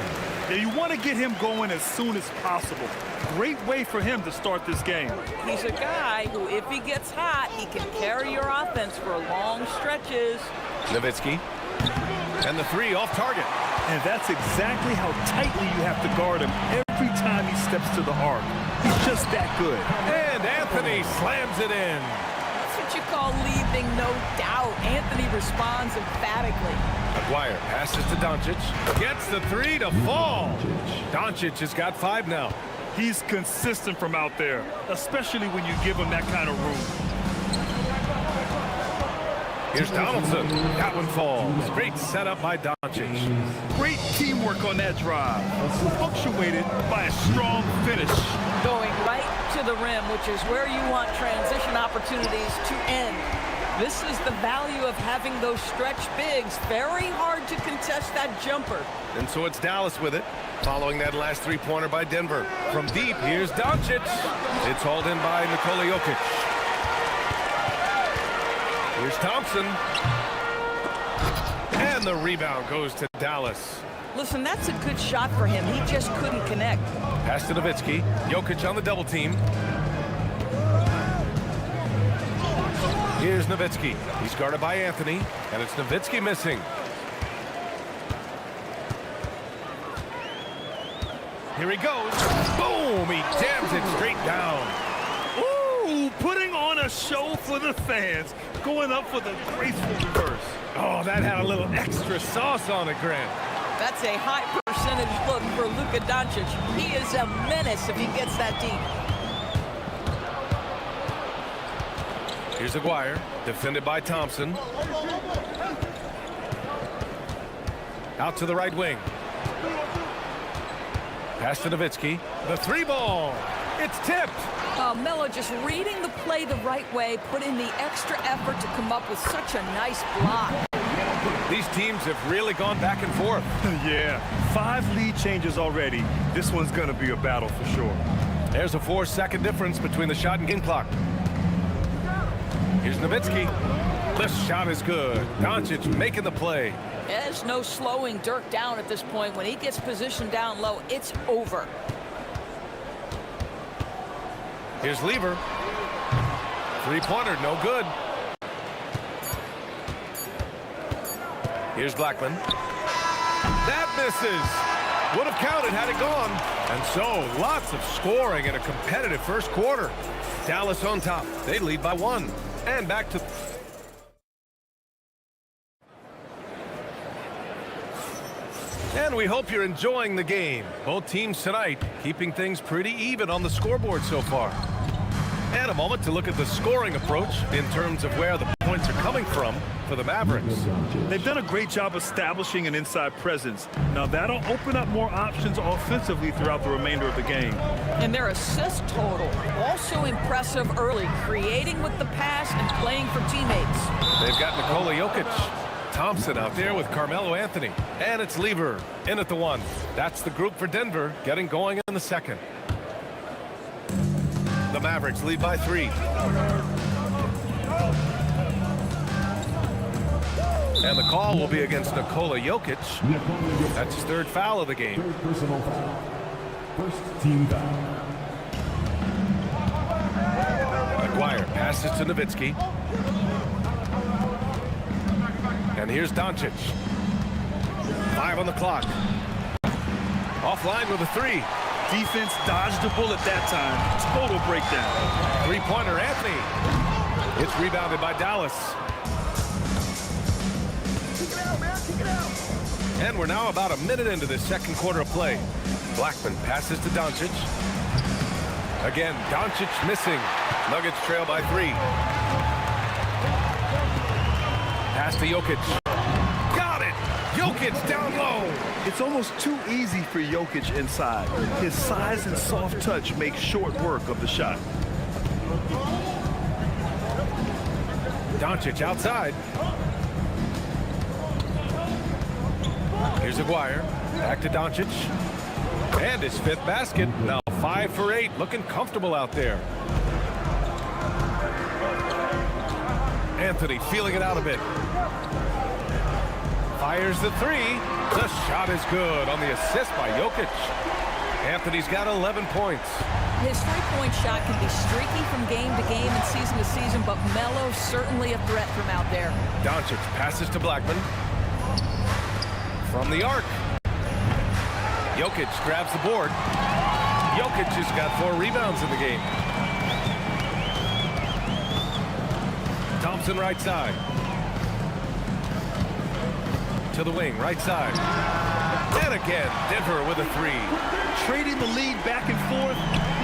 Yeah, you want to get him going as soon as possible. Great way for him to start this game. He's a guy who, if he gets hot, he can carry your offense for long stretches. Nowitzki. And the 3 off target. And that's exactly how tightly you have to guard him every time he steps to the arc. He's just that good. And Anthony slams it in. That's what you call leaving no doubt. Anthony responds emphatically. Aguirre passes to Doncic. Gets the 3 to fall. Doncic has got 5 now. He's consistent from out there, especially when you give him that kind of room. Here's Donaldson. That one falls. Great setup by Doncic. Great teamwork on that drive. Punctuated by a strong finish. Going right to the rim, which is where you want transition opportunities to end. This is the value of having those stretch bigs. Very hard to contest that jumper. And so it's Dallas with it, following that last 3-pointer by Denver. From deep, here's Doncic. It's hauled in by Nikola Jokic. Here's Thompson. And the rebound goes to Dallas. Listen, that's a good shot for him. He just couldn't connect. Pass to Nowitzki. Jokic on the double team. Here's Nowitzki. He's guarded by Anthony, and it's Nowitzki missing. Here he goes. Boom! He jams it straight down. Ooh, putting on a show for the fans. Going up for the graceful reverse. Oh, that had a little extra sauce on it, Grant. That's a high percentage look for Luka Doncic. He is a menace if he gets that deep. Here's Aguirre, defended by Thompson. Out to the right wing. Pass to Nowitzki. The 3-ball. It's tipped. Melo just reading the play the right way, put in the extra effort to come up with such a nice block. These teams have really gone back and forth. Yeah, 5 lead changes already. This one's going to be a battle for sure. There's a 4-second difference between the shot and game clock. Here's Nowitzki. This shot is good. Doncic making the play. There's no slowing Dirk down at this point. When he gets positioned down low, it's over. Here's Lever. 3-pointer, no good. Here's Blackman. That misses. Would have counted had it gone. And so, lots of scoring in a competitive first quarter. Dallas on top. They lead by 1. And back to... And we hope you're enjoying the game. Both teams tonight keeping things pretty even on the scoreboard so far. And a moment to look at the scoring approach in terms of where the points are coming from for the Mavericks. They've done a great job establishing an inside presence. Now that'll open up more options offensively throughout the remainder of the game. And their assist total, also impressive early, creating with the pass and playing for teammates. They've got Nikola Jokic. Thompson out there with Carmelo Anthony. And it's Lever in at the 1. That's the group for Denver getting going in the second. The Mavericks lead by 3. And the call will be against Nikola Jokic. That's his 3rd foul of the game. Personal foul. First team foul. McGuire passes to Nowitzki. And here's Doncic. 5 on the clock. Offline with a 3. Defense dodged the bullet that time. Total breakdown. 3-pointer Anthony. It's rebounded by Dallas. And we're now about a minute into the second quarter of play. Blackman passes to Doncic. Again, Doncic missing. Nuggets trail by 3. Pass to Jokic. Got it! Jokic down low. It's almost too easy for Jokic inside. His size and soft touch make short work of the shot. Doncic outside. Here's Aguirre. Back to Doncic. And his 5th basket. Now 5 for 8. Looking comfortable out there. Anthony feeling it out a bit. Fires the 3. The shot is good on the assist by Jokic. Anthony's got 11 points. His three-point shot can be streaky from game to game and season to season, but Melo's certainly a threat from out there. Doncic passes to Blackman. From the arc. Jokic grabs the board. Jokic has got 4 rebounds in the game. Thompson right side. To the wing, right side. And again, Denver with a 3. Trading the lead back and forth,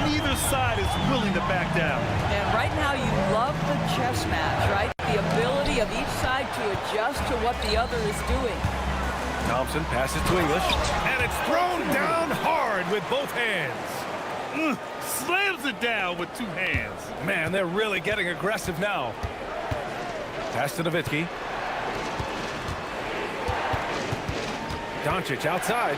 neither side is willing to back down. And right now you love the chess match, right? The ability of each side to adjust to what the other is doing. Thompson passes to English. And it's thrown down hard with both hands. Slams it down with 2 hands. Man, they're really getting aggressive now. Pass to Nowitzki. Doncic outside.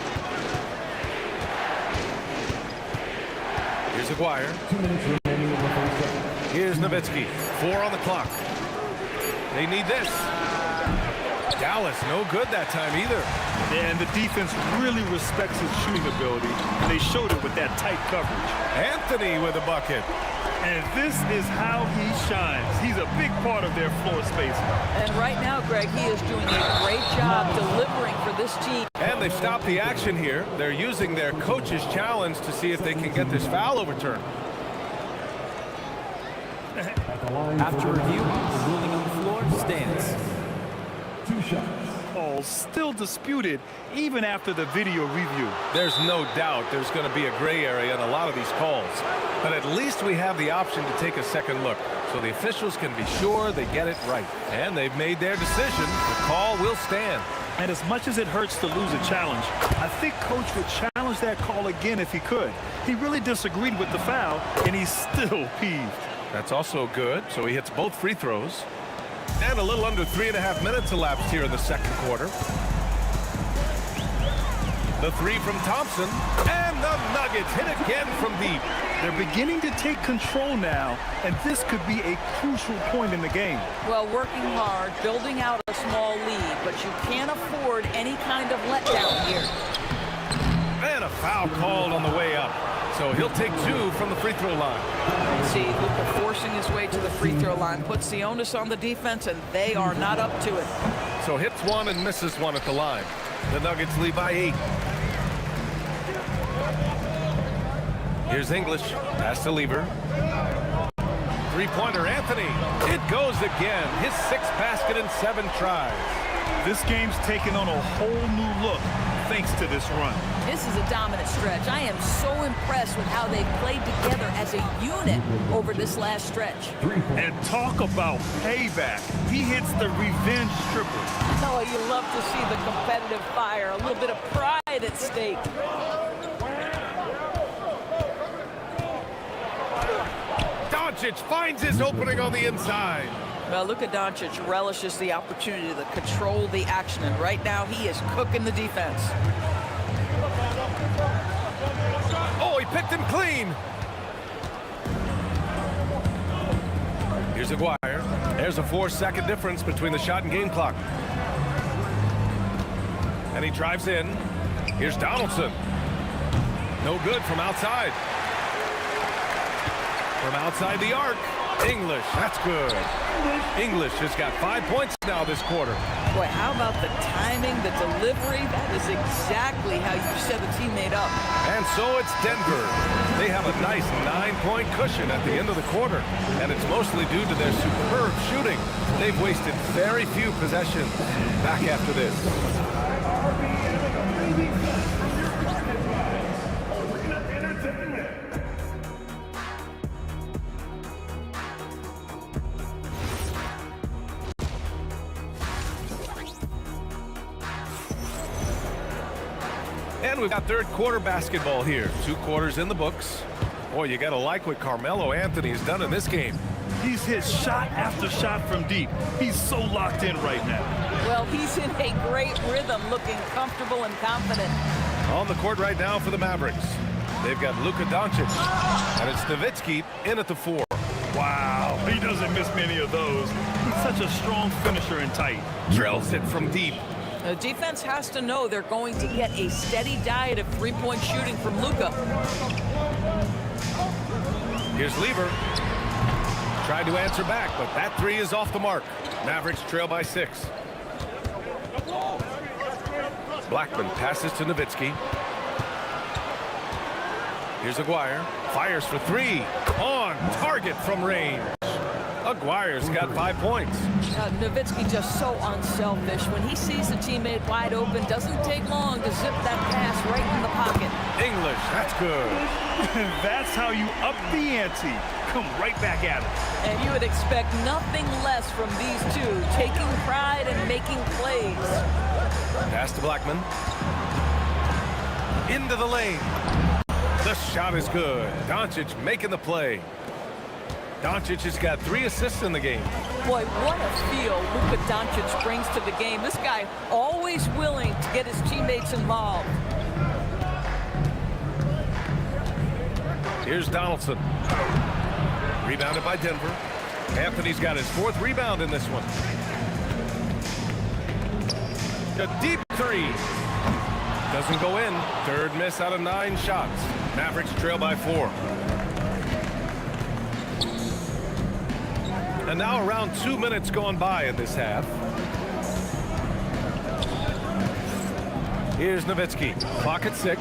Here's Aguirre. 2 minutes remaining in the first second. Here's Nowitzki. 4 on the clock. They need this. Dallas, no good that time either. And the defense really respects his shooting ability, and they showed it with that tight coverage. Anthony with a bucket. And this is how he shines. He's a big part of their floor spacing. And right now, Greg, he is doing a great job delivering for this team. And they've stopped the action here. They're using their coach's challenge to see if they can get this foul overturned. After review, the ruling on the floor stands. 2 shots. Calls still disputed even after the video review. There's no doubt there's going to be a gray area in a lot of these calls. But at least we have the option to take a second look so the officials can be sure they get it right. And they've made their decision. The call will stand. And as much as it hurts to lose a challenge, I think Coach would challenge that call again if he could. He really disagreed with the foul, and he's still peeved. That's also good. So he hits both free throws. And a little under 3.5 minutes elapsed here in the second quarter. The 3 from Thompson. And the Nuggets hit again from deep. They're beginning to take control now, and this could be a crucial point in the game. Well, working hard, building out a small lead, but you can't afford any kind of letdown here. And a foul called on the way up. So he'll take 2 from the free throw line. See, Luka forcing his way to the free throw line, puts the onus on the defense, and they are not up to it. So hits 1 and misses 1 at the line. The Nuggets lead by 8. Here's English. Pass to Lever. 3-pointer Anthony. It goes again. His 6th basket in 7 tries. This game's taken on a whole new look. thanks to this run. This is a dominant stretch. I am so impressed with how they've played together as a unit over this last stretch. And talk about payback. He hits the revenge triple. Oh, you love to see the competitive fire, a little bit of pride at stake. Doncic finds his opening on the inside. Well, Luka Doncic relishes the opportunity to control the action, and right now he is cooking the defense. Oh, he picked him clean. Here's Aguirre. There's a 4-second difference between the shot and game clock. And he drives in. Here's Donaldson. No good from outside. From outside the arc. English, that's good. English has got 5 points now this quarter. Boy, how about the timing, the delivery? That is exactly how you set a teammate up. And so it's Denver. They have a nice 9-point cushion at the end of the quarter, and it's mostly due to their superb shooting. They've wasted very few possessions. Back after this. And we've got third quarter basketball here. 2 quarters in the books. Boy, you got to like what Carmelo Anthony has done in this game. He's hit shot after shot from deep. He's so locked in right now. Well, he's in a great rhythm, looking comfortable and confident. On the court right now for the Mavericks. They've got Luka Doncic. And it's Nowitzki in at the 4. Wow, he doesn't miss many of those. He's such a strong finisher and tight. Drills it from deep. The defense has to know they're going to get a steady diet of three-point shooting from Luka. Here's Lever. Tried to answer back, but that 3 is off the mark. Mavericks trail by 6. Blackman passes to Nowitzki. Here's Aguirre. Fires for 3. On target from range. Aguirre's got 5 points. Nowitzki just so unselfish. When he sees a teammate wide open, doesn't take long to zip that pass right in the pocket. English, that's good. That's how you up the ante. Come right back at it. And you would expect nothing less from these two, taking pride and making plays. Pass to Blackman. Into the lane. The shot is good. Doncic making the play. Doncic has got 3 assists in the game. Boy, what a feel Luka Doncic brings to the game. This guy always willing to get his teammates involved. Here's Donaldson. Rebounded by Denver. Anthony's got his 4th rebound in this one. A deep 3. Doesn't go in. 3rd miss out of 9 shots. Mavericks trail by 4. And now around 2 minutes going by in this half. Here's Nowitzki. Clock at 6.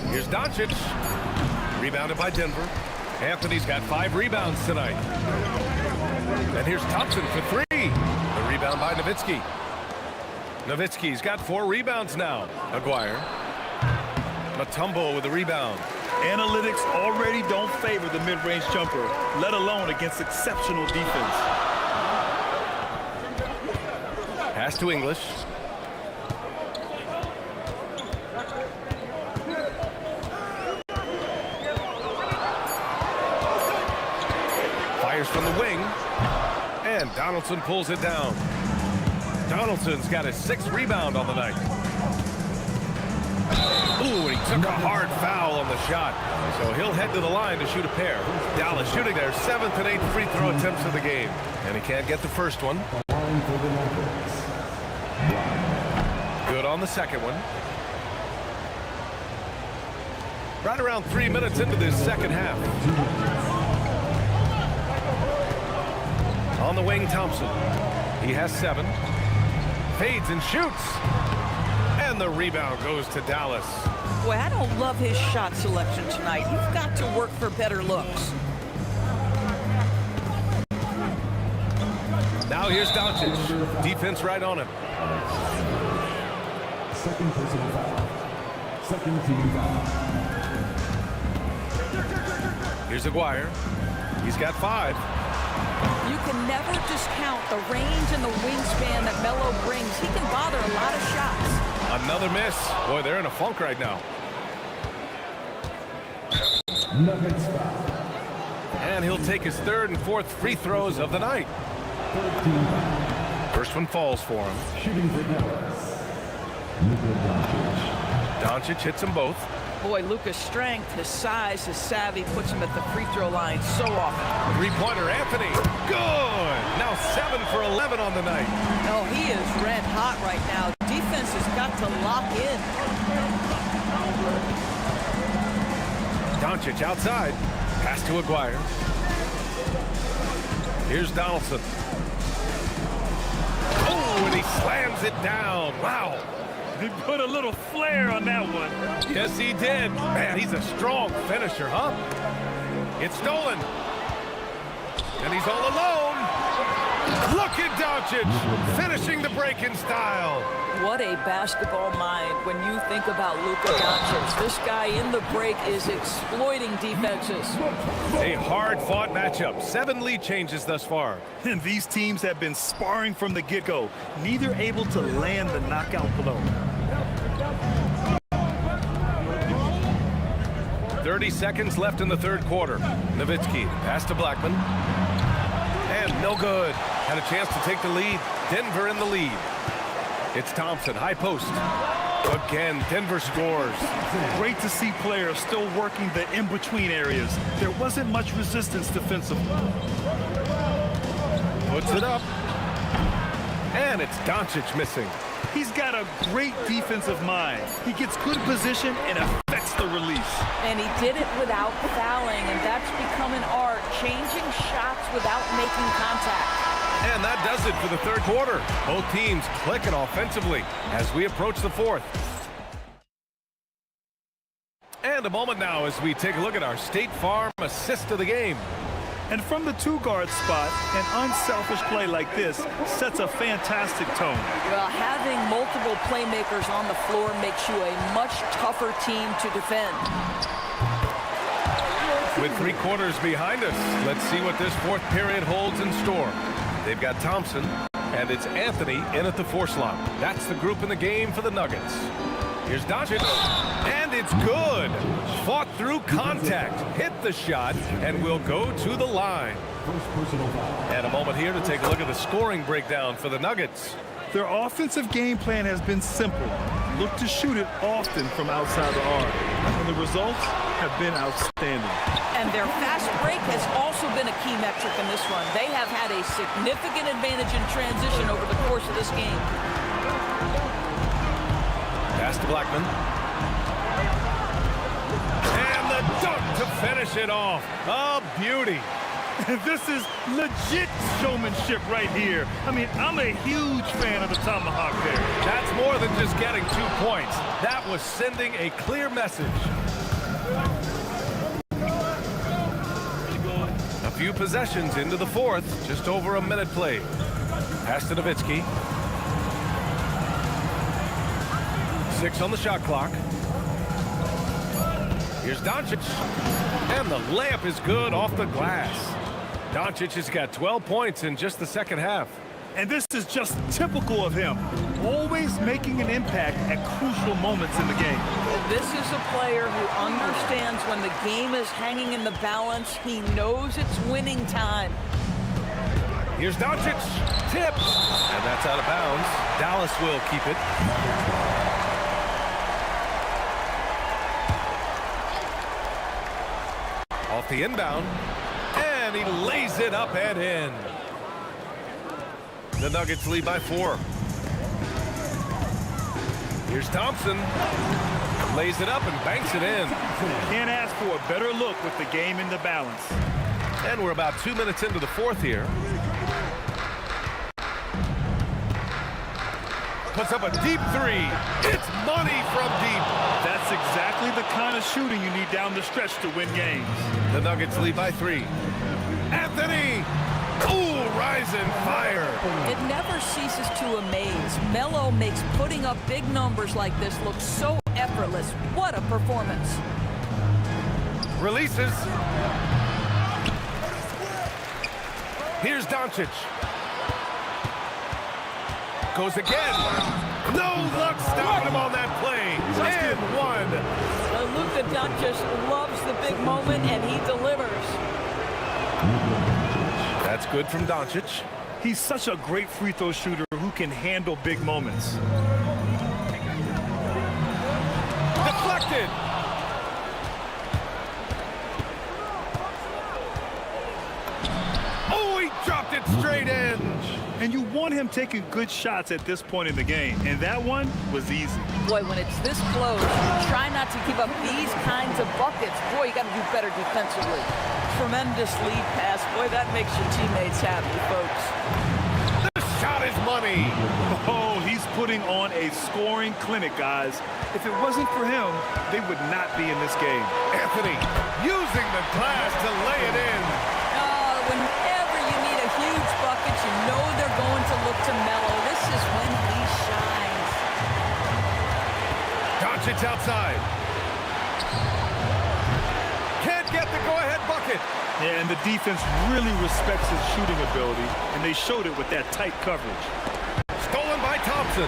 Here's Doncic. Rebounded by Denver. Anthony's got 5 rebounds tonight. And here's Thompson for 3. The rebound by Nowitzki. Nowitzki's got 4 rebounds now. Aguirre. Mutombo with the rebound. Analytics already don't favor the mid-range jumper, let alone against exceptional defense. Pass to English. Fires from the wing. And Donaldson pulls it down. Donaldson's got his 6th rebound on the night. Ooh, and he took a hard foul on the shot. So he'll head to the line to shoot a pair. Dallas shooting their 7th and 8th free throw attempts of the game. And he can't get the first one. Good on the second one. Right around 3 minutes into this second half. On the wing, Thompson. He has 7. Fades and shoots. And the rebound goes to Dallas. Boy, I don't love his shot selection tonight. You've got to work for better looks. Now here's Doncic. Defense right on him. Second personal foul. Second team foul. Here's Aguirre. He's got 5. You can never discount the range and the wingspan that Melo brings. He can bother a lot of shots. Another miss. Boy, they're in a funk right now. Nuggets foul. And he'll take his 3rd and 4th free throws of the night. Third team foul. First one falls for him. Shooting for Dallas. Luka Doncic. Doncic hits them both. Boy, Luka's strength, his size, his savvy puts him at the free throw line so often. Three-pointer, Anthony. Good. Now 7 for 11 on the night. Oh, he is red hot right now. Defense has got to lock in. Doncic outside. Pass to Aguirre. Here's Donaldson. Oh, and he slams it down. Wow. He put a little flair on that one. Yes, he did. Man, he's a strong finisher, huh? It's stolen. And he's all alone. Look at Doncic finishing the break in style. What a basketball mind when you think about Luka Doncic. This guy in the break is exploiting defenses. A hard-fought matchup. 7 lead changes thus far. And these teams have been sparring from the get-go, neither able to land the knockout blow. 30 seconds left in the 3rd quarter. Nowitzki, pass to Blackman. And no good. Had a chance to take the lead. Denver in the lead. It's Thompson, high post. Again, Denver scores. Great to see players still working the in-between areas. There wasn't much resistance defensively. Puts it up. And it's Doncic missing. He's got a great defensive mind. He gets good position and affects the release. And he did it without fouling, and that's become an art, changing shots without making contact. And that does it for the 3rd quarter. Both teams clicking offensively as we approach the 4th. And a moment now as we take a look at our State Farm assist of the game. And from the 2-guard spot, an unselfish play like this sets a fantastic tone. Well, having multiple playmakers on the floor makes you a much tougher team to defend. With 3 quarters behind us, let's see what this 4th period holds in store. They've got Thompson, and it's Anthony in at the 4 slot. That's the group in the game for the Nuggets. Here's Doncic, and it's good. Fought through contact, hit the shot, and will go to the line. And a moment here to take a look at the scoring breakdown for the Nuggets. Their offensive game plan has been simple. Look to shoot it often from outside the arc. And the results have been outstanding. And their fast break has also been a key metric in this run. They have had a significant advantage in transition over the course of this game. Pass to Blackman. And the dunk to finish it off. A beauty. This is legit showmanship right here. I mean, I'm a huge fan of the tomahawk there. That's more than just getting 2 points. That was sending a clear message. A few possessions into the 4th, just over a minute played. Pass to Nowitzki. 6 on the shot clock. Here's Doncic. And the layup is good off the glass. Doncic has got 12 points in just the 2nd half. And this is just typical of him. Always making an impact at crucial moments in the game. This is a player who understands when the game is hanging in the balance. He knows it's winning time. Here's Doncic. Tipped. And that's out of bounds. Dallas will keep it. Off the inbound. And he lays it up and in. The Nuggets lead by 4. Here's Thompson. Lays it up and banks it in. Can't ask for a better look with the game in the balance. And we're about 2 minutes into the 4th here. Puts up a deep 3. It's money from deep. That's exactly the kind of shooting you need down the stretch to win games. The Nuggets lead by 3. Anthony! Ooh, rise and fire. It never ceases to amaze. Melo makes putting up big numbers like this look so effortless. What a performance. Releases. Here's Doncic. Goes again. No luck stopping him on that play. And one. Luka Doncic loves the big moment, and he delivers. That's good from Doncic. He's such a great free throw shooter who can handle big moments. Deflected. Oh, he dropped it straight in. And you want him taking good shots at this point in the game. And that one was easy. Boy, when it's this close, try not to give up these kinds of buckets. Boy, you got to do better defensively. Tremendous lead pass. Boy, that makes your teammates happy, folks. The shot is money. Oh, he's putting on a scoring clinic, guys. If it wasn't for him, they would not be in this game. Anthony using the glass to lay it in. Whenever you need a huge bucket, you know they're going to look to Melo. This is when he shines. Doncic outside. Can't get the go-ahead bucket. Yeah, and the defense really respects his shooting ability, and they showed it with that tight coverage. Stolen by Thompson.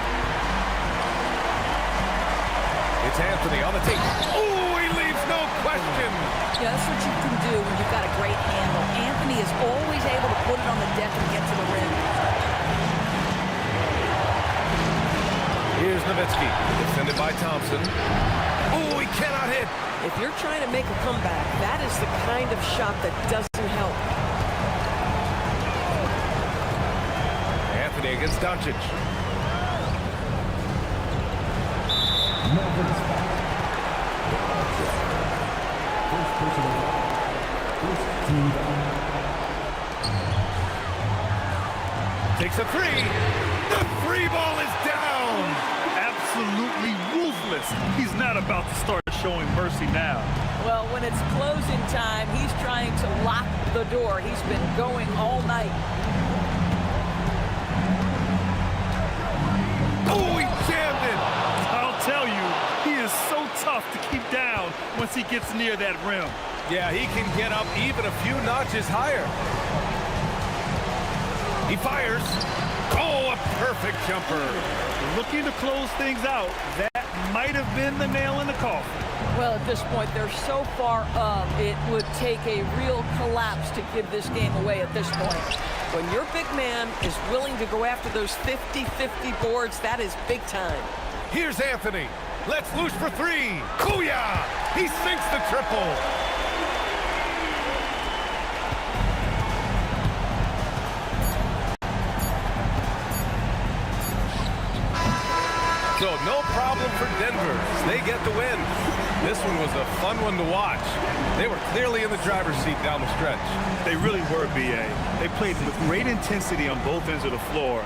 It's Anthony on the tape. Oh, he leaves no question. Yeah, that's what you can do when you've got a great handle. Anthony is always able to put it on the deck and get to the rim. Here's Nowitzki, defended by Thompson. Oh, he cannot hit. If you're trying to make a comeback, that is the kind of shot that doesn't help. Anthony against Doncic. Takes a three. The free ball is down. Absolutely ruthless. He's not about to start showing mercy now. Well, when it's closing time, he's trying to lock the door. He's been going all night. Oh, he jammed it. I'll tell you, he is so tough to keep down once he gets near that rim. Yeah, he can get up even a few notches higher. He fires. Oh, a perfect jumper. Looking to close things out. That might have been the nail in the coffin. Well, at this point, they're so far up, it would take a real collapse to give this game away at this point. When your big man is willing to go after those 50-50 boards, that is big time. Here's Anthony. Let's loose for three. Kuya! He sinks the triple. So no problem for Denver. They get the win. This one was a fun one to watch. They were clearly in the driver's seat down the stretch. They really were, B.A. They played with great intensity on both ends of the floor.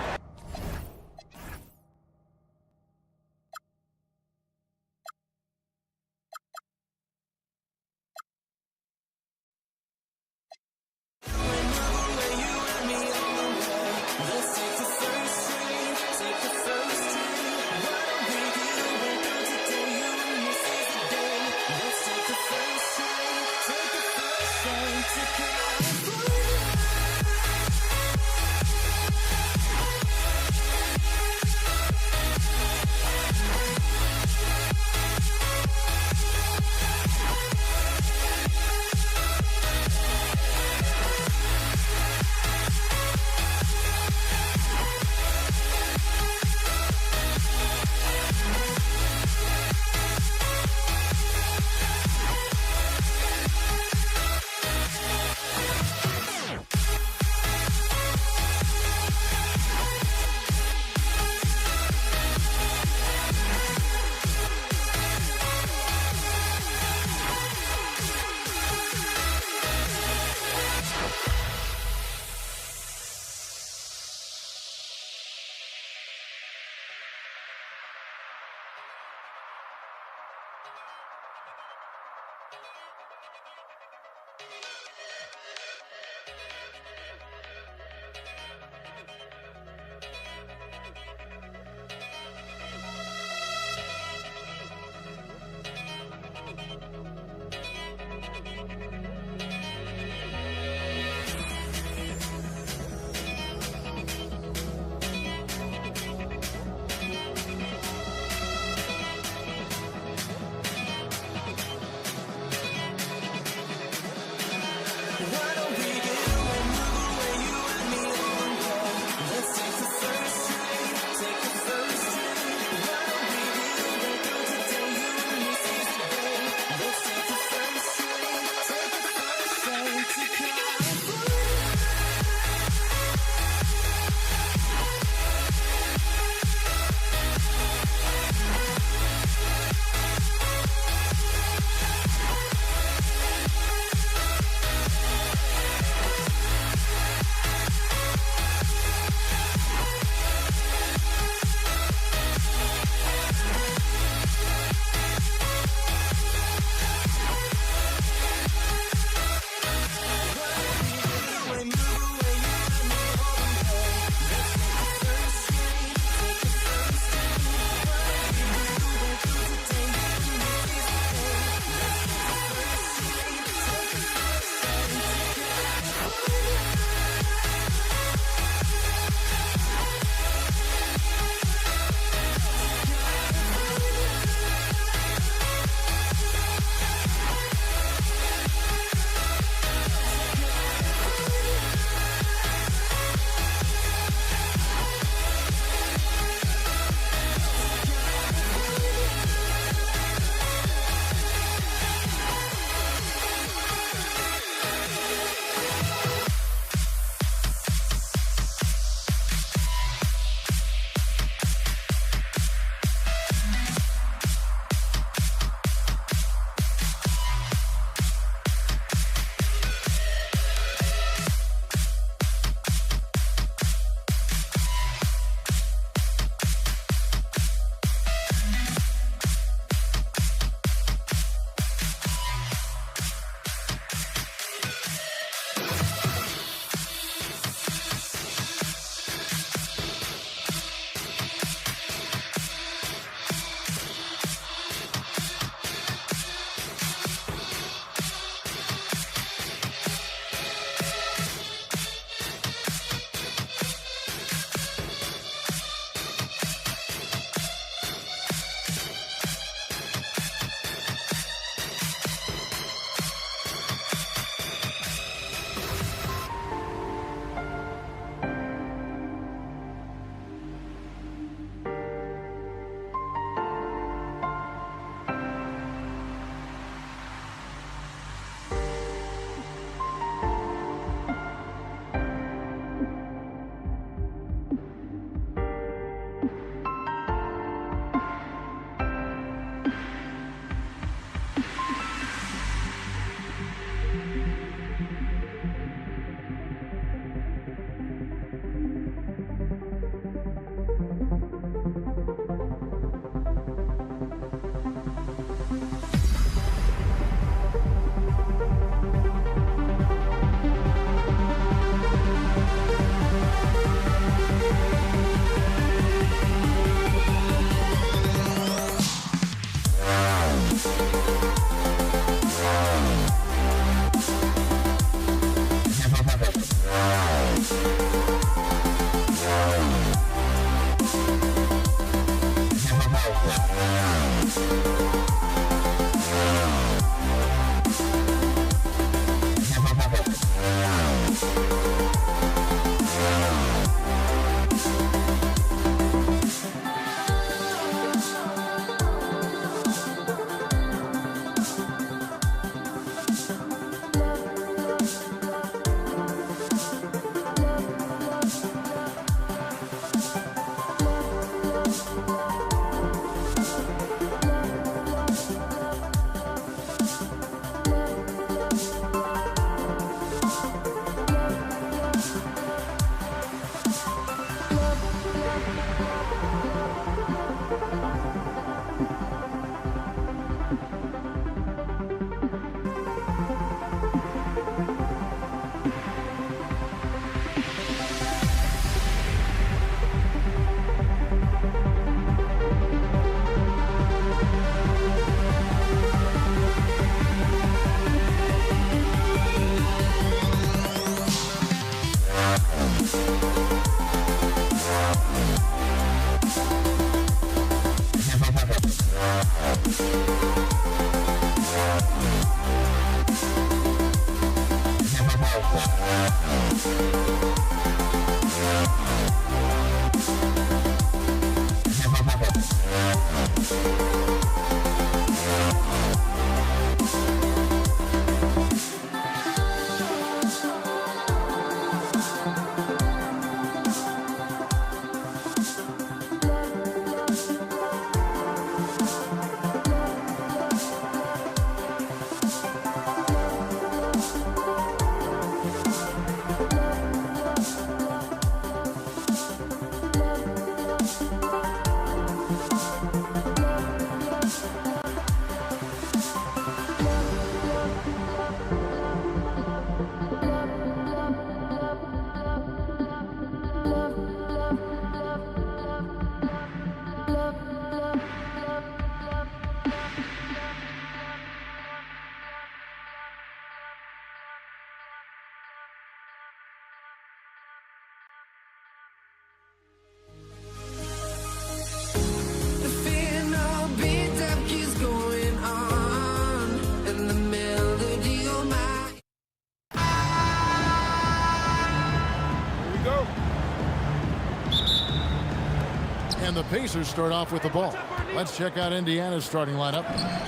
And the Pacers start off with the ball. Let's check out Indiana's starting lineup.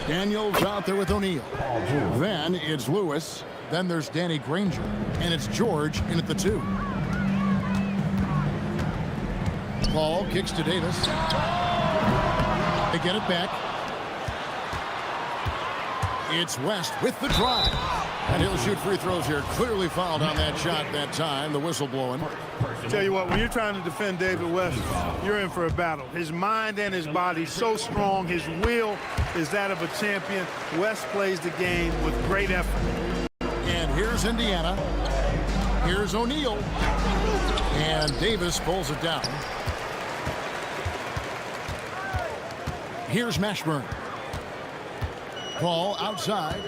Daniels out there with O'Neal. Then it's Lewis. Then there's Danny Granger. And it's George in at the 2. Paul kicks to Davis. They get it back. It's West with the drive. And he'll shoot free throws here. Clearly fouled on that shot that time. The whistle blowing. Tell you what, when you're trying to defend David West, you're in for a battle. His mind and his body so strong. His will is that of a champion. West plays the game with great effort. And here's Indiana. Here's O'Neal. And Davis pulls it down. Here's Mashburn. Ball outside.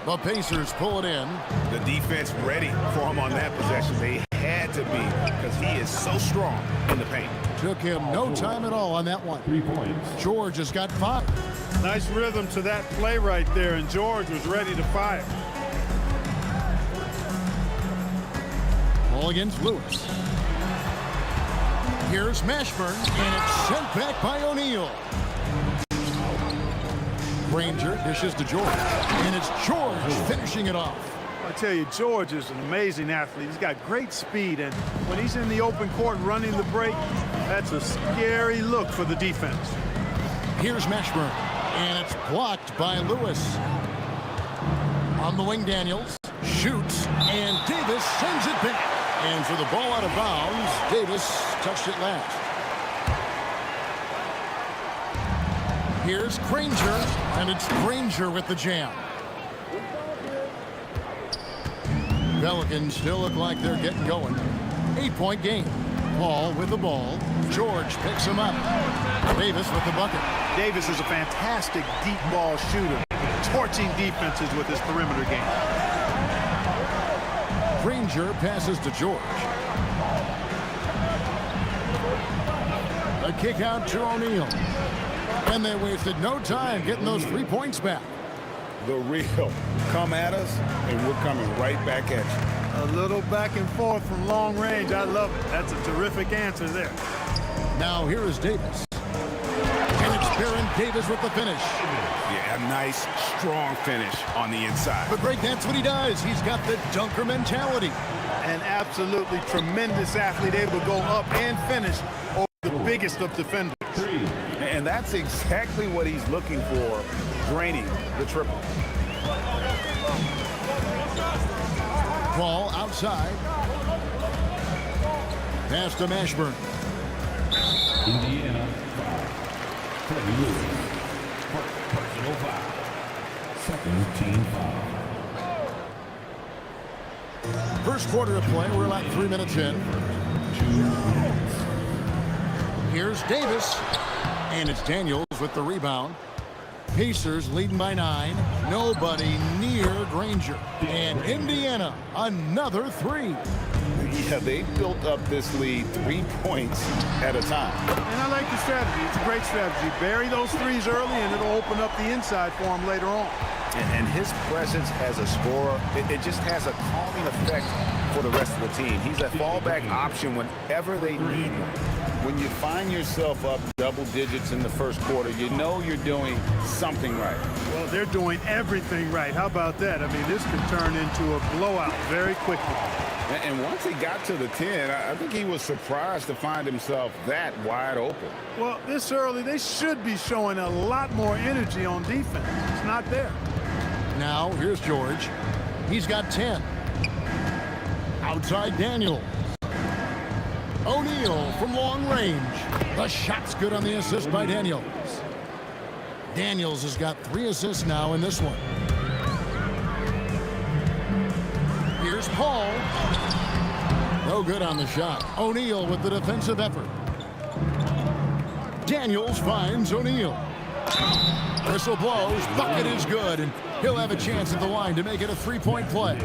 The Pacers pull it in. The defense ready for him on that possession. They had to be because he is so strong in the paint. Took him no time at all on that one. 3 points. George has got 5. Nice rhythm to that play right there, and George was ready to fire. Ball against Lewis. Here's Mashburn, and it's sent back by O'Neal. Granger dishes to George, and it's George finishing it off. I tell you, George is an amazing athlete. He's got great speed, and when he's in the open court running the break, that's a scary look for the defense. Here's Mashburn, and it's blocked by Lewis. On the wing, Daniels shoots, and Davis sends it back. And for the ball out of bounds, Davis touched it last. Here's Granger, and it's Granger with the jam. Pelicans still look like they're getting going. 8-point game. Paul with the ball. George picks him up. Davis with the bucket. Davis is a fantastic deep ball shooter, torching defenses with his perimeter game. Granger passes to George. A kick out to O'Neal. And they wasted no time getting those 3 points back. The real come at us, and we're coming right back at you. A little back and forth from long range. I love it. That's a terrific answer there. Now here is Davis. And it's Baron Davis with the finish. Yeah, a nice, strong finish on the inside. But Greg, that's what he does. He's got the dunker mentality. An absolutely tremendous athlete, able to go up and finish over the biggest of defenders. And that's exactly what he's looking for, draining the triple. Paul outside. Pass to Mashburn. Indiana, Freddie Lewis. Personal foul. Second team foul. First quarter of play, we're like 3 minutes in. Here's Davis, and it's Daniels with the rebound. Pacers leading by 9. Nobody near Granger. And Indiana, another 3. Yeah, they built up this lead 3 points at a time. And I like the strategy. It's a great strategy. Bury those threes early, and it'll open up the inside for him later on. And his presence as a scorer, it just has a calming effect for the rest of the team. He's a fallback option whenever they need him. When you find yourself up double digits in the first quarter, you know you're doing something right. Well, they're doing everything right. How about that? I mean, this can turn into a blowout very quickly. And once he got to the 10, I think he was surprised to find himself that wide open. Well, this early, they should be showing a lot more energy on defense. It's not there. Now, here's George. He's got 10. Outside Daniels. O'Neal from long range. The shot's good on the assist by Daniels. Daniels has got 3 assists now in this one. Here's Paul. No good on the shot. O'Neal with the defensive effort. Daniels finds O'Neal. Whistle blows. Bucket is good, and he'll have a chance at the line to make it a 3-point play.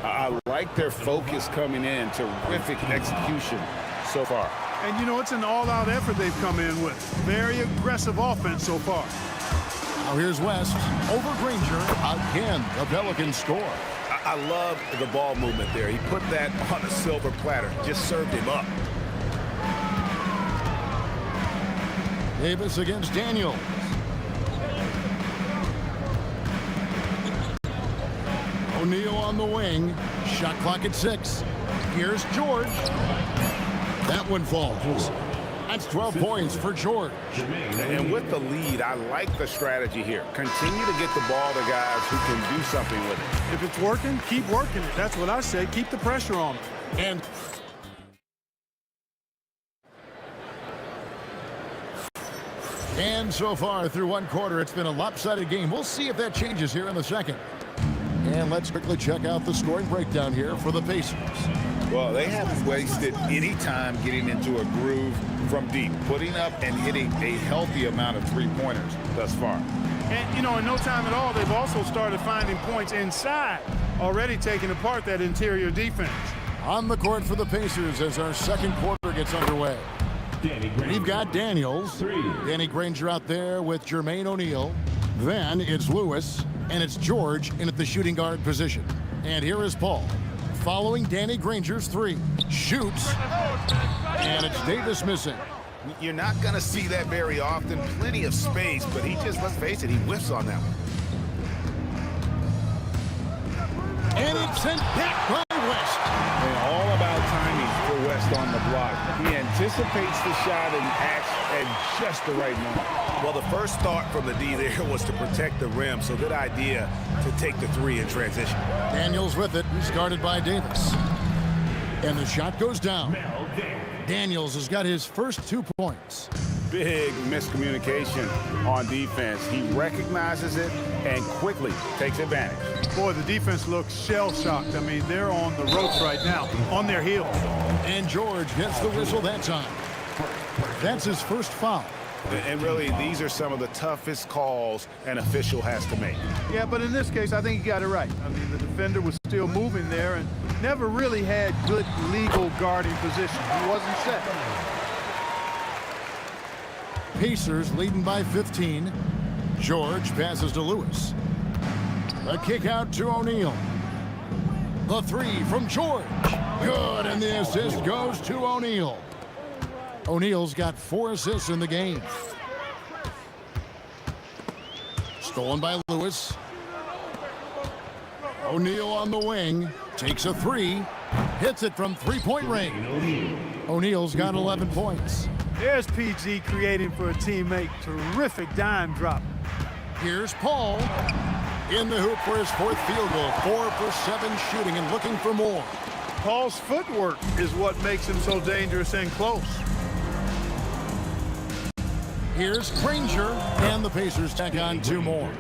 I like their focus coming in. Terrific execution so far. And, you know, it's an all-out effort they've come in with. Very aggressive offense so far. Now here's West. Over Granger. Again, the Pelicans score. I love the ball movement there. He put that on a silver platter. Just served him up. Davis against Daniels. O'Neal on the wing. Shot clock at 6. Here's George. That one falls. That's 12 points for George. And with the lead, I like the strategy here. Continue to get the ball to guys who can do something with it. If it's working, keep working it. That's what I say. Keep the pressure on them. And so far through one quarter, it's been a lopsided game. We'll see if that changes here in the second. And let's quickly check out the scoring breakdown here for the Pacers. Well, they haven't wasted any time getting into a groove from deep, putting up and hitting a healthy amount of three-pointers thus far. And, you know, in no time at all, they've also started finding points inside, already taking apart that interior defense. On the court for the Pacers as our second quarter gets underway. We've got Daniels. Danny Granger out there with Jermaine O'Neal. Then it's Lewis, and it's George in at the shooting guard position. And here is Paul. Following Danny Granger's 3. Shoots. And it's Davis missing. You're not going to see that very often. Plenty of space, but he just, let's face it, he whiffs on that one. And it's sent back by West. And all about timing for West on the block. He anticipates the shot and acts at just the right moment. Well, the first thought from the D there was to protect the rim, so good idea to take the 3 in transition. Daniels with it. He's guarded by Davis. And the shot goes down. Daniels has got his first 2 points. Big miscommunication on defense. He recognizes it and quickly takes advantage. Boy, the defense looks shell-shocked. I mean, they're on the ropes right now, on their heels. And George gets the whistle that time. That's his first foul. And really, these are some of the toughest calls an official has to make. Yeah, but in this case, I think he got it right. I mean, the defender was still moving there and never really had good legal guarding position. He wasn't set. Pacers leading by 15. George passes to Lewis. A kick out to O'Neal. The 3 from George. Good, and the assist goes to O'Neal. O'Neal's got 4 assists in the game. Stolen by Lewis. O'Neal on the wing. Takes a 3. Hits it from 3-point range. O'Neal's got 11 points. There's PG creating for a teammate. Terrific dime drop. Here's Paul. in the hoop for his 4th field goal. 4 for 7 shooting and looking for more. Paul's footwork is what makes him so dangerous and close. Here's Granger, and the Pacers tack on 2 more.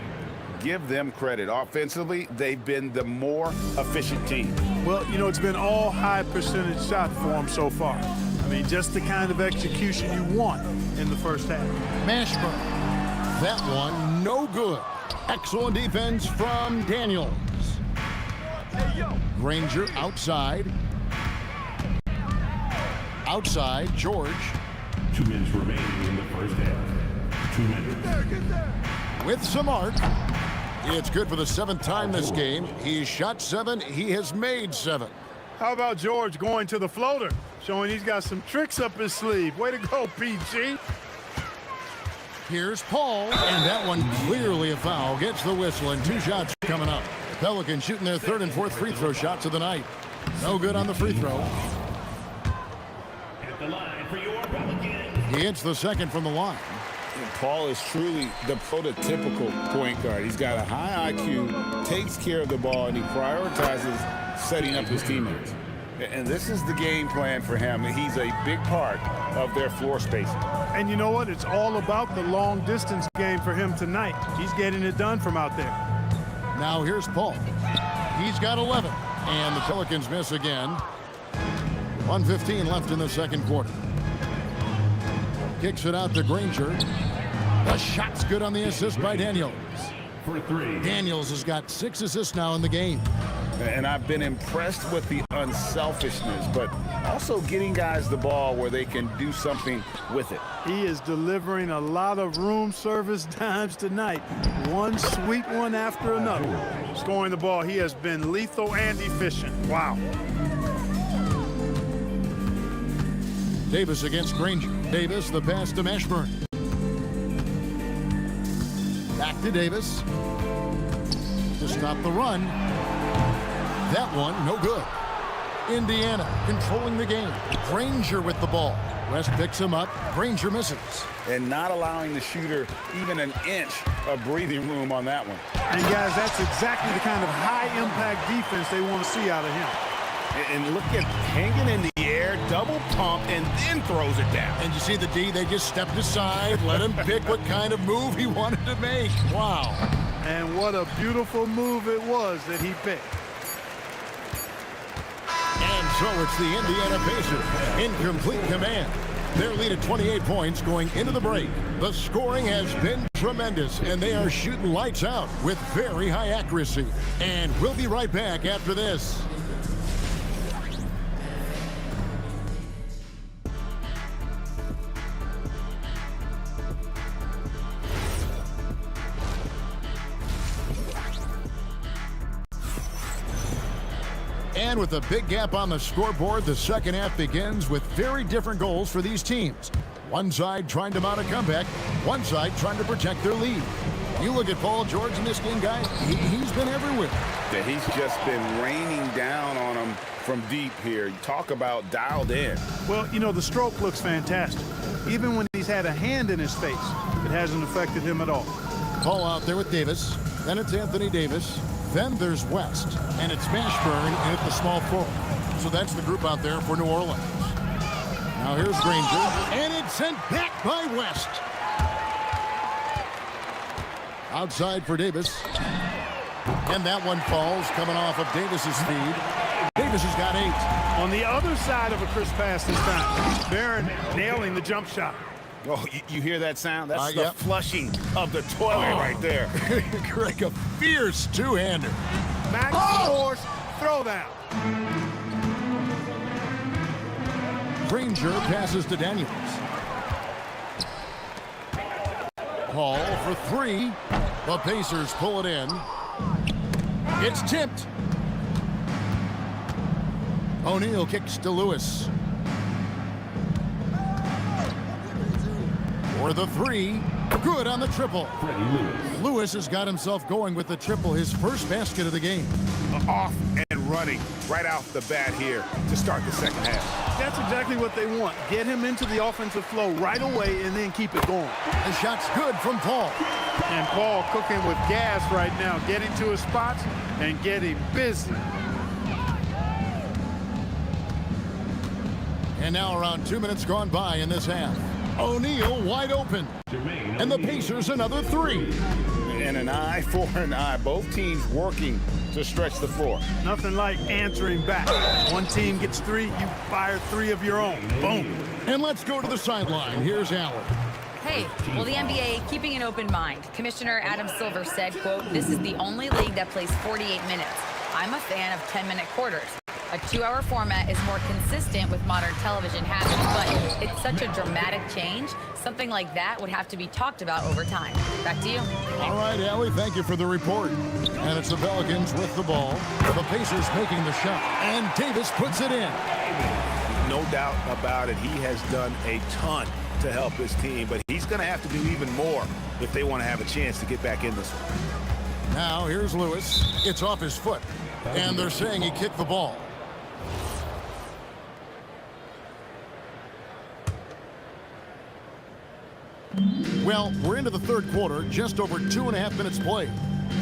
Give them credit. Offensively, they've been the more efficient team. Well, you know, it's been all high percentage shots for them so far. I mean, just the kind of execution you want in the first half. Mashburn. That one, no good. Excellent defense from Daniels. Granger outside. Outside, George. 2 minutes remaining in the first half. 2 minutes. With some arc. It's good for the 7th time this game. He's shot 7. He has made 7. How about George going to the floater, showing he's got some tricks up his sleeve. Way to go, PG. Here's Paul, and that one clearly a foul. Gets the whistle, and 2 shots coming up. Pelicans shooting their 3rd and 4th free throw shots of the night. No good on the free throw. At the line for your Pelicans. He hits the 2nd from the line. Paul is truly the prototypical point guard. He's got a high IQ, takes care of the ball, and he prioritizes setting up his teammates. And this is the game plan for him. He's a big part of their floor spacing. And you know what? It's all about the long distance game for him tonight. He's getting it done from out there. Now here's Paul. He's got 11. And the Pelicans miss again. 1:15 left in the 2nd quarter. Kicks it out to Granger. The shot's good on the assist by Daniels. For 3. Daniels has got 6 assists now in the game. And I've been impressed with the unselfishness, but also getting guys the ball where they can do something with it. He is delivering a lot of room service dimes tonight. One sweet one after another. Scoring the ball, he has been lethal and efficient. Wow. Davis against Granger. Davis, the pass to Mashburn. Back to Davis. To stop the run. That one, no good. Indiana controlling the game. Granger with the ball. West picks him up. Granger misses. And not allowing the shooter even an inch of breathing room on that one. And guys, that's exactly the kind of high-impact defense they want to see out of him. And look at hanging in the air, double pump, and then throws it down. And you see the D, they just stepped aside, let him pick what kind of move he wanted to make. Wow. And what a beautiful move it was that he picked. And so it's the Indiana Pacers in complete command. Their lead at 28 points going into the break. The scoring has been tremendous, and they are shooting lights out with very high accuracy. And we'll be right back after this. And with a big gap on the scoreboard, the second half begins with very different goals for these teams. One side trying to mount a comeback, one side trying to protect their lead. You look at Paul George in this game, guys, he's been everywhere. Yeah, he's just been raining down on them from deep here. You talk about dialed in. Well, you know, the stroke looks fantastic. Even when he's had a hand in his face, it hasn't affected him at all. Paul out there with Davis. Then it's Anthony Davis. Then there's West, and it's Mashburn and at the small forward. So that's the group out there for New Orleans. Now here's Granger, and it's sent back by West. Outside for Davis. And that one falls, coming off of Davis's feed. Davis has got 8. On the other side of a crisp pass this time. Barron nailing the jump shot. Oh, you hear that sound? That's the flushing of the toilet right there. Greg, a fierce two-hander. Max Force, throw down. Granger passes to Daniels. Paul for 3. The Pacers pull it in. It's tipped. O'Neal kicks to Lewis. For the 3. Good on the triple. Lewis has got himself going with the triple, his first basket of the game. Off and running right off the bat here to start the second half. That's exactly what they want. Get him into the offensive flow right away and then keep it going. The shot's good from Paul. And Paul cooking with gas right now, getting to his spots and getting busy. And now around 2 minutes gone by in this half. O'Neal wide open. And the Pacers another three. And an eye for an eye. Both teams working to stretch the floor. Nothing like answering back. One team gets three, you fire three of your own. Boom. And let's go to the sideline. Here's Allen. Hey, well, the NBA keeping an open mind. Commissioner Adam Silver said, quote, "This is the only league that plays 48 minutes. I'm a fan of 10-minute quarters. A 2-hour format is more consistent with modern television habits, but it's such a dramatic change. Something like that would have to be talked about over time." Back to you. All right, Allie, thank you for the report. And it's the Pelicans with the ball. The Pacers making the shot. And Davis puts it in. No doubt about it. He has done a ton to help his team, but he's going to have to do even more if they want to have a chance to get back in this one. Now here's Lewis. It's off his foot. And they're saying he kicked the ball. Well, we're into the third quarter, just over 2.5 minutes played.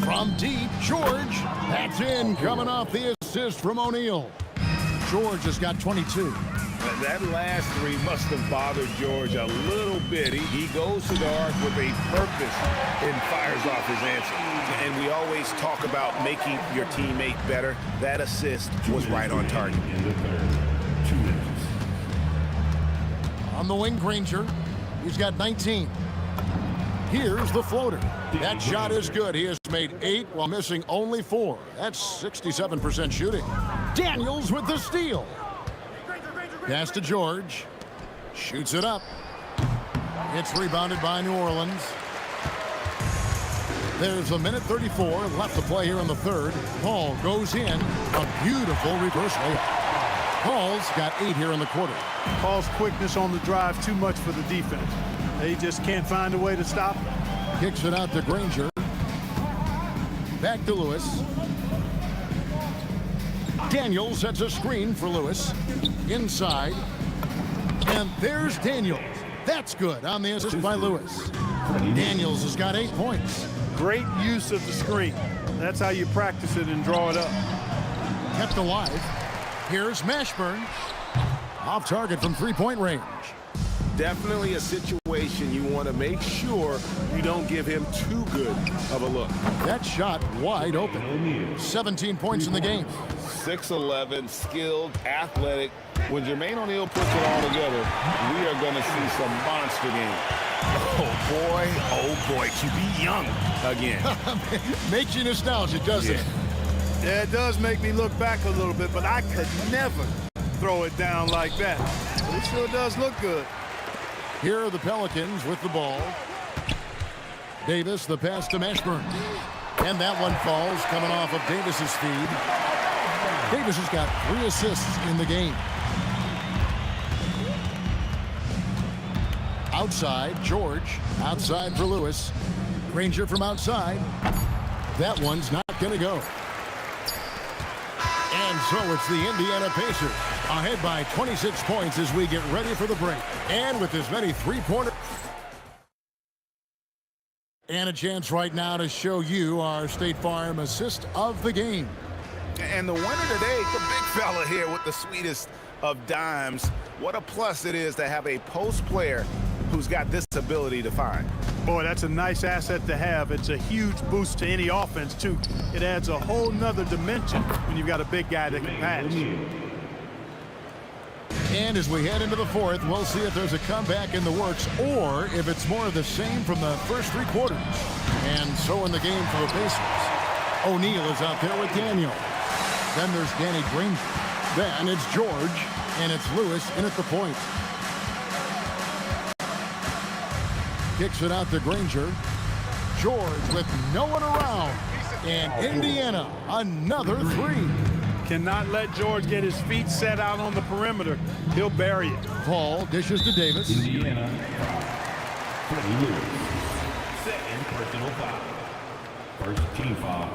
From deep, George. That's in, coming off the assist from O'Neal. George has got 22. That last three must have bothered George a little bit. He goes to the arc with a purpose and fires off his answer. And we always talk about making your teammate better. That assist was right on target. On the wing, Granger. He's got 19. Here's the floater. That shot is good. He has made 8 while missing only 4. That's 67% shooting. Daniels with the steal. Pass to George. Shoots it up. It's rebounded by New Orleans. There's a minute 34 left to play here in the third. Paul goes in. A beautiful reverse layup. Paul's got 8 here in the quarter. Paul's quickness on the drive too much for the defense. They just can't find a way to stop him. Kicks it out to Granger. Back to Lewis. Daniels sets a screen for Lewis. Inside. And there's Daniels. That's good on the assist by Lewis. Daniels has got 8 points. Great use of the screen. That's how you practice it and draw it up. Kept alive. Here's Mashburn. Off target from 3-point range. Definitely a situation you want to make sure you don't give him too good of a look. That shot wide open. 17 points in the game. 6'11", skilled, athletic. When Jermaine O'Neal puts it all together, we are going to see some monster games. Oh boy, to be young again. Makes you nostalgic, doesn't it? Yeah, it does make me look back a little bit, but I could never throw it down like that. But it sure does look good. Here are the Pelicans with the ball. Davis, the pass to Mashburn. And that one falls, coming off of Davis's feed. Davis has got 3 assists in the game. Outside, George. Outside for Lewis. Granger from outside. That one's not going to go. And so it's the Indiana Pacers ahead by 26 points as we get ready for the break. And with as many three-pointer. And a chance right now to show you our State Farm assist of the game. And the winner today, the big fella here with the sweetest of dimes. What a plus it is to have a post player who's got this ability to find. Boy, that's a nice asset to have. It's a huge boost to any offense, too. It adds a whole nother dimension when you've got a big guy that can pass. And as we head into the fourth, we'll see if there's a comeback in the works or if it's more of the same from the first 3 quarters. And so in the game for the Pacers, O'Neal is out there with Daniel. Then there's Danny Granger. Then it's George, and it's Lewis in at the point. Kicks it out to Granger. George with no one around. And Indiana, another 3. Cannot let George get his feet set out on the perimeter. He'll bury it. Paul dishes to Davis. Indiana. Lewis. Second personal foul. First team foul.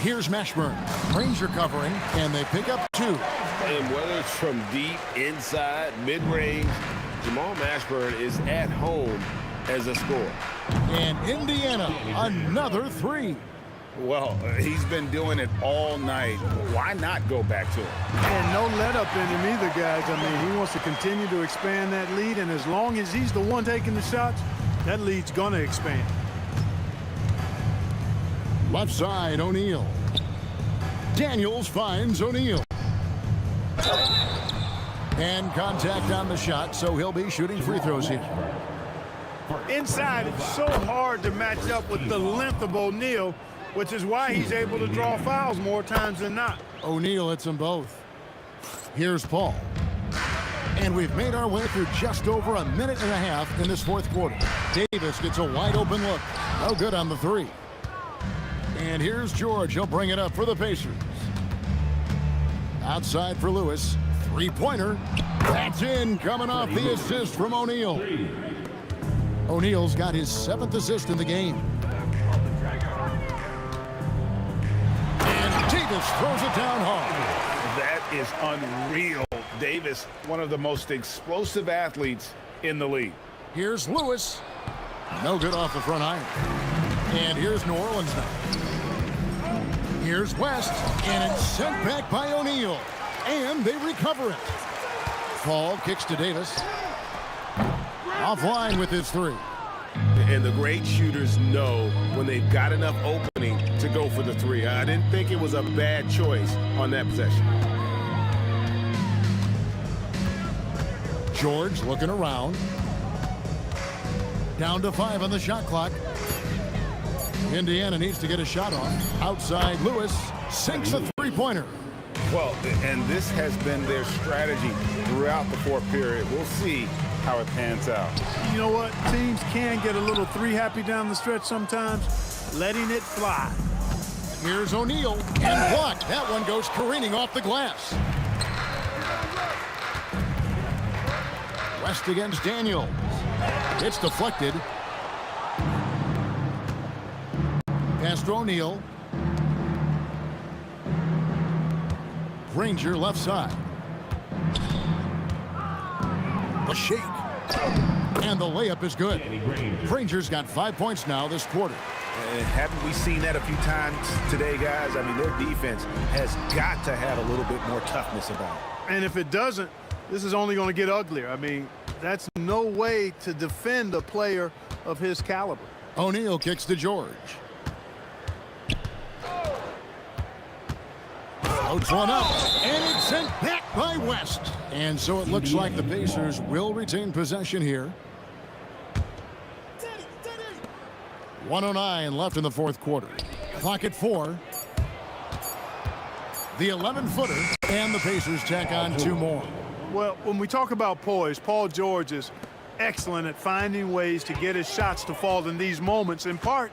Here's Mashburn. Ranger covering, and they pick up 2. And whether it's from deep, inside, mid-range, Jamal Mashburn is at home as a scorer. And Indiana, another 3. Well, he's been doing it all night. Why not go back to it? And no let up in him either, guys. I mean, he wants to continue to expand that lead, and as long as he's the one taking the shots, that lead's going to expand. Left side, O'Neal. Daniels finds O'Neal. And contact on the shot, so he'll be shooting free throws here. Inside, it's so hard to match up with the length of O'Neal, which is why he's able to draw fouls more times than not. O'Neal hits them both. Here's Paul. And we've made our way through just over a minute and a half in this fourth quarter. Davis gets a wide open look. No good on the 3. And here's George. He'll bring it up for the Pacers. Outside for Lewis. 3-pointer. That's in, coming off the assist from O'Neal. O'Neal's got his 7th assist in the game. And Davis throws it down hard. That is unreal. Davis, one of the most explosive athletes in the league. Here's Lewis. No good off the front iron. And here's New Orleans now. Here's West, and it's sent back by O'Neal. And they recover it. Paul kicks to Davis. Offline with his 3. And the great shooters know when they've got enough opening to go for the 3. I didn't think it was a bad choice on that possession. George looking around. Down to 5 on the shot clock. Indiana needs to get a shot off. Outside, Lewis sinks a 3-pointer. Well, and this has been their strategy throughout the fourth period. We'll see how it pans out. You know what? Teams can get a little 3-happy down the stretch sometimes, letting it fly. Here's O'Neal, and blocked. That one goes careening off the glass. West against Daniels. It's deflected. Pass to O'Neal. Ranger left side. The shake. And the layup is good. Ranger's got 5 points now this quarter. And haven't we seen that a few times today, guys? I mean, their defense has got to have a little bit more toughness about it. And if it doesn't, this is only going to get uglier. I mean, that's no way to defend a player of his caliber. O'Neal kicks to George. Floats one up, and it's sent back by West. And so it looks like the Pacers will retain possession here. 1:09 left in the fourth quarter. Clock at 4. The 11-footer, and the Pacers tack on 2 more. Well, when we talk about poise, Paul George is excellent at finding ways to get his shots to fall in these moments, in part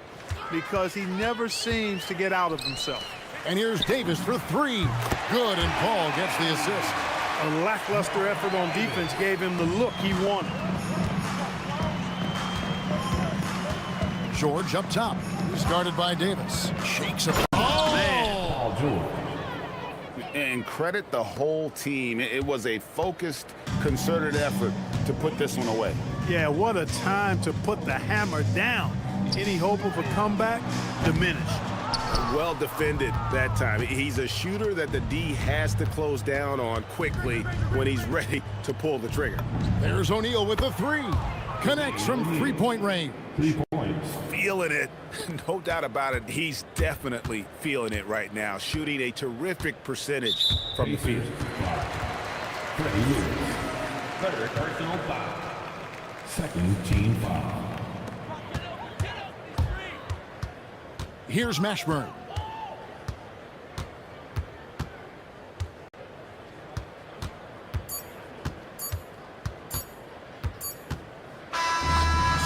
because he never seems to get out of himself. And here's Davis for 3. Good, and Paul gets the assist. A lackluster effort on defense gave him the look he wanted. George up top. He's guarded by Davis. Shakes it. Oh! Man. And credit the whole team. It was a focused, concerted effort to put this one away. Yeah, what a time to put the hammer down. Any hope of a comeback diminished. Well defended that time. He's a shooter that the D has to close down on quickly when he's ready to pull the trigger. There's O'Neal with the 3. Connects from 3-point range. 3 points. Feeling it. No doubt about it. He's definitely feeling it right now. Shooting a terrific percentage from the field. Third personal foul. Second team foul. Here's Mashburn.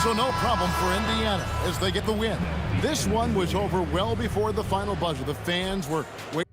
So no problem for Indiana as they get the win. This one was over well before the final buzzer. The fans were waiting.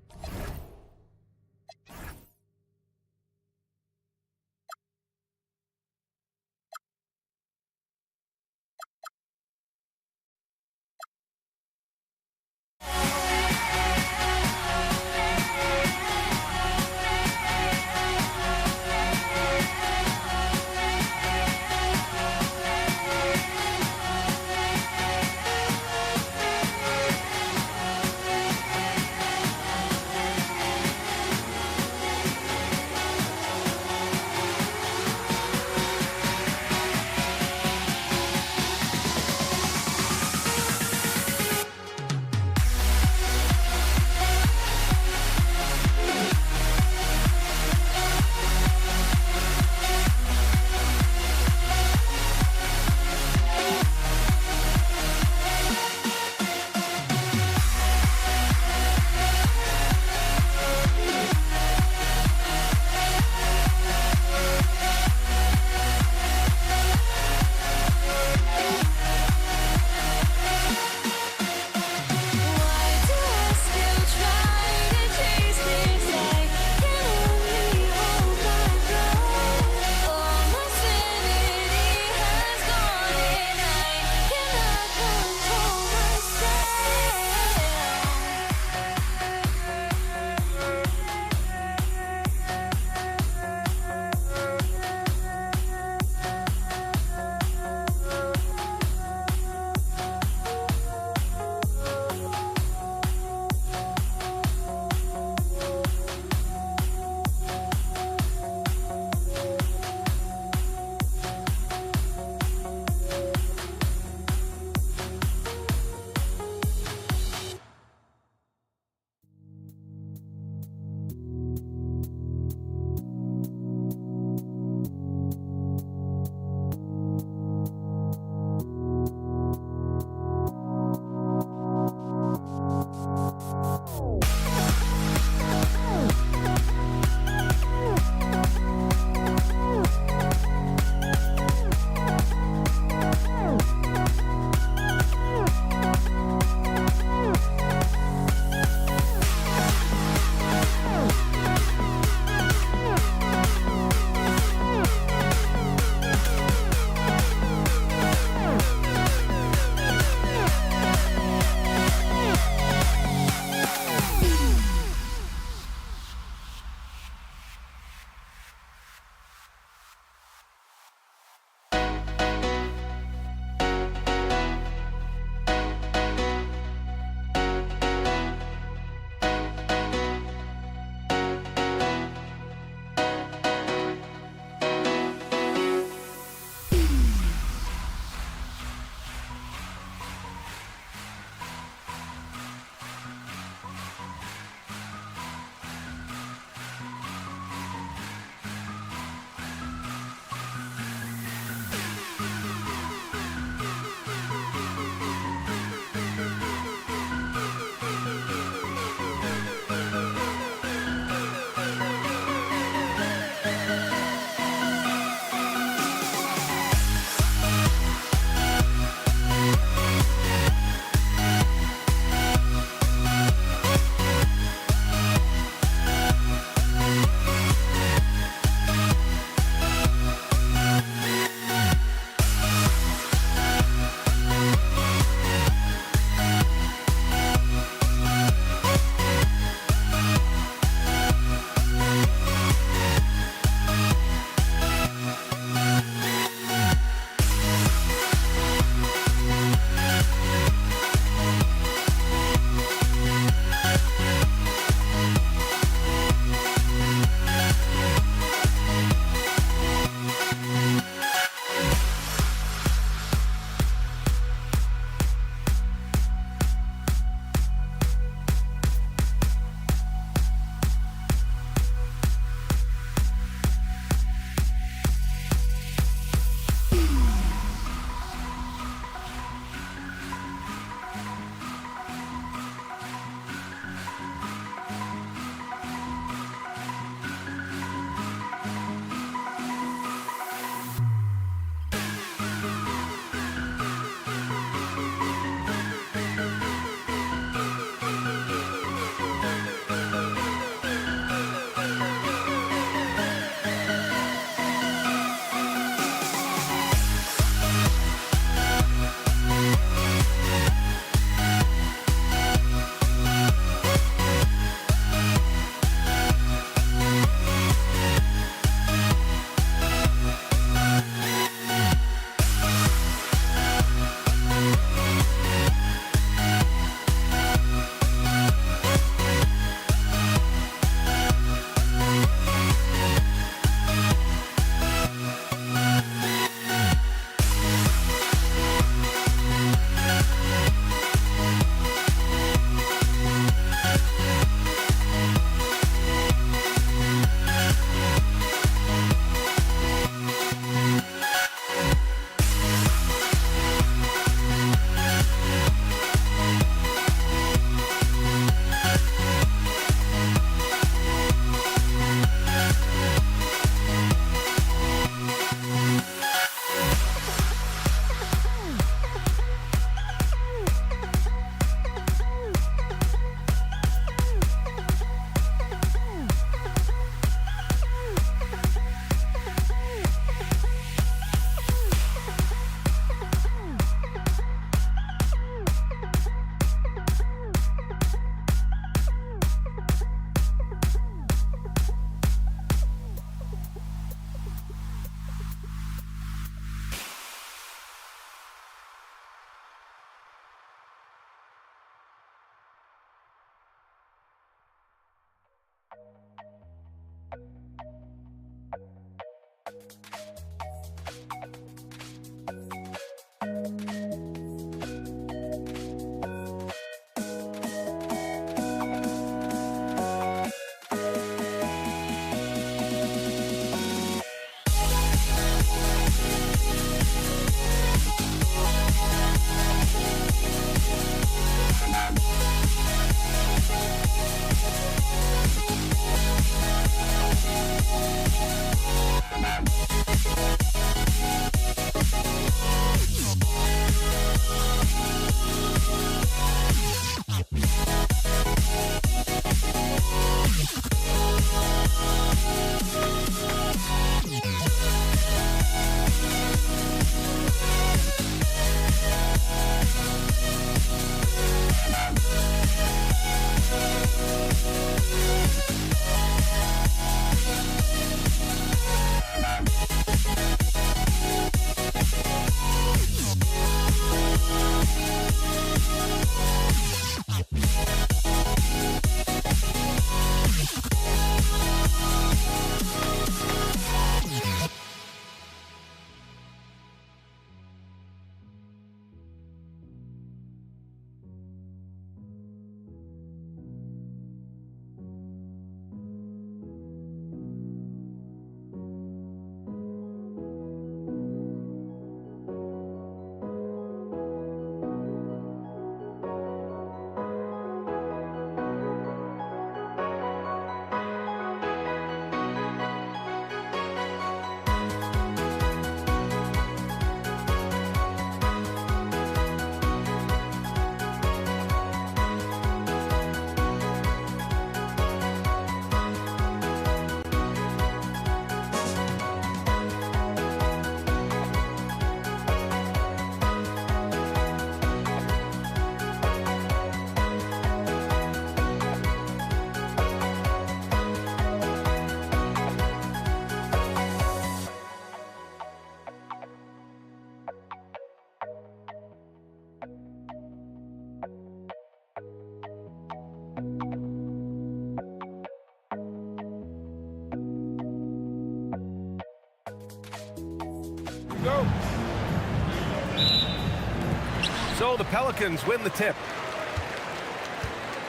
So the Pelicans win the tip.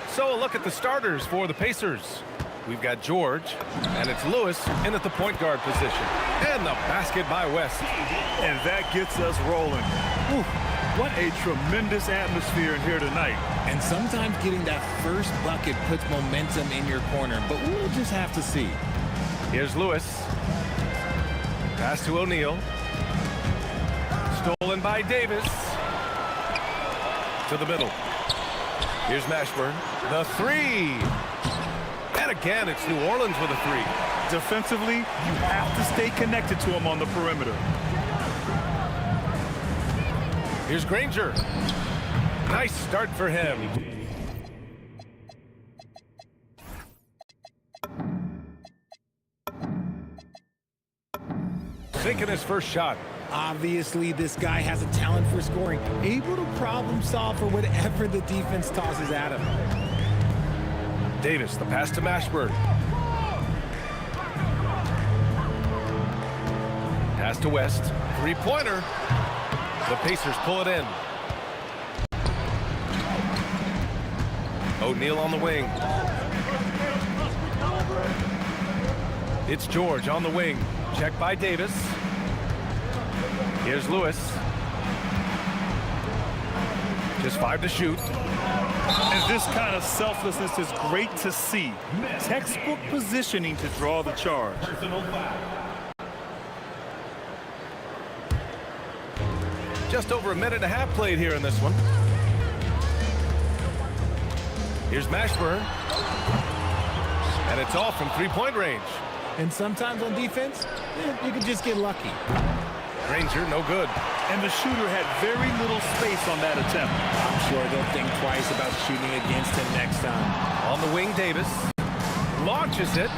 So a look at the starters for the Pacers. We've got George, and it's Lewis in at the point guard position. And the basket by West. And that gets us rolling. Whew, what a tremendous atmosphere in here tonight. And sometimes getting that first bucket puts momentum in your corner, but we'll just have to see. Here's Lewis. Pass to O'Neal. Stolen by Davis. To the middle. Here's Mashburn. The three. And again, it's New Orleans with a three. Defensively, you have to stay connected to him on the perimeter. Here's Granger. Nice start for him. Sinking his first shot. Obviously, this guy has a talent for scoring, able to problem solve for whatever the defense tosses at him. Davis, the pass to Mashburn. Pass to West. Three-pointer. The Pacers pull it in. O'Neal on the wing. It's George on the wing. Check by Davis. Here's Lewis. Just 5 to shoot. And this kind of selflessness is great to see. Textbook positioning to draw the charge. Just over a minute and a half played here in this one. Here's Mashburn. And it's all from three-point range. And sometimes on defense, you can just get lucky. Granger, no good. And the shooter had very little space on that attempt. I'm sure they'll think twice about shooting against him next time. On the wing, Davis. Launches it.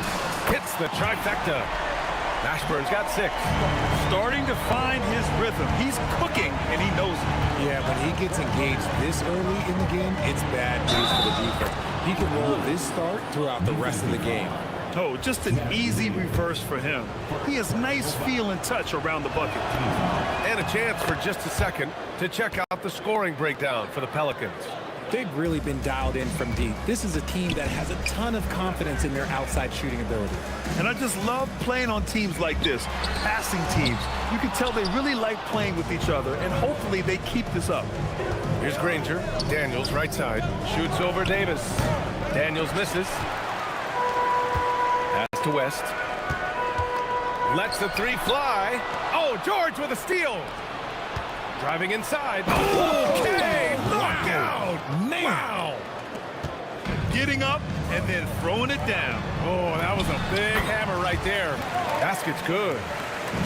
Hits the trifecta. Mashburn's got 6. Starting to find his rhythm. He's cooking, and he knows it. Yeah, when he gets engaged this early in the game, it's bad news for the defense. He can roll this start throughout the rest of the game. Oh, just an easy reverse for him. He has nice feel and touch around the bucket. And a chance for just a second to check out the scoring breakdown for the Pelicans. They've really been dialed in from deep. This is a team that has a ton of confidence in their outside shooting ability. And I just love playing on teams like this, passing teams. You can tell they really like playing with each other, and hopefully they keep this up. Here's Granger. Daniels, right side. Shoots over Davis. Daniels misses. Pass to West. Lets the three fly. Oh, George with a steal. Driving inside. Okay, knockout. Wow. Getting up and then throwing it down. Oh, that was a big hammer right there. Basket's good.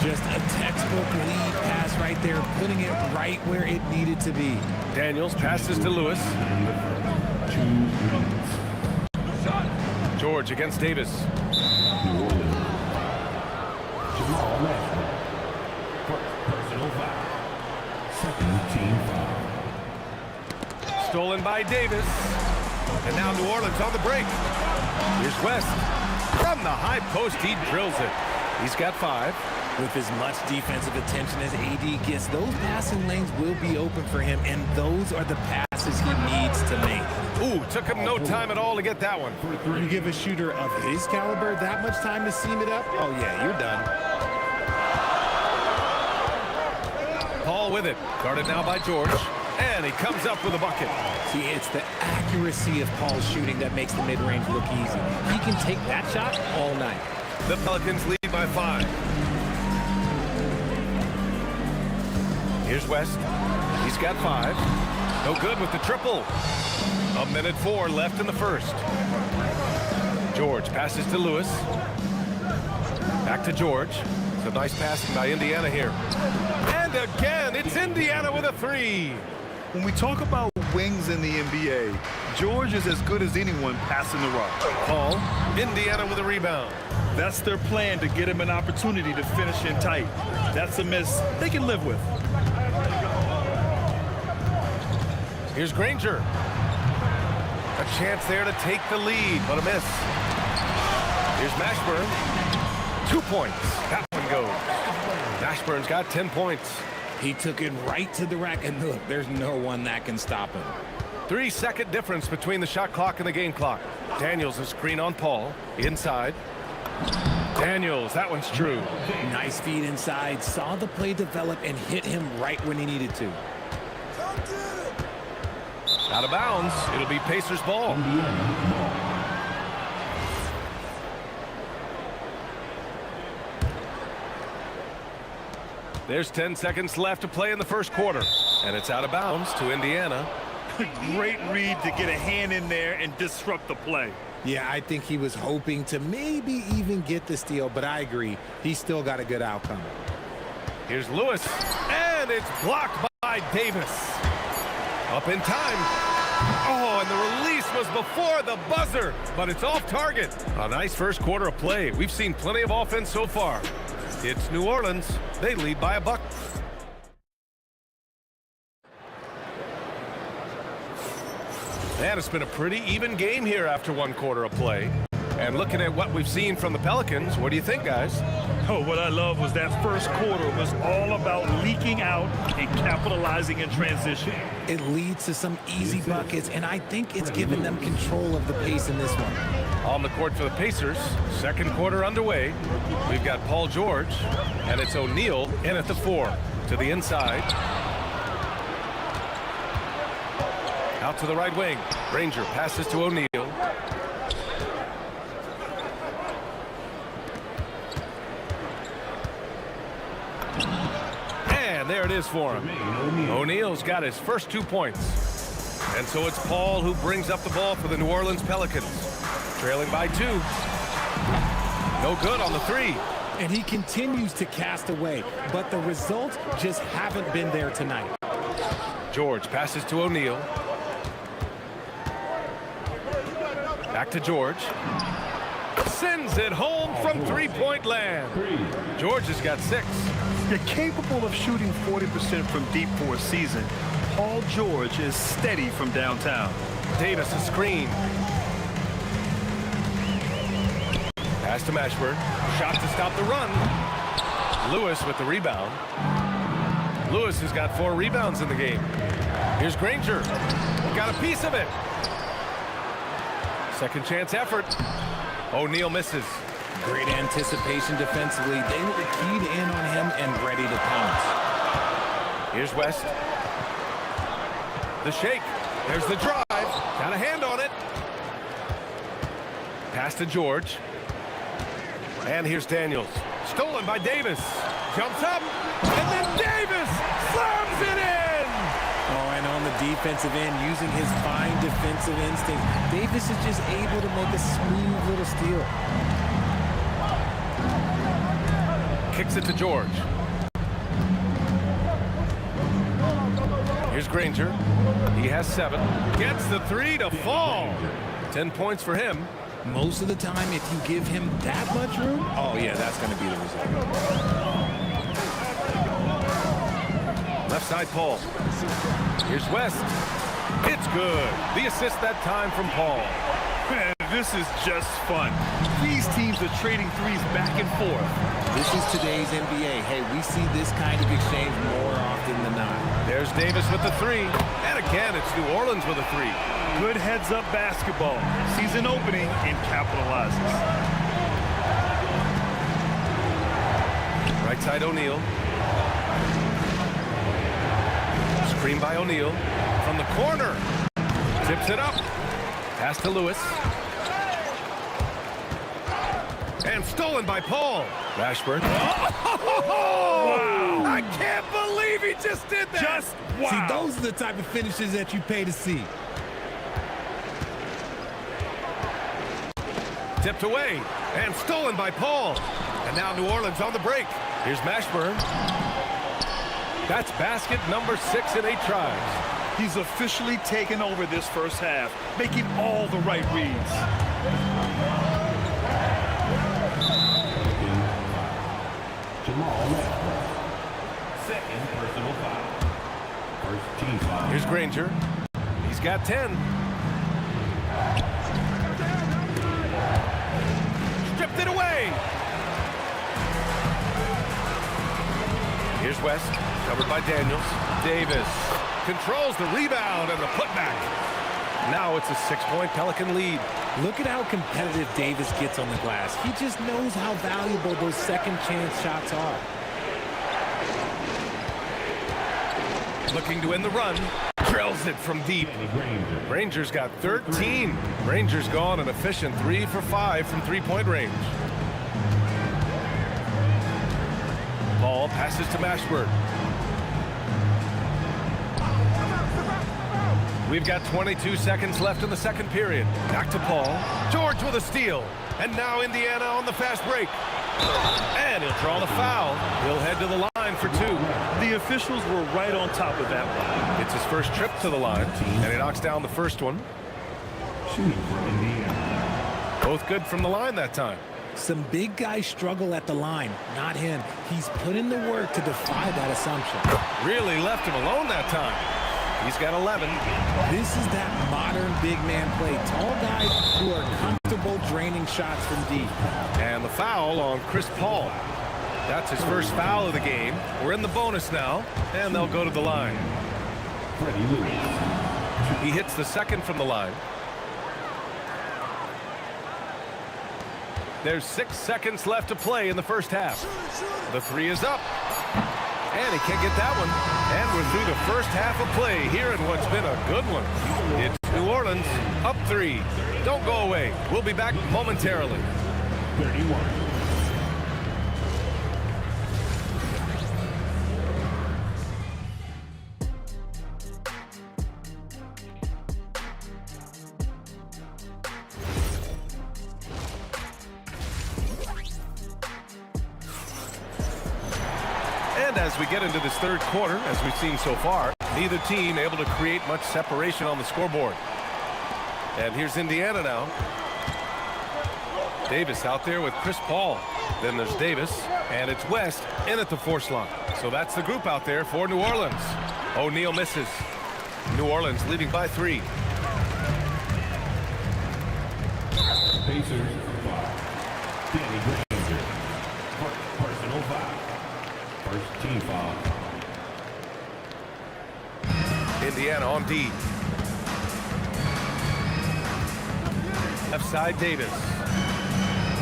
Just a textbook lead pass right there, putting it right where it needed to be. Daniels passes to Lewis. George against Davis. Stolen by Davis. And now New Orleans on the break. Here's West. From the high post, he drills it. He's got 5. With as much defensive attention as AD gets, those passing lanes will be open for him, and those are the passes he needs to make. Ooh, took him no time at all to get that one. You give a shooter of his caliber that much time to seam it up, oh yeah, you're done. Paul with it. Guarded now by George. And he comes up with a bucket. See, it's the accuracy of Paul's shooting that makes the mid-range look easy. He can take that shot all night. The Pelicans lead by 5. Here's West. He's got 5. No good with the triple. 1:04 left in the first. George passes to Lewis. Back to George. It's a nice passing by Indiana here. And again, it's Indiana with a 3. When we talk about wings in the NBA, George is as good as anyone passing the rock. Paul, Indiana with a rebound. That's their plan, to get him an opportunity to finish in tight. That's a miss they can live with. Here's Granger. A chance there to take the lead, but a miss. Here's Mashburn. 2 points. That one goes. Mashburn's got 10 points. He took it right to the rack, and look, there's no one that can stop him. 3-second difference between the shot clock and the game clock. Daniels, a screen on Paul. Inside. Daniels, that one's true. Nice feed inside, saw the play develop, and hit him right when he needed to. Out of bounds. It'll be Pacers ball. There's 10 seconds left to play in the first quarter. And it's out of bounds to Indiana. Great read to get a hand in there and disrupt the play. Yeah, I think he was hoping to maybe even get the steal, but I agree. He still got a good outcome. Here's Lewis, and it's blocked by Davis. Up in time. Oh, and the release was before the buzzer, but it's off target. A nice first quarter of play. We've seen plenty of offense so far. It's New Orleans. They lead by a buck. And it's been a pretty even game here after one quarter of play. And looking at what we've seen from the Pelicans, what do you think, guys? Oh, what I love was that first quarter was all about leaking out and capitalizing in transition. It leads to some easy buckets, and I think it's given them control of the pace in this one. On the court for the Pacers, second quarter underway. We've got Paul George, and it's O'Neal in at the 4. To the inside. Out to the right wing. Granger passes to O'Neal. And there it is for him. O'Neal's got his first 2 points. And so it's Paul who brings up the ball for the New Orleans Pelicans. Trailing by 2. No good on the 3. And he continues to cast away, but the results just haven't been there tonight. George passes to O'Neal. Back to George. Sends it home from three-point land. George has got 6. You're capable of shooting 40% from deep for a season. Paul George is steady from downtown. Davis a screen. Pass to Mashburn. Shot to stop the run. Lewis with the rebound. Lewis has got 4 rebounds in the game. Here's Granger. Got a piece of it. Second chance effort. O'Neal misses. Great anticipation defensively. They were keyed in on him and ready to pounce. Here's West. The shake. There's the drive. Got a hand on it. Pass to George. And here's Daniels. Stolen by Davis. Jumps up. And then Davis slams it in. Oh, and on the defensive end, using his fine defensive instinct, Davis is just able to make a smooth little steal. Kicks it to George. Here's Granger. He has 7. Gets the 3 to fall. 10 points for him. Most of the time, if you give him that much room, oh yeah, that's going to be the result. Left side, Paul. Here's West. It's good. The assist that time from Paul. Man, this is just fun. These teams are trading threes back and forth. This is today's NBA. Hey, we see this kind of exchange more often than not. There's Davis with the 3. And again, it's New Orleans with a 3. Good heads-up basketball. Season opening and capitalizes. Right side, O'Neal. Screen by O'Neal. From the corner. Tips it up. Pass to Lewis. And stolen by Paul. Rashburn. Oh! Wow. I can't believe he just did that. Just wow. See, those are the type of finishes that you pay to see. Tipped away and stolen by Paul. And now New Orleans on the break. Here's Mashburn. That's basket number 6 in 8 tries. He's officially taken over this first half, making all the right reads. Second personal foul. First team foul. Here's Granger. He's got 10. Stripped it away. Here's West. Covered by Daniels. Davis controls the rebound and the putback. Now it's a 6-point Pelican lead. Look at how competitive Davis gets on the glass. He just knows how valuable those second chance shots are. Looking to end the run. Drills it from deep. Rangers got 13. Rangers gone an efficient 3 for 5 from three-point range. Ball passes to Mashburn. We've got 22 seconds left in the second period. Back to Paul. George with a steal. And now Indiana on the fast break. And he'll draw the foul. He'll head to the line for 2. The officials were right on top of that one. It's his first trip to the line, and he knocks down the first one. Both good from the line that time. Some big guys struggle at the line, not him. He's put in the work to defy that assumption. Really left him alone that time. He's got 11. This is that modern big man play. Tall guys who are comfortable draining shots from deep. And the foul on Chris Paul. That's his first foul of the game. We're in the bonus now, and they'll go to the line. He hits the second from the line. There's 6 seconds left to play in the first half. The 3 is up. And he can't get that one. And we're through the first half of play here in what's been a good one. It's New Orleans up 3. Don't go away. We'll be back momentarily. 31. As we get into this third quarter, as we've seen so far, neither team able to create much separation on the scoreboard. And here's Indiana now. Davis out there with Chris Paul. Then there's Davis, and it's West in at the 4 slot. So that's the group out there for New Orleans. O'Neal misses. New Orleans leading by 3. Pacers 5. Danny Granger. Personal foul. First team foul. Indiana on D. Left side Davis.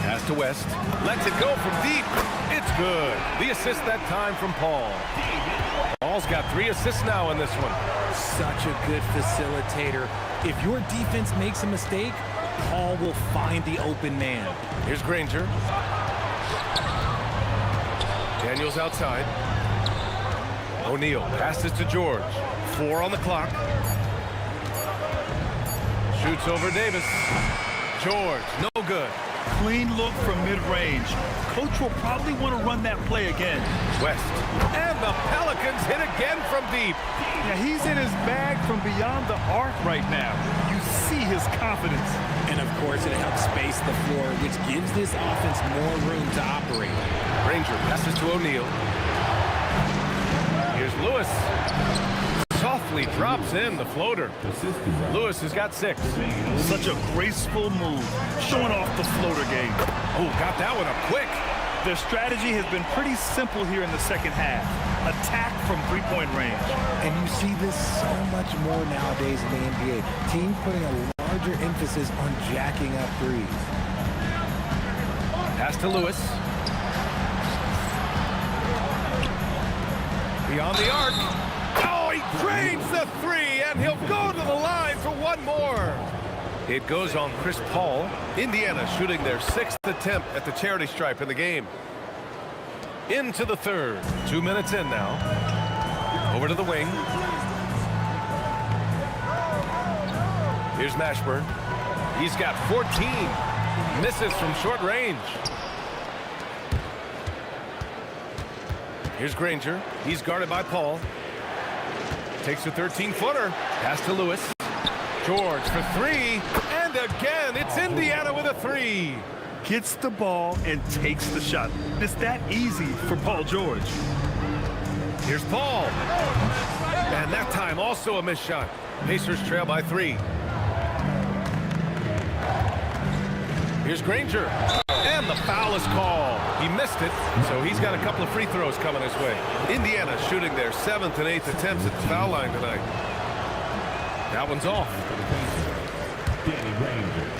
Pass to West. Lets it go from deep. It's good. The assist that time from Paul. Paul's got 3 assists now in this one. Such a good facilitator. If your defense makes a mistake, Paul will find the open man. Here's Granger. Daniels outside. O'Neal passes to George. 4 on the clock. Shoots over Davis. George, no good. Clean look from mid-range. Coach will probably want to run that play again. West. And the Pelicans hit again from deep. Yeah, he's in his bag from beyond the arc right now. You see his confidence. And of course, it helps space the floor, which gives this offense more room to operate. Granger passes to O'Neal. Here's Lewis. Softly drops in the floater. Lewis has got 6. Such a graceful move, showing off the floater game. Oh, got that one up quick. Their strategy has been pretty simple here in the second half. Attack from 3-point range. And you see this so much more nowadays in the NBA. Teams putting a larger emphasis on jacking up threes. Pass to Lewis. Beyond the arc. Oh, he drains the 3, and he'll go to the line for one more. It goes on Chris Paul. Indiana shooting their 6th attempt at the charity stripe in the game. Into the third. 2 minutes in now. Over to the wing. Here's Mashburn. He's got 14. Misses from short range. Here's Granger. He's guarded by Paul. Takes a 13-footer. Pass to Lewis. George for 3. And again, it's Indiana with a 3. Gets the ball and takes the shot. It's that easy for Paul George. Here's Paul. And that time also a missed shot. Pacers trail by 3. Here's Granger. And the foul is called. He missed it, so he's got a couple of free throws coming his way. Indiana shooting their 7th and 8th attempts at the foul line tonight. That one's off. Danny Granger,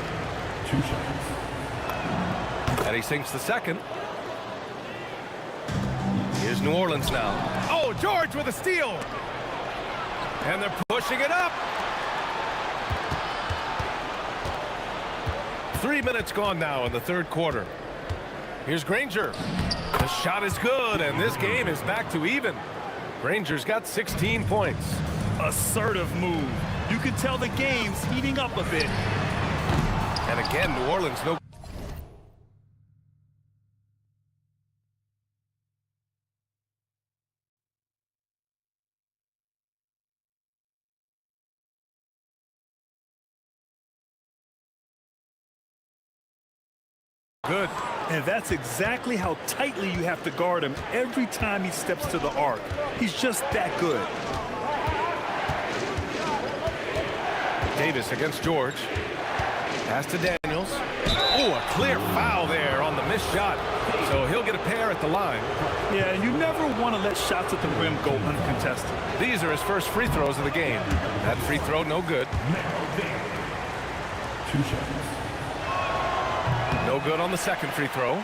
2 shots. And he sinks the second. Here's New Orleans now. Oh, George with a steal. And they're pushing it up. 3 minutes gone now in the third quarter. Here's Granger. The shot is good, and this game is back to even. Granger's got 16 points. Assertive move. You can tell the game's heating up a bit. And again, New Orleans no. Good. And that's exactly how tightly you have to guard him every time he steps to the arc. He's just that good. Davis against George. Pass to Daniels. Oh, a clear foul there on the missed shot. So he'll get a pair at the line. Yeah, you never want to let shots at the rim go uncontested. These are his first free throws of the game. That free throw, no good. 2 shots. No good on the second free throw.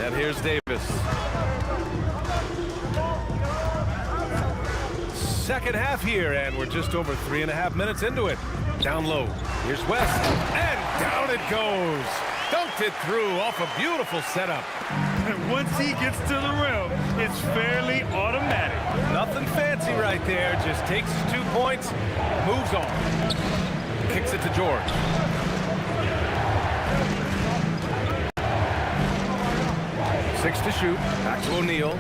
And here's Davis. Second half here, and we're just over 3.5 minutes into it. Down low. Here's West. And down it goes. Dunked it through off a beautiful setup. And once he gets to the rim, it's fairly automatic. Nothing fancy right there. Just takes his 2 points, moves on. Kicks it to George. Six to shoot. Back to O'Neal.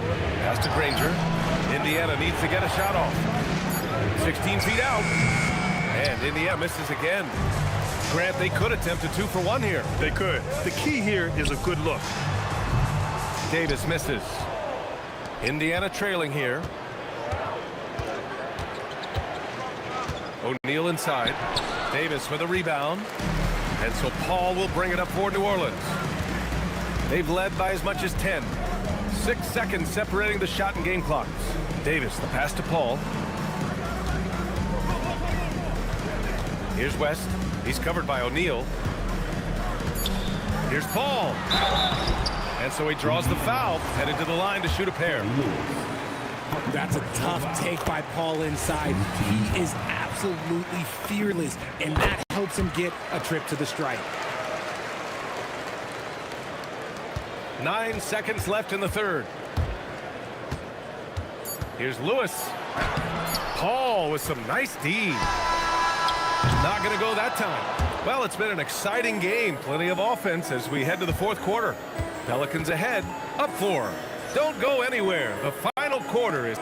Pass to Granger. Indiana needs to get a shot off. 16 feet out. And Indiana misses again. Grant, they could attempt a 2 for 1 here. They could. The key here is a good look. Davis misses. Indiana trailing here. O'Neal inside. Davis with a rebound. And so Paul will bring it up for New Orleans. They've led by as much as 10. 6 seconds separating the shot and game clocks. Davis, the pass to Paul. Here's West. He's covered by O'Neal. Here's Paul. And so he draws the foul, headed to the line to shoot a pair. That's a tough take by Paul inside. He is absolutely fearless, and that helps him get a trip to the stripe. 9 seconds left in the third. Here's Lewis. Paul with some nice D. Not going to go that time. Well, it's been an exciting game. Plenty of offense as we head to the fourth quarter. Pelicans ahead, up 4. Don't go anywhere. The final quarter is...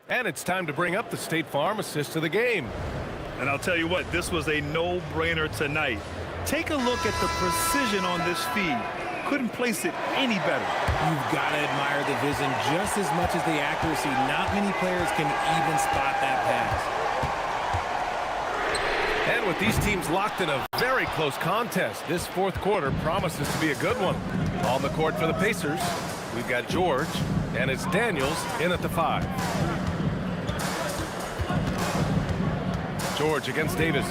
And it's time to bring up the State Farm assist of the game. And I'll tell you what, this was a no-brainer tonight. Take a look at the precision on this feed. Couldn't place it any better. You've got to admire the vision just as much as the accuracy. Not many players can even spot that pass. And with these teams locked in a very close contest, this fourth quarter promises to be a good one. On the court for the Pacers, we've got George, and it's Daniels in at the 5. George against Davis.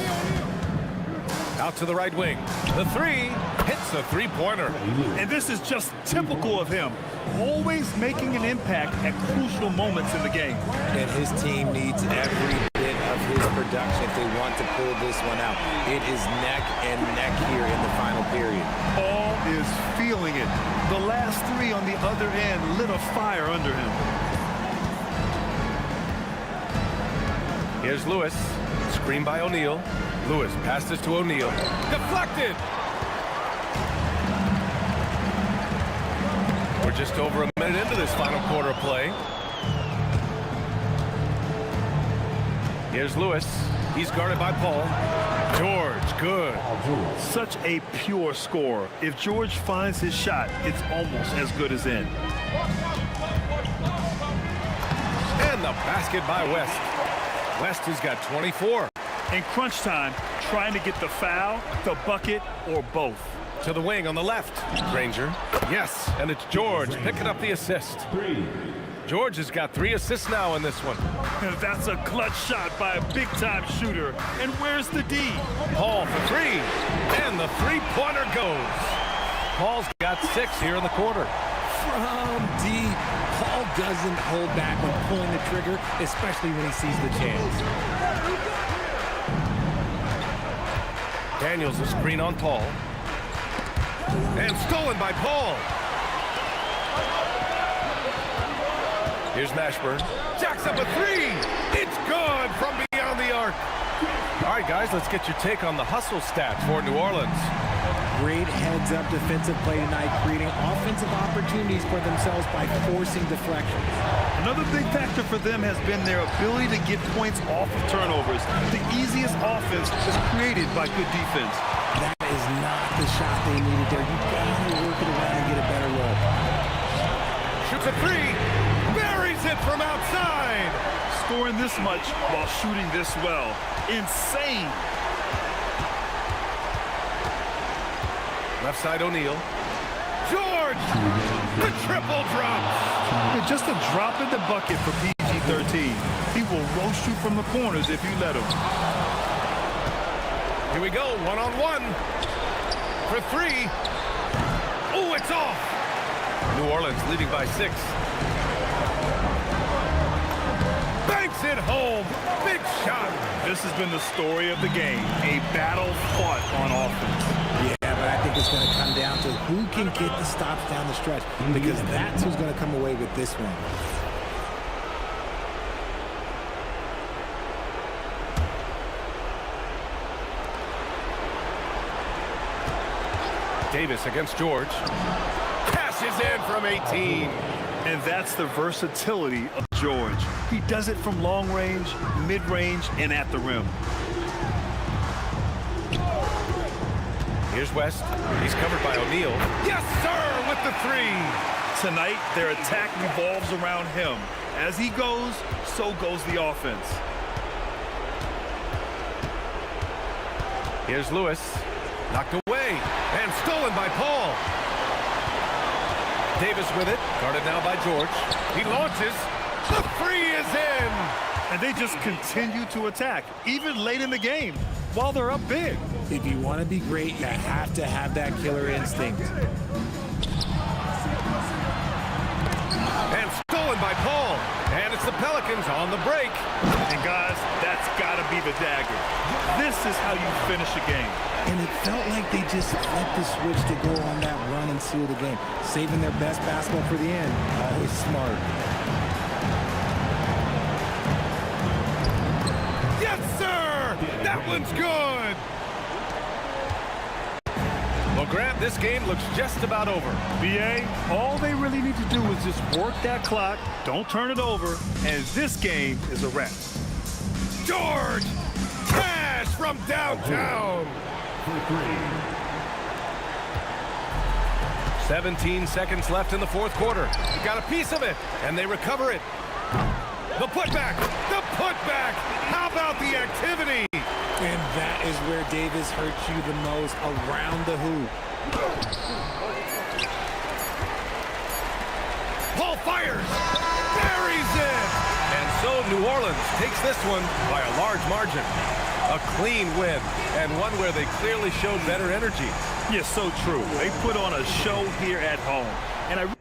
Out to the right wing. The 3 hits a 3-pointer. And this is just typical of him. Always making an impact at crucial moments in the game. And his team needs every bit of his production if they want to pull this one out. It is neck and neck here in the final period. Paul is feeling it. The last 3 on the other end lit a fire under him. Here's Lewis. Screen by O'Neal. Lewis passes to O'Neal. Deflected! We're just over a minute into this final quarter of play. Here's Lewis. He's guarded by Paul. George, good. Such a pure score. If George finds his shot, it's almost as good as in. And the basket by West. West has got 24. In crunch time, trying to get the foul, the bucket, or both. To the wing on the left. Granger. Yes, and it's George picking up the assist. George has got 3 assists now in this one. And that's a clutch shot by a big-time shooter. And where's the D? Paul for 3. And the three-pointer goes. Paul's got 6 here in the quarter. From deep, Paul doesn't hold back when pulling the trigger, especially when he sees the chance. Daniels a screen on Paul. And stolen by Paul. Here's Mashburn. Jacks up a 3. It's good from beyond the arc. All right, guys, let's get your take on the hustle stats for New Orleans. Great heads-up defensive play tonight, creating offensive opportunities for themselves by forcing deflections. Another big factor for them has been their ability to get points off of turnovers. The easiest offense is created by good defense. That is not the shot they needed there. You gotta work it around and get a better roll. Shoots a 3. Buries it from outside. Scoring this much while shooting this well. Insane. Left side O'Neal. George! The triple drop. Just a drop in the bucket for PG-13. He will roast you from the corners if you let him. Here we go, one-on-one. For 3. Oh, it's off. New Orleans leading by 6. Banks it home. Big shot. This has been the story of the game. A battle fought on offense. Yeah, but I think it's going to come down to who can get the stops down the stretch, because that's who's going to come away with this one. Davis against George. Cashes in from 18. And that's the versatility of George. He does it from long range, mid-range, and at the rim. Here's West. He's covered by O'Neal. Yes, sir, with the 3. Tonight, their attack revolves around him. As he goes, so goes the offense. Here's Lewis. Knocked away. And stolen by Paul. Davis with it. Guarded now by George. He launches. The 3 is in. And they just continue to attack, even late in the game, while they're up big. If you want to be great, you have to have that killer instinct. And stolen by Paul. And it's the Pelicans on the break. And guys, that's got to be the dagger. This is how you finish a game. And it felt like they just flipped the switch to go on that run and seal the game. Saving their best basketball for the end. Always smart. Yes, sir! That one's good! Well, Grant, this game looks just about over. BA, all they really need to do is just work that clock, don't turn it over, and this game is a wrap. George! Cash from downtown! 17 seconds left in the fourth quarter. He got a piece of it, and they recover it. The putback! The putback! How about the activity? And that is where Davis hurts you the most, around the hoop. Paul fires! Buries it! And so New Orleans takes this one by a large margin. A clean win, and one where they clearly showed better energy. Yes, so true. They put on a show here at home. And I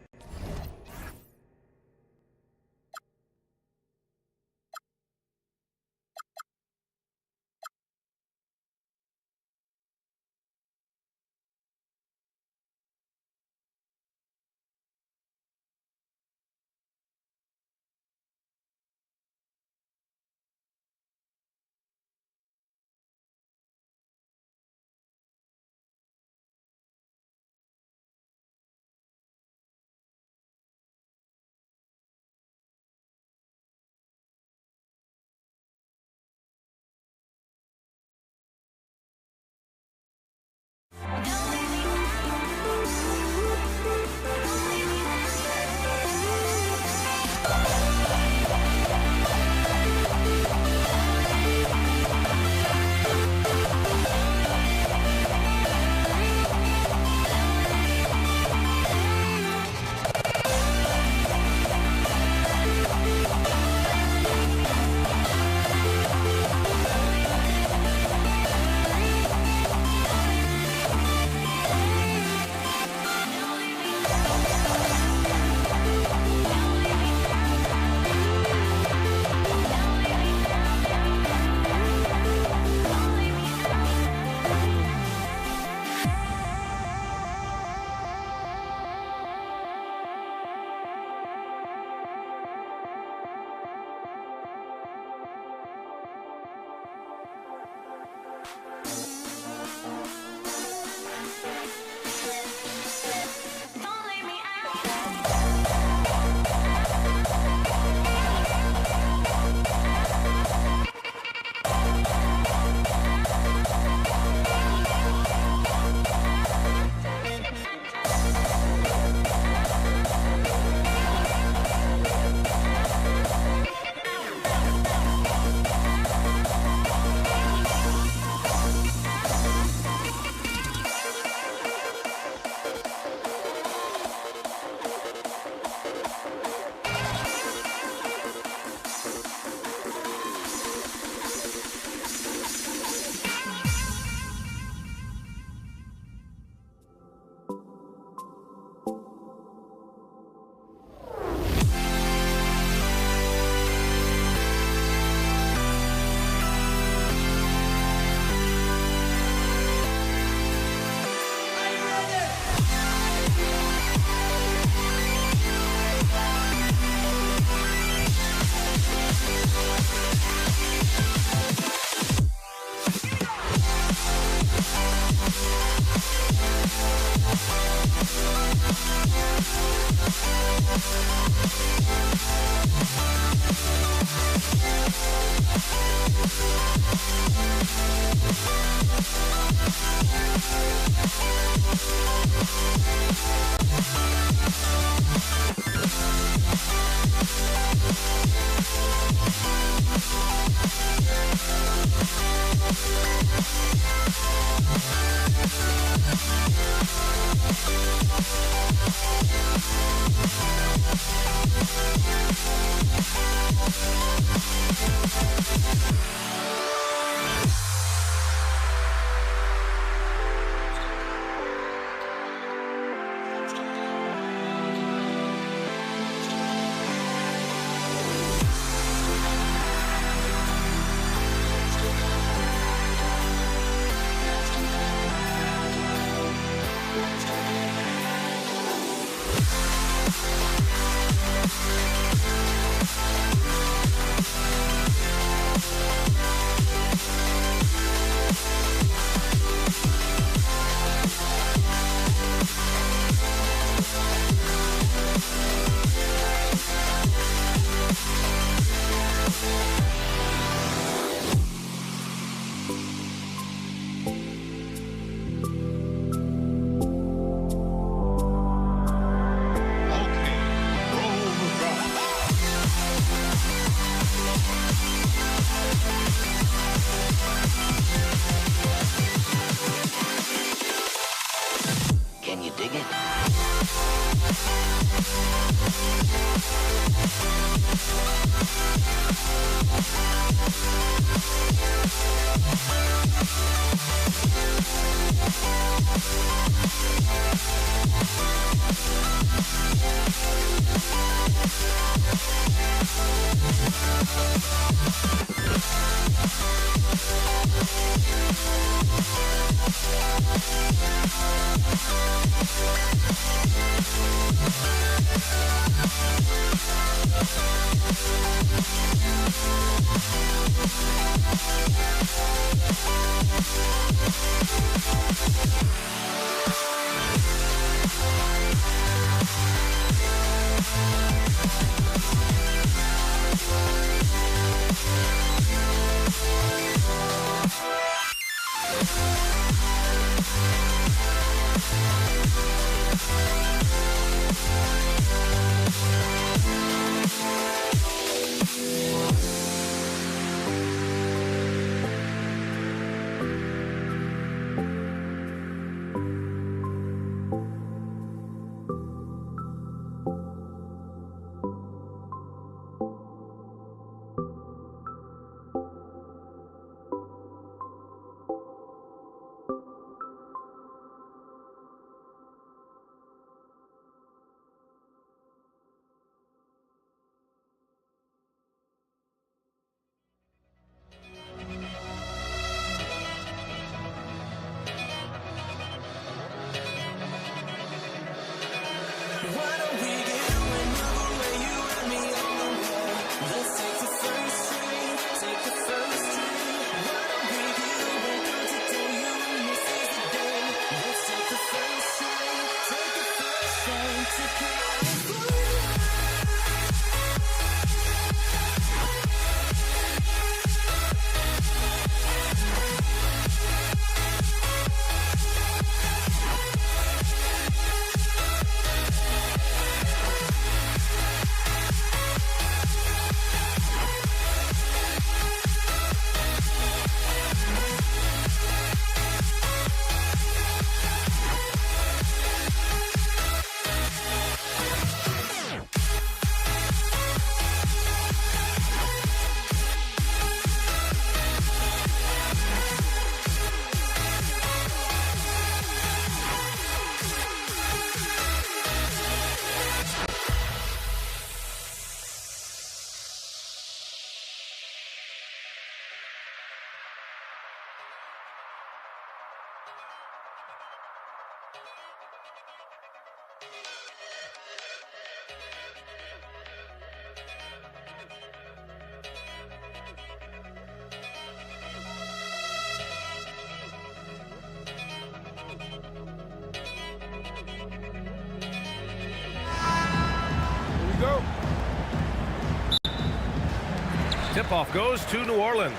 tip-off goes to New Orleans.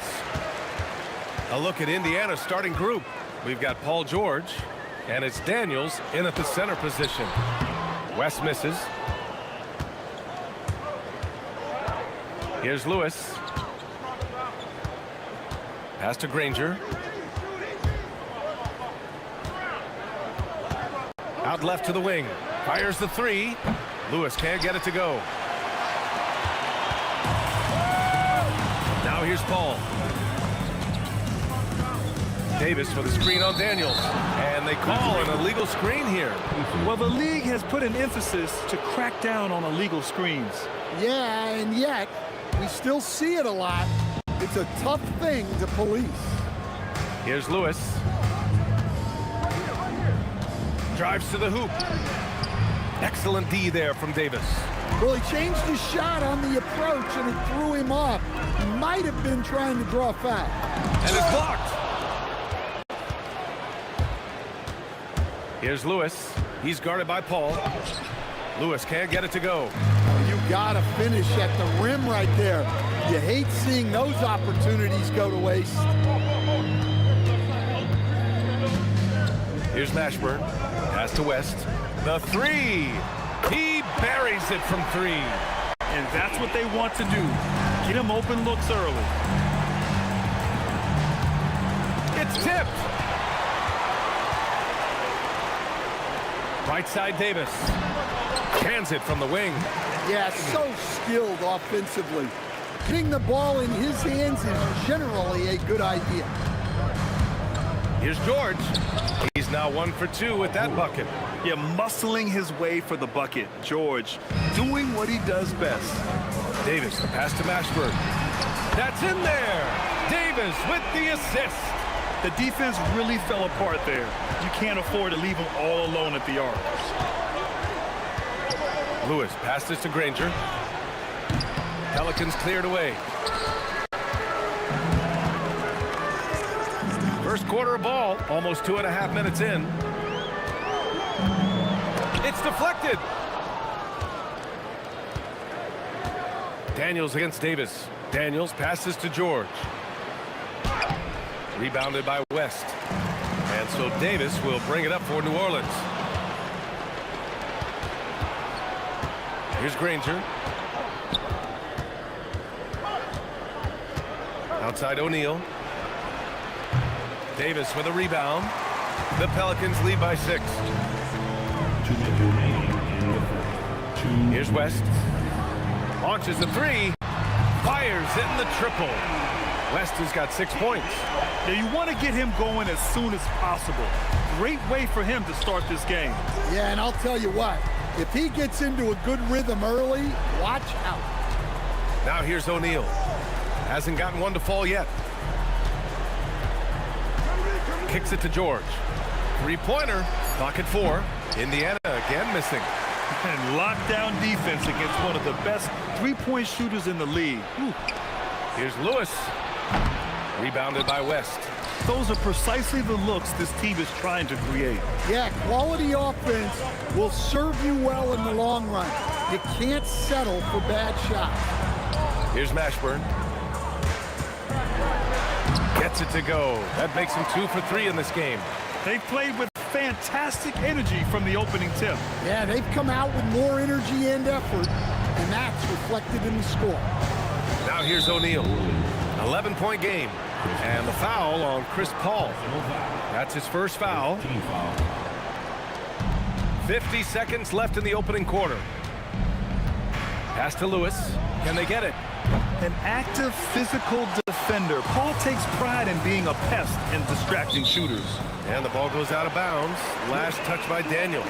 A look at Indiana's starting group. We've got Paul George, and it's Daniels in at the center position. West misses. Here's Lewis. Pass to Granger. Out left to the wing. Fires the three. Lewis can't get it to go. Now here's Paul. Davis for the screen on Daniels. And they call an illegal screen here. Well, the league has put an emphasis to crack down on illegal screens. Yeah, and yet we still see it a lot. It's a tough thing to police. Here's Lewis. Drives to the hoop. Excellent D there from Davis. Well, he changed his shot on the approach, and it threw him off. He might have been trying to draw a foul. And it's blocked. Here's Lewis. He's guarded by Paul. Lewis can't get it to go. You gotta finish at the rim right there. You hate seeing those opportunities go to waste. Here's Mashburn. Pass to West. The three. He buries it from three. And that's what they want to do. Get him open looks early. It's tipped. Right side Davis. Cans it from the wing. Yeah, so skilled offensively. Getting the ball in his hands is generally a good idea. Here's George. He's now 1 for 2 with that bucket. Yeah, muscling his way for the bucket. George doing what he does best. Davis, the pass to Mashburn. That's in there. Davis with the assist. The defense really fell apart there. You can't afford to leave him all alone at the arc. Lewis passes to Granger. Pelicans cleared away. First quarter of ball, almost 2.5 minutes in. It's deflected. Daniels against Davis. Daniels passes to George. Rebounded by West. And so Davis will bring it up for New Orleans. Here's Granger. Outside O'Neal. Davis with a rebound. The Pelicans lead by 6. Here's West. Launches the three. Fires in the triple. West has got 6 points. Now you want to get him going as soon as possible. Great way for him to start this game. Yeah, and I'll tell you what, if he gets into a good rhythm early, watch out. Now here's O'Neal. Hasn't gotten one to fall yet. Kicks it to George. Three-pointer. Clock at 4. Indiana again missing. And lockdown defense against one of the best three-point shooters in the league. Ooh. Here's Lewis. Rebounded by West. Those are precisely the looks this team is trying to create. Yeah, quality offense will serve you well in the long run. You can't settle for bad shots. Here's Mashburn. Gets it to go. That makes him 2 for 3 in this game. They've played with fantastic energy from the opening tip. Yeah, they've come out with more energy and effort, and that's reflected in the score. Now here's O'Neal. 11-point game. And the foul on Chris Paul. That's his first foul. 50 seconds left in the opening quarter. Pass to Lewis. Can they get it? An active physical defender. Paul takes pride in being a pest and distracting shooters. And the ball goes out of bounds. Last touch by Daniels.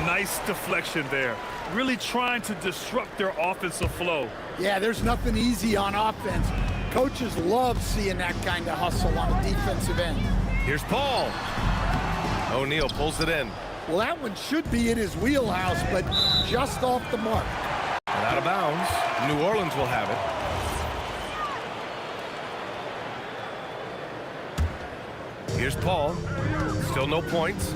Nice deflection there. Really trying to disrupt their offensive flow. Yeah, there's nothing easy on offense. Coaches love seeing that kind of hustle on the defensive end. Here's Paul. O'Neal pulls it in. Well, that one should be in his wheelhouse, but just off the mark. And out of bounds. New Orleans will have it. Here's Paul. Still no points.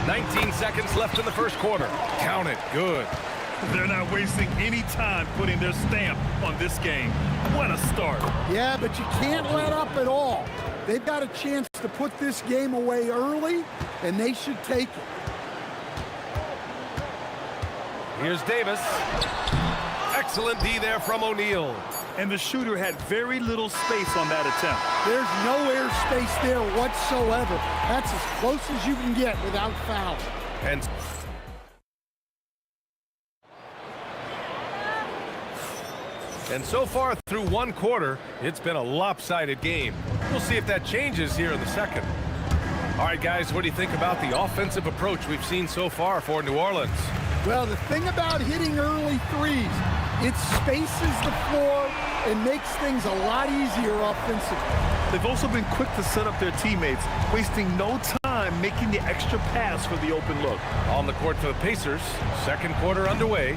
19 seconds left in the first quarter. Count it. Good. They're not wasting any time putting their stamp on this game. What a start. Yeah, but you can't let up at all. They've got a chance to put this game away early, and they should take it. Here's Davis. Excellent D there from O'Neal. And the shooter had very little space on that attempt. There's no air space there whatsoever. That's as close as you can get without foul. And so far through one quarter, it's been a lopsided game. We'll see if that changes here in the second. All right, guys, what do you think about the offensive approach we've seen so far for New Orleans? Well, the thing about hitting early threes, it spaces the floor and makes things a lot easier offensively. They've also been quick to set up their teammates, wasting no time making the extra pass for the open look. On the court for the Pacers, second quarter underway.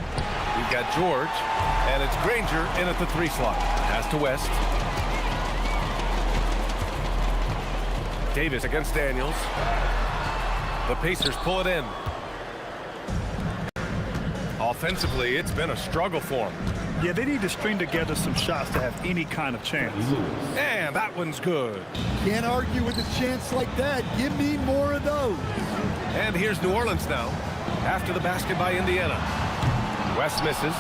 We've got George, and it's Granger in at the 3 slot. Pass to West. Davis against Daniels. The Pacers pull it in. Offensively, it's been a struggle for them. Yeah, they need to string together some shots to have any kind of chance. And that one's good. Can't argue with a chance like that. Give me more of those. And here's New Orleans now, after the basket by Indiana. West misses.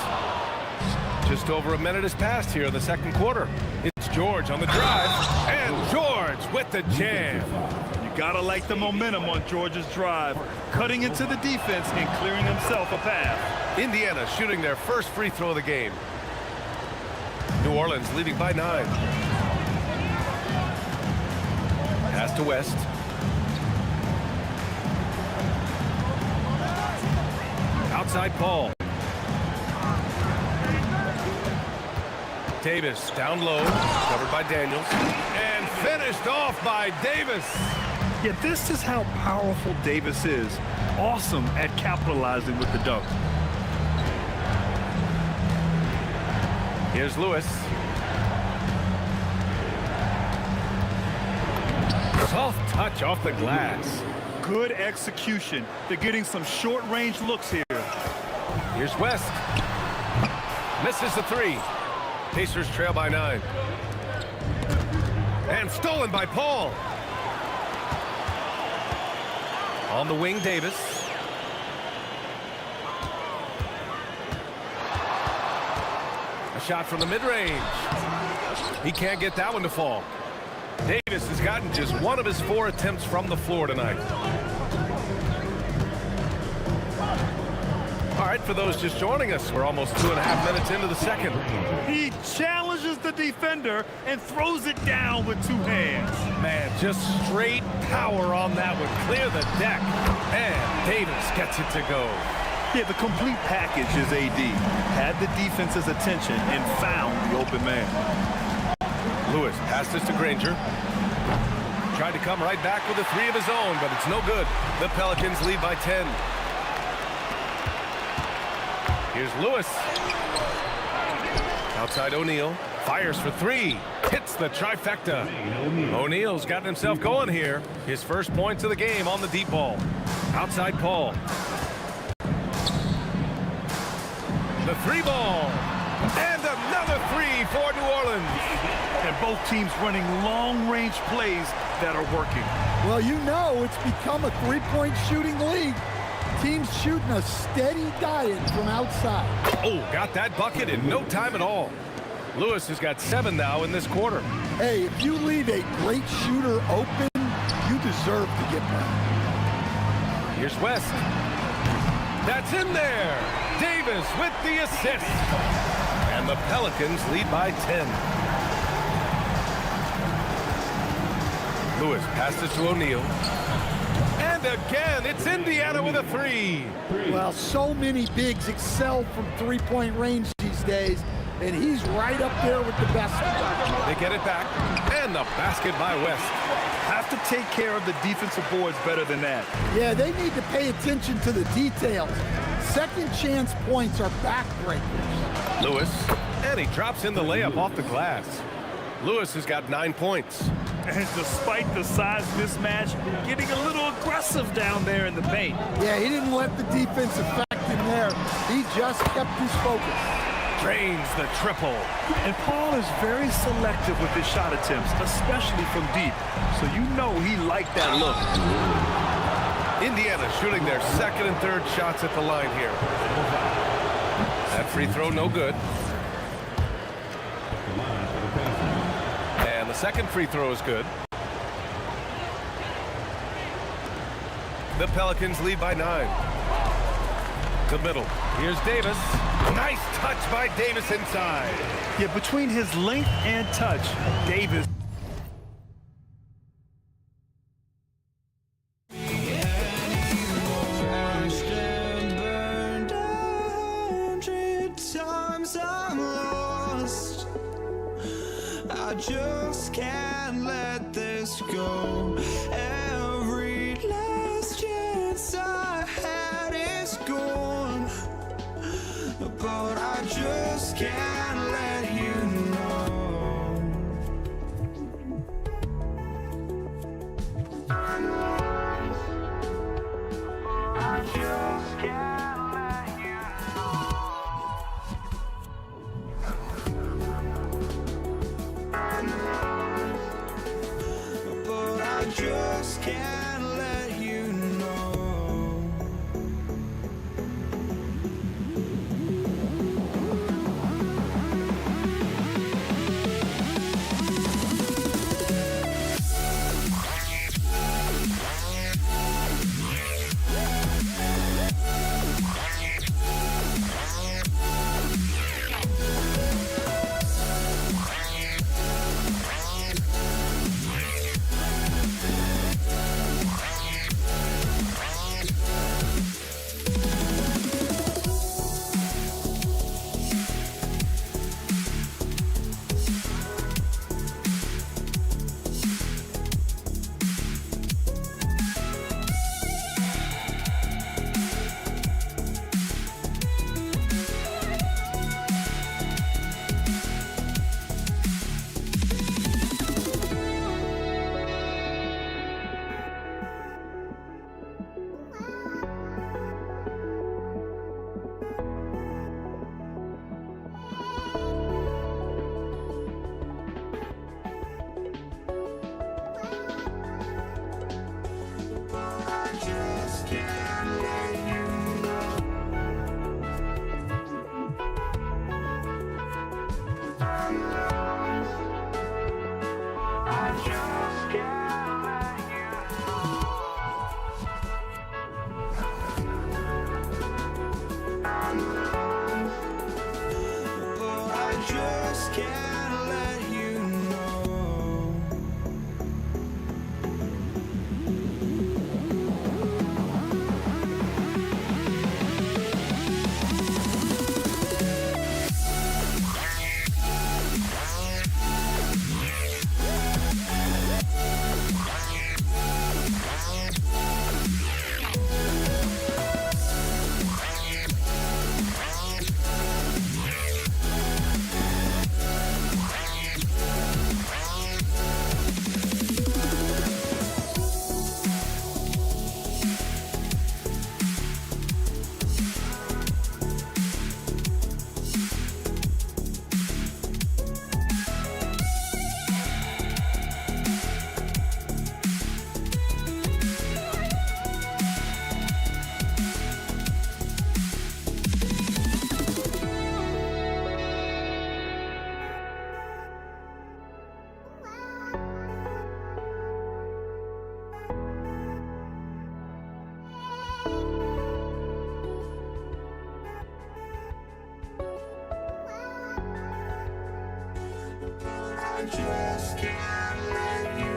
Just over a minute has passed here in the second quarter. It's George on the drive, and George with the jam. You gotta like the momentum on George's drive, cutting into the defense and clearing himself a path. Indiana shooting their first free throw of the game. New Orleans leading by 9. Pass to West. Outside Paul. Davis down low, covered by Daniels, and finished off by Davis. Yeah, this is how powerful Davis is. Awesome at capitalizing with the dunk. Here's Lewis. Soft touch off the glass. Good execution. They're getting some short-range looks here. Here's West. Misses the 3. Pacers trail by 9. And stolen by Paul. On the wing, Davis. A shot from the mid-range. He can't get that one to fall. Davis has gotten just one of his 4 attempts from the floor tonight. All right, for those just joining us, we're almost 2.5 minutes into the second. He challenges the defender and throws it down with 2 hands. Man, just straight power on that one. Clear the deck. And Davis gets it to go. Yeah, the complete package is AD. Had the defense's attention and found the open man. Lewis passes to Granger. Tried to come right back with a 3 of his own, but it's no good. The Pelicans lead by 10. Here's Lewis. Outside O'Neal. Fires for 3. Hits the trifecta. O'Neal's gotten himself going here. His first points of the game on the deep ball. Outside Paul. The 3 ball. And another 3 for New Orleans. And both teams running long-range plays that are working. Well, you know it's become a 3-point shooting league. Teams shooting a steady diet from outside. Oh, got that bucket in no time at all. Lewis has got 7 now in this quarter. Hey, if you leave a great shooter open, you deserve to get one. Here's West. That's in there. Davis with the assist. And the Pelicans lead by 10. Lewis passes to O'Neal. And again, it's Indiana with a 3. Well, so many bigs excel from 3-point range these days, and he's right up there with the best. They get it back, and the basket by West. Have to take care of the defensive boards better than that. Yeah, they need to pay attention to the details. Second chance points are backbreakers. Lewis, and he drops in the layup off the glass. Lewis has got 9 points. And despite the size mismatch, getting a little aggressive down there in the paint. Yeah, he didn't let the defense affect him there. there. He just kept his focus. Drains the triple. And Paul is very selective with his shot attempts, especially from deep. So you know he liked that look. Indiana shooting their second and third shots at the line here. That free throw no good. And the second free throw is good. The Pelicans lead by 9. To middle. Here's Davis. Nice touch by Davis inside. Yeah, between his length and touch, Davis. I just can't let this go. Every last chance I had is gone, but I just can't let you know. I just can't let you but I just can't let you know. just can't let you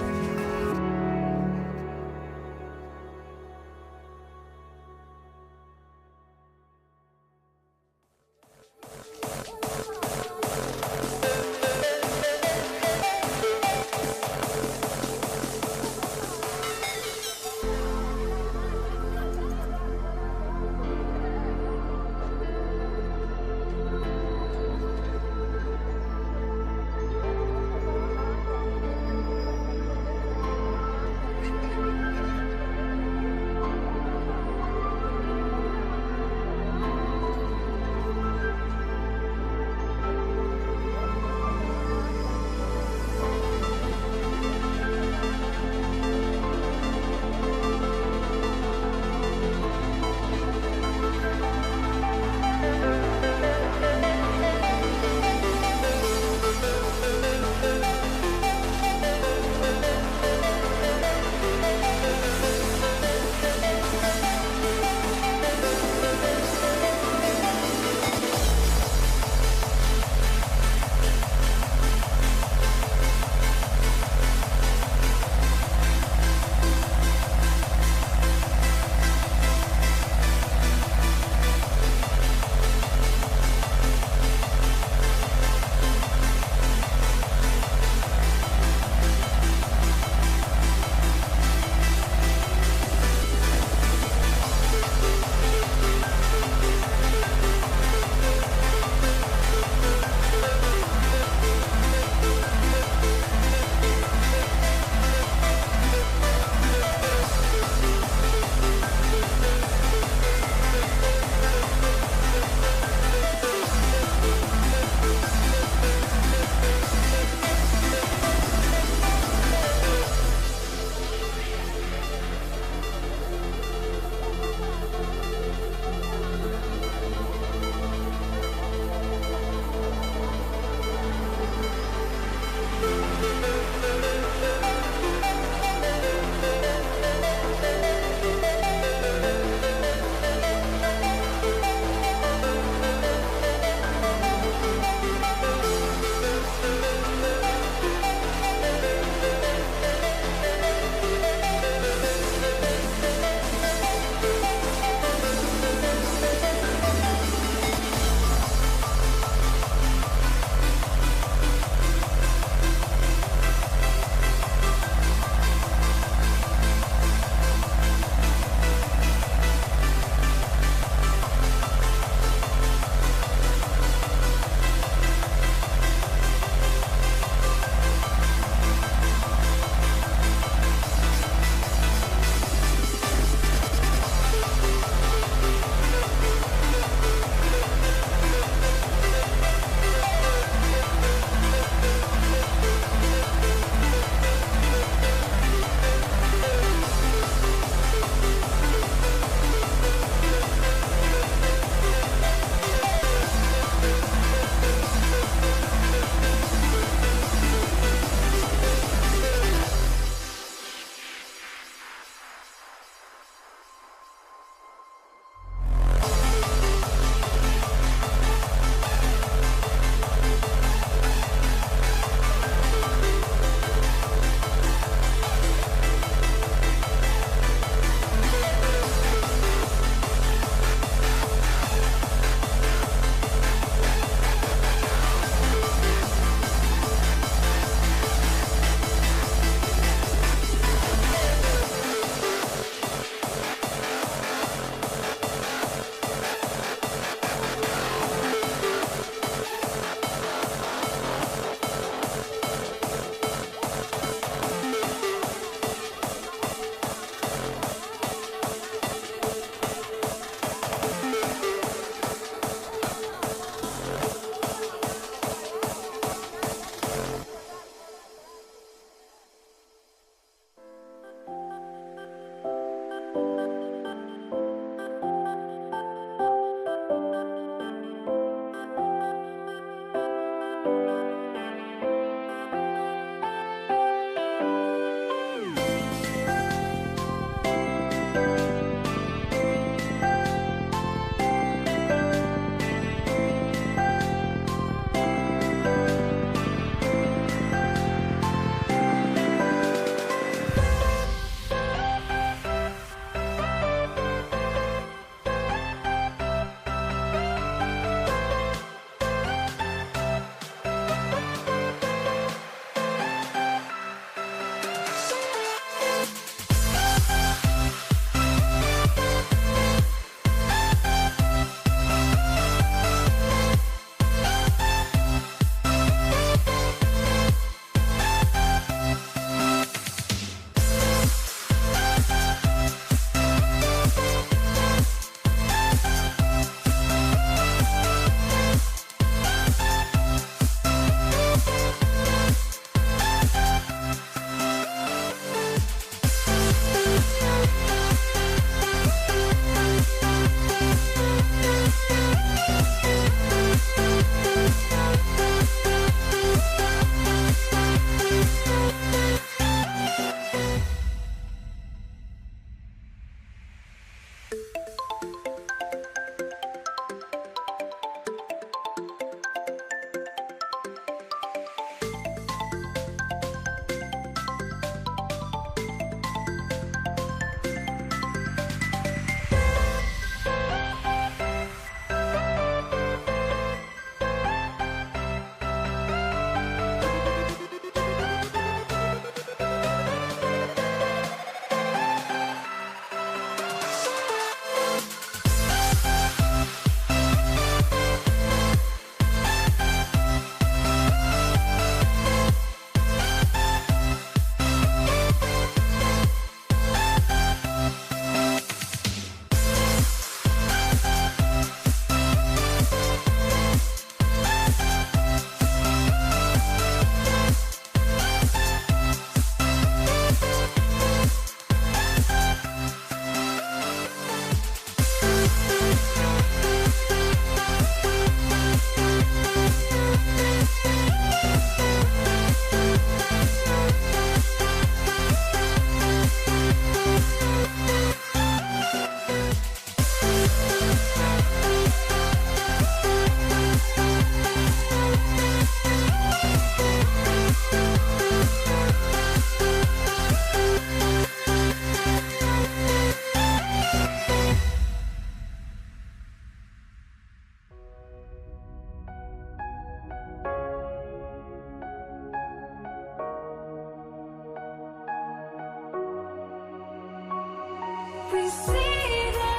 We see the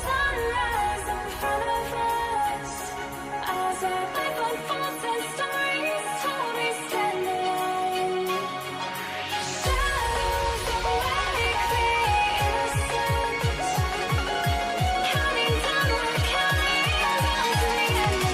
sunrise in front of us as our life unfolds and stories told we stand alone. Shadows awake the innocent, counting down, we're counting down to the end.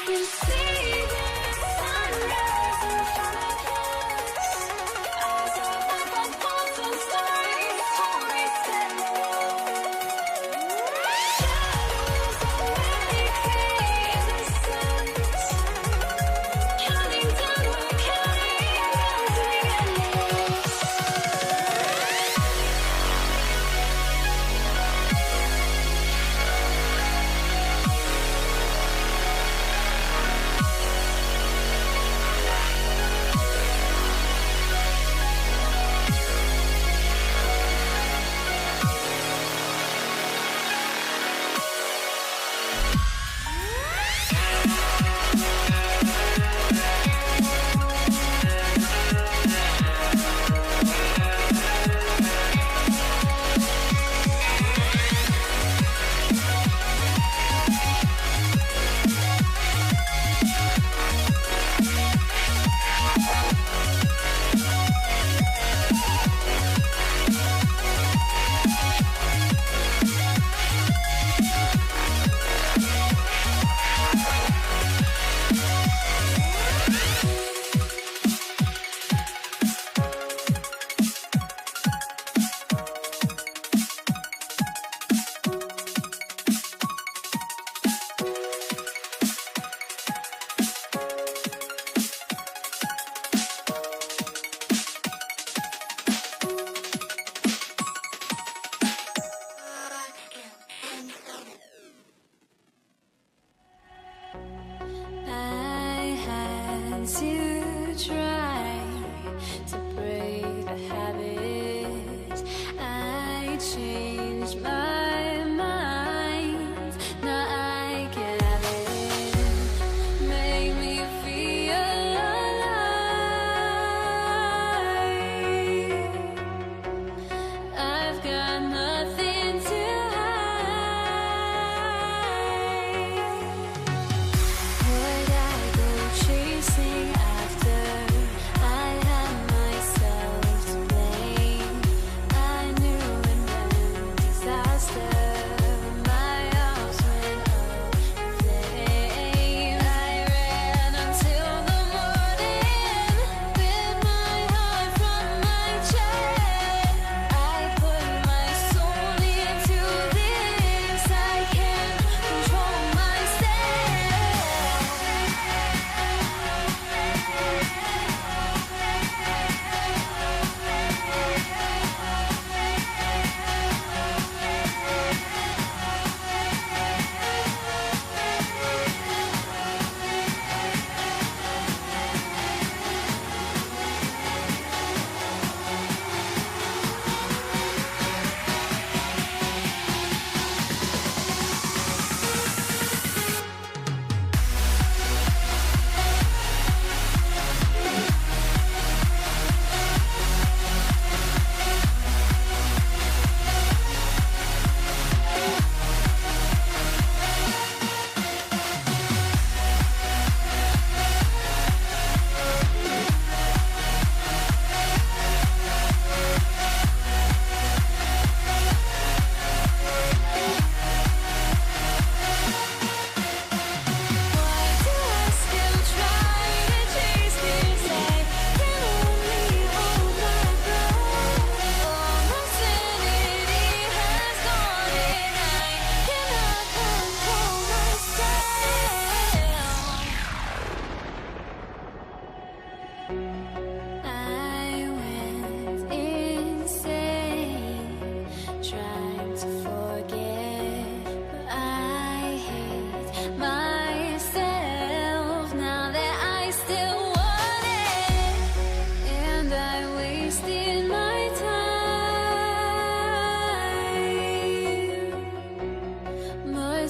We see the sunrise in front of us as our life unfolds and stories told we stand alone. Shadows awake the innocent, counting down, we're counting down to the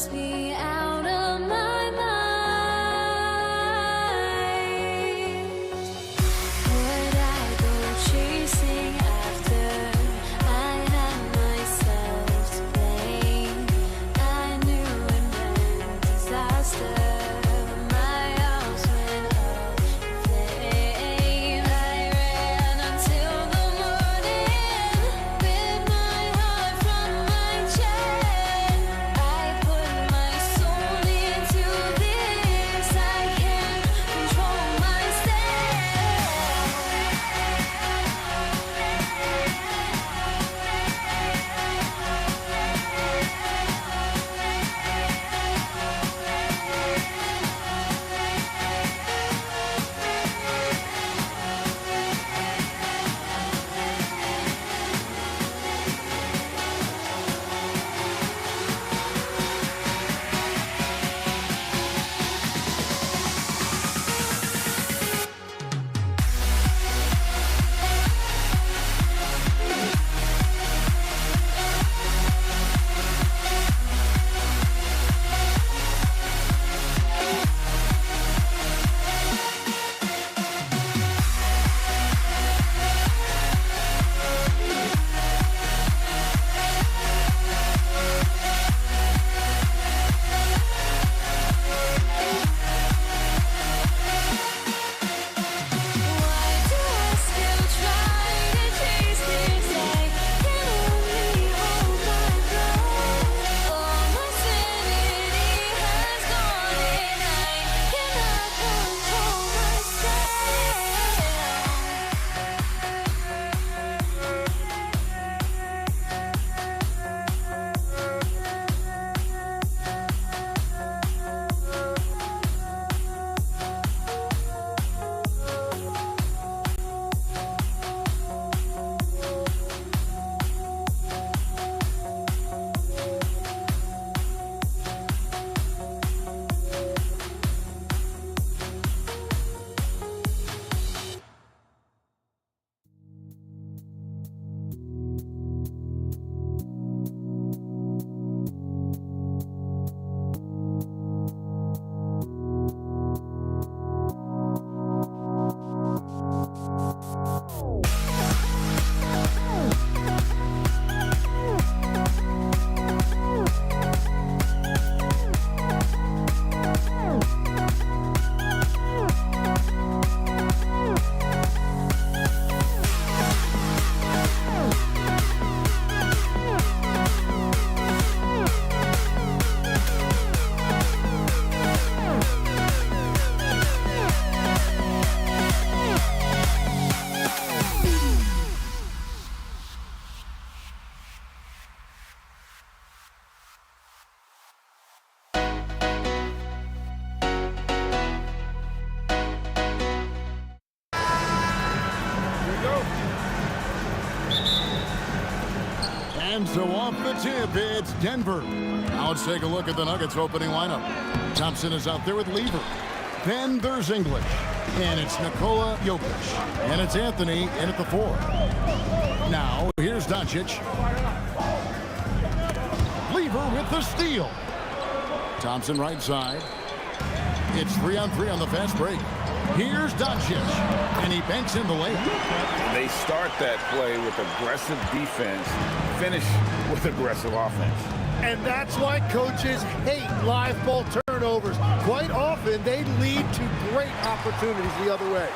must be out of my mind. Would I go chasing after? I had myself to blame. I knew it meant disaster. My house went up in flames. I ran until the morning with my heart from my chest. I put my soul into this. I can't control And so off the tip, it's Denver. Now let's take a look at the Nuggets opening lineup. Thompson is out there with Lever. Then there's English. And it's Nikola Jokic. And it's Anthony in at the 4. Now, here's Doncic. Lever with the steal. Thompson right side. It's 3-on-3 on the fast break. Here's Doncic, and he banks in the layup. They start that play with aggressive defense, finish with aggressive offense. And that's why coaches hate live ball turnovers. Quite often, they lead to great opportunities the other way.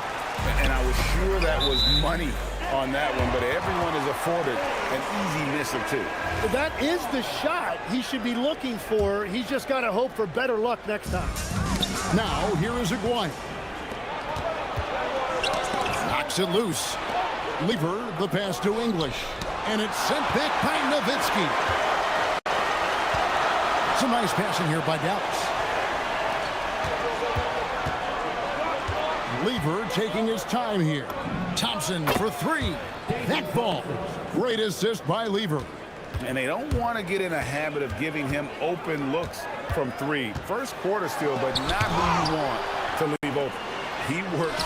And I was sure that was money on that one, but everyone is afforded an easy miss or two. That is the shot he should be looking for. He's just got to hope for better luck next time. Now, here is Aguirre. Knocks it loose. Lever, the pass to English. And it's sent back by Nowitzki. Some nice passing here by Dallas. Lever taking his time here. Thompson for 3. That ball. Great assist by Lever. And they don't want to get in a habit of giving him open looks from 3. First quarter still, but not who you want to leave open. He works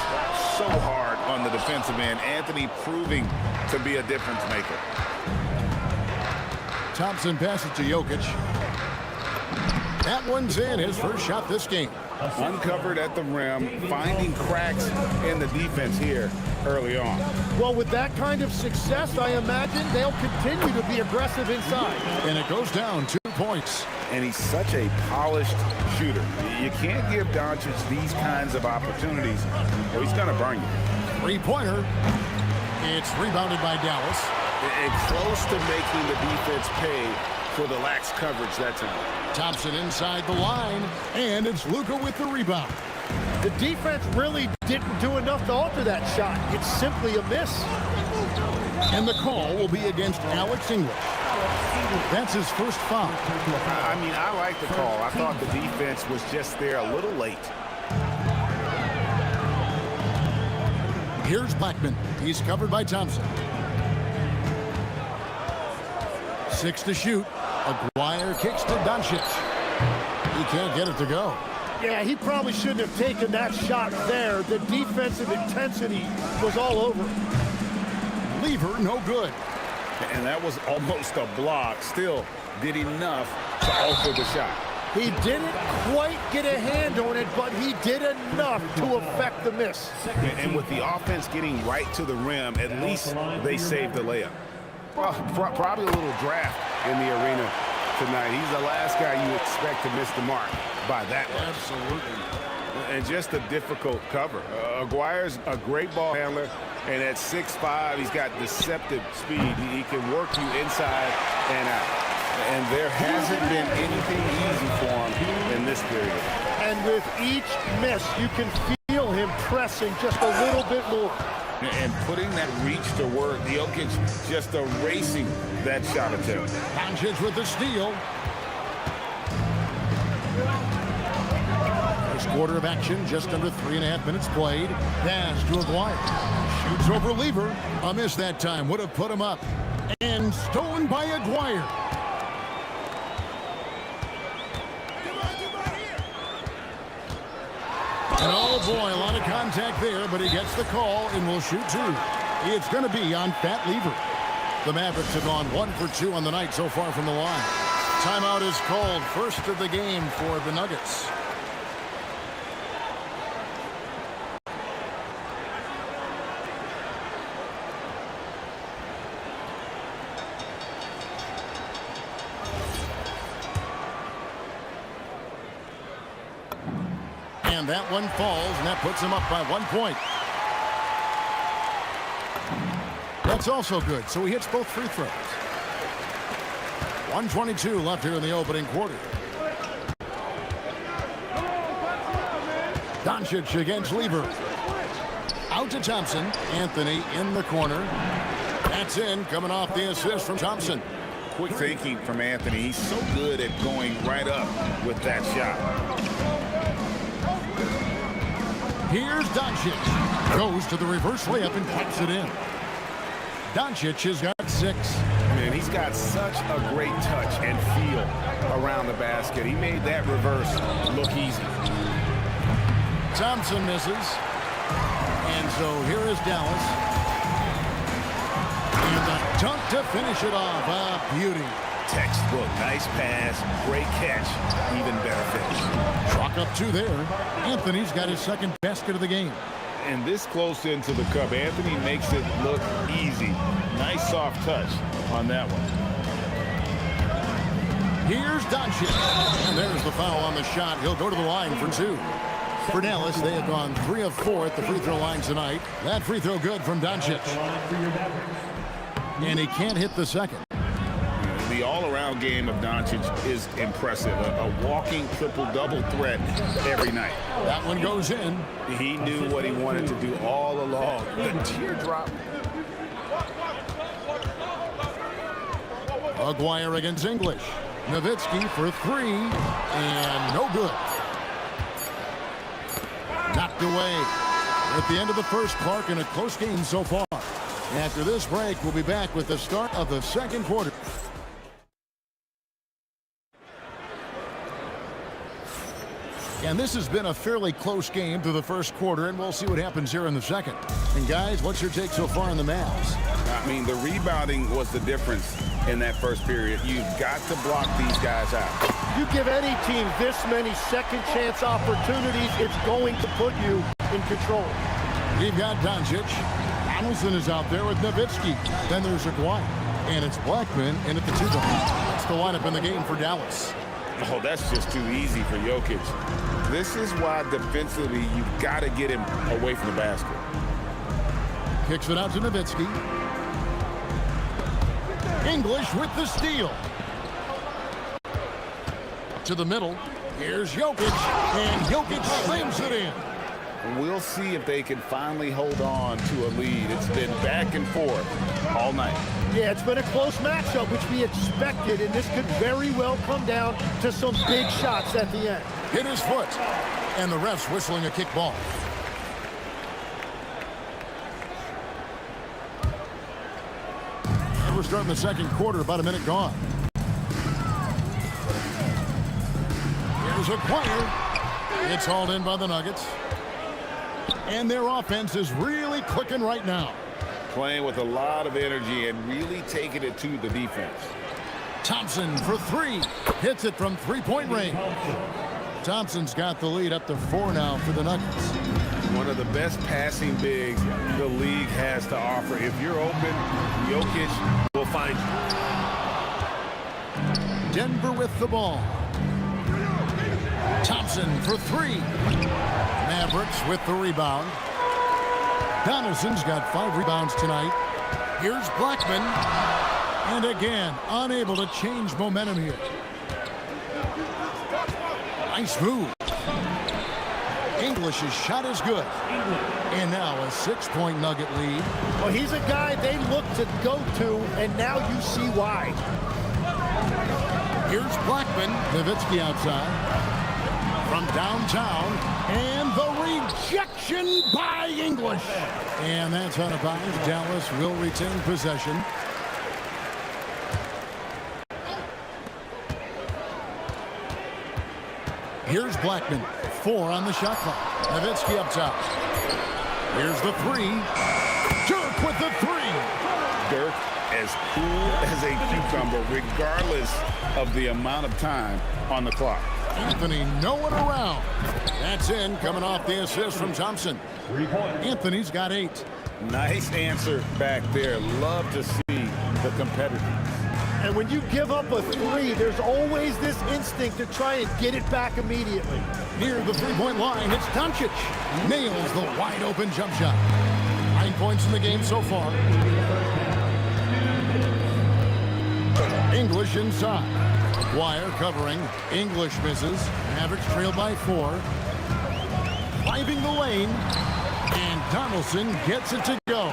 so hard on the defensive end. Anthony proving to be a difference maker. Thompson passes to Jokic. That one's in, his first shot this game. Uncovered at the rim, finding cracks in the defense here early on. Well, with that kind of success, I imagine they'll continue to be aggressive inside. And it goes down 2 points. And he's such a polished shooter. You can't give Doncic these kinds of opportunities, or he's going to burn you. Three-pointer. It's rebounded by Dallas. And close to making the defense pay for the lax coverage that time. Thompson inside the line, and it's Luka with the rebound. The defense really didn't do enough to alter that shot. It's simply a miss. And the call will be against Alex English. That's his first foul. I mean, I like the call. I thought the defense was just there a little late. Here's Blackman. He's covered by Thompson. 6 to shoot. Aguirre kicks to Doncic. He can't get it to go. Yeah, he probably shouldn't have taken that shot there. The defensive intensity was all over. Lever, no good. And that was almost a block. Still did enough to alter the shot. He didn't quite get a hand on it, but he did enough to affect the miss. And with the offense getting right to the rim, at least they saved the layup. Well, probably a little draft in the arena tonight. He's the last guy you expect to miss the mark by that much. Absolutely. And just a difficult cover. Aguirre's a great ball handler, and at 6'5", he's got deceptive speed. He can work you inside and out. And there hasn't been anything easy for him in this period. And with each miss, you can feel him pressing just a little bit more. And putting that reach to work, Jokic just erasing that shot attempt. Doncic with the steal. First quarter of action, just under 3.5 minutes played. Pass to Aguirre. Shoots over Lever. A miss that time. Would have put him up. And stolen by Aguirre. And oh boy, a lot of contact there, but he gets the call and will shoot 2. It's going to be on Pat Lever. The Mavericks have gone 1 for 2 on the night so far from the line. Timeout is called, first of the game for the Nuggets. And that one falls, and that puts him up by 1 point. That's also good, so he hits both free throws. 1:22 left here in the opening quarter. Doncic against Lever. Out to Thompson. Anthony in the corner. That's in, coming off the assist from Thompson. Quick thinking from Anthony. He's so good at going right up with that shot. Here's Doncic. Goes to the reverse layup and puts it in. Doncic has got 6. Man, he's got such a great touch and feel around the basket. He made that reverse look easy. Thompson misses. And so here is Dallas. And the dunk to finish it off. A beauty. Textbook. Nice pass. Great catch. Even better finish. Chalk up 2 there. Anthony's got his second basket of the game. And this close into the cup, Anthony makes it look easy. Nice soft touch on that one. Here's Doncic. And there's the foul on the shot. He'll go to the line for 2. For Dallas, they have gone 3 of 4 at the free throw line tonight. That free throw good from Doncic. And he can't hit the second. The all-around game of Doncic is impressive. A walking triple-double threat every night. That one goes in. He knew what he wanted to do all along. The teardrop. Aguirre against English. Nowitzki for 3. And no good. Knocked away. At the end of the first, Clark, in a close game so far. After this break, we'll be back with the start of the second quarter. And this has been a fairly close game through the first quarter, and we'll see what happens here in the second. And guys, what's your take so far on the Mavs? I mean, the rebounding was the difference in that first period. You've got to block these guys out. You give any team this many second chance opportunities, it's going to put you in control. You've got Doncic. Donaldson is out there with Nowitzki. Then there's Aguirre. And it's Blackman in at the 2-point. That's the lineup in the game for Dallas. Oh, that's just too easy for Jokic. This is why defensively you've got to get him away from the basket. Kicks it out to Nowitzki. English with the steal. To the middle. Here's Jokic. And Jokic slams it in. We'll see if they can finally hold on to a lead. It's been back and forth all night. Yeah, it's been a close matchup, which we expected, and this could very well come down to some big shots at the end. Hit his foot. And the ref's whistling a kick ball. And we're starting the second quarter, about a minute gone. Here's Aguirre. It's hauled in by the Nuggets. And their offense is really clicking right now. Playing with a lot of energy and really taking it to the defense. Thompson for 3. Hits it from 3-point range. Thompson's got the lead up to 4 now for the Nuggets. One of the best passing bigs the league has to offer. If you're open, Jokic will find you. Denver with the ball. Thompson for 3. Mavericks with the rebound. Donaldson's got 5 rebounds tonight. Here's Blackman. And again, unable to change momentum here. Nice move. English's shot is good. And now a 6-point Nugget lead. Well, he's a guy they look to go to, and now you see why. Here's Blackman. Nowitzki outside. From downtown, and the rejection by English. And that's out of bounds. Dallas will retain possession. Here's Blackman. 4 on the shot clock. Nowitzki up top. Here's the 3. Dirk with the 3. Dirk as cool as a cucumber, regardless of the amount of time on the clock. Anthony nowhere around. That's in, coming off the assist from Thompson. Anthony's got 8. Nice answer back there. Love to see the competitors. And when you give up a 3, there's always this instinct to try and get it back immediately. Near the 3-point line, it's Doncic. Nails the wide-open jump shot. 9 points in the game so far. English inside. Wire covering. English misses. Mavericks trail by 4. Driving the lane. And Donaldson gets it to go.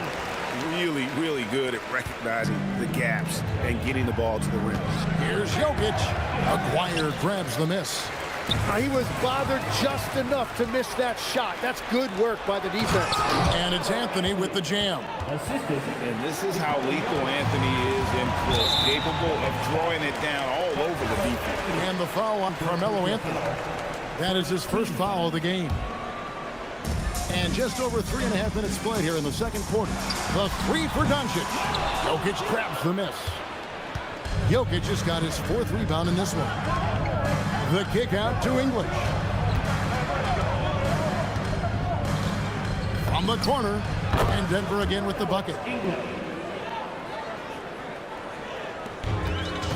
Really, really good at recognizing the gaps and getting the ball to the rim. Here's Jokic. Aguirre grabs the miss. He was bothered just enough to miss that shot. That's good work by the defense. And it's Anthony with the jam. And this is how lethal Anthony is in close, capable of throwing it down all over the defense. And the foul on Carmelo Anthony. That is his first foul of the game. And just over 3.5 minutes played here in the second quarter. The 3 for Doncic. Jokic grabs the miss. Jokic just got his 4th rebound in this one. The kick out to English. From the corner. And Denver again with the bucket.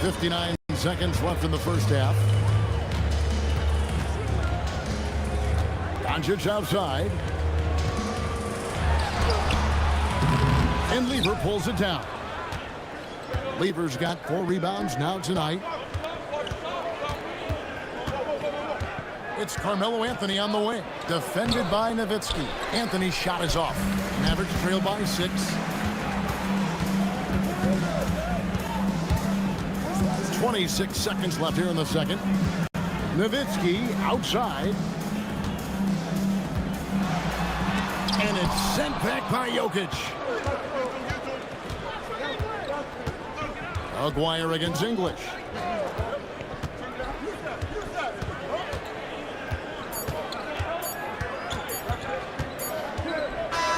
59 seconds left in the first half. Doncic outside. And Lever pulls it down. Lever's got 4 rebounds now tonight. It's Carmelo Anthony on the wing. Defended by Nowitzki. Anthony's shot is off. Mavericks trail by 6. 26 seconds left here in the second. Nowitzki outside. And it's sent back by Jokic. Aguirre against English.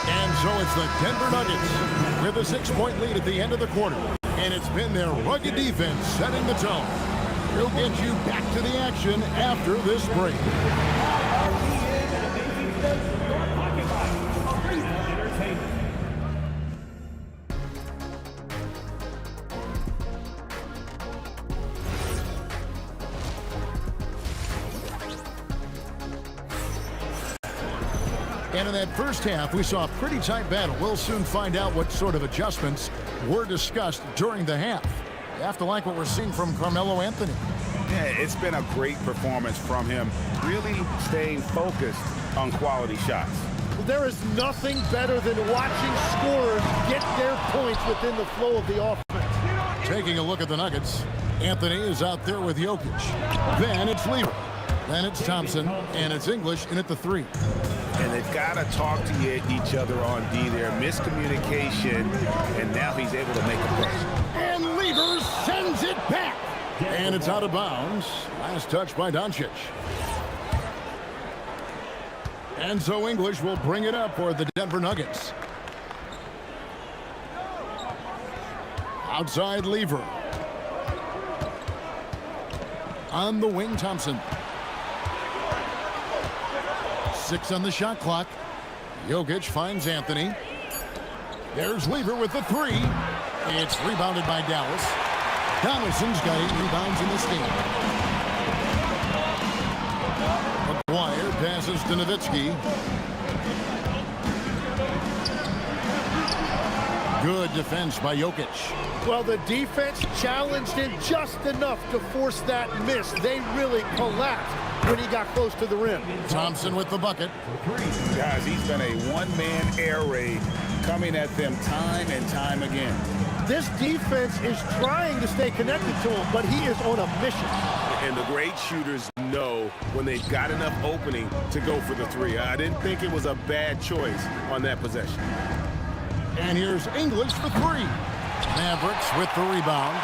And so it's the Denver Nuggets with a 6-point lead at the end of the quarter. And it's been their rugged defense setting the tone. We'll get you back to the action after this break. And in that first half, we saw a pretty tight battle. We'll soon find out what sort of adjustments were discussed during the half. You have to like what we're seeing from Carmelo Anthony. Yeah, it's been a great performance from him, really staying focused on quality shots. There is nothing better than watching scorers get their points within the flow of the offense. Taking a look at the Nuggets, Anthony is out there with Jokic. Then it's Lever. Then it's Thompson, and it's English in at the 3. And they've got to talk to each other on D there. Miscommunication, and now he's able to make a push. And Lever sends it back. And it's out of bounds. Last touch by Doncic. And so English will bring it up for the Denver Nuggets. Outside Lever. On the wing, Thompson. 6 on the shot clock. Jokic finds Anthony. There's Lever with the 3. It's rebounded by Dallas. Donaldson's got 8 rebounds in this game. McGuire passes to Nowitzki. Good defense by Jokic. Well, the defense challenged him just enough to force that miss. They really collapsed when he got close to the rim. Thompson with the bucket. Guys, he's been a one-man air raid coming at them time and time again. This defense is trying to stay connected to him, but he is on a mission. And the great shooters know when they've got enough opening to go for the 3. I didn't think it was a bad choice on that possession. And here's English for 3. Mavericks with the rebound.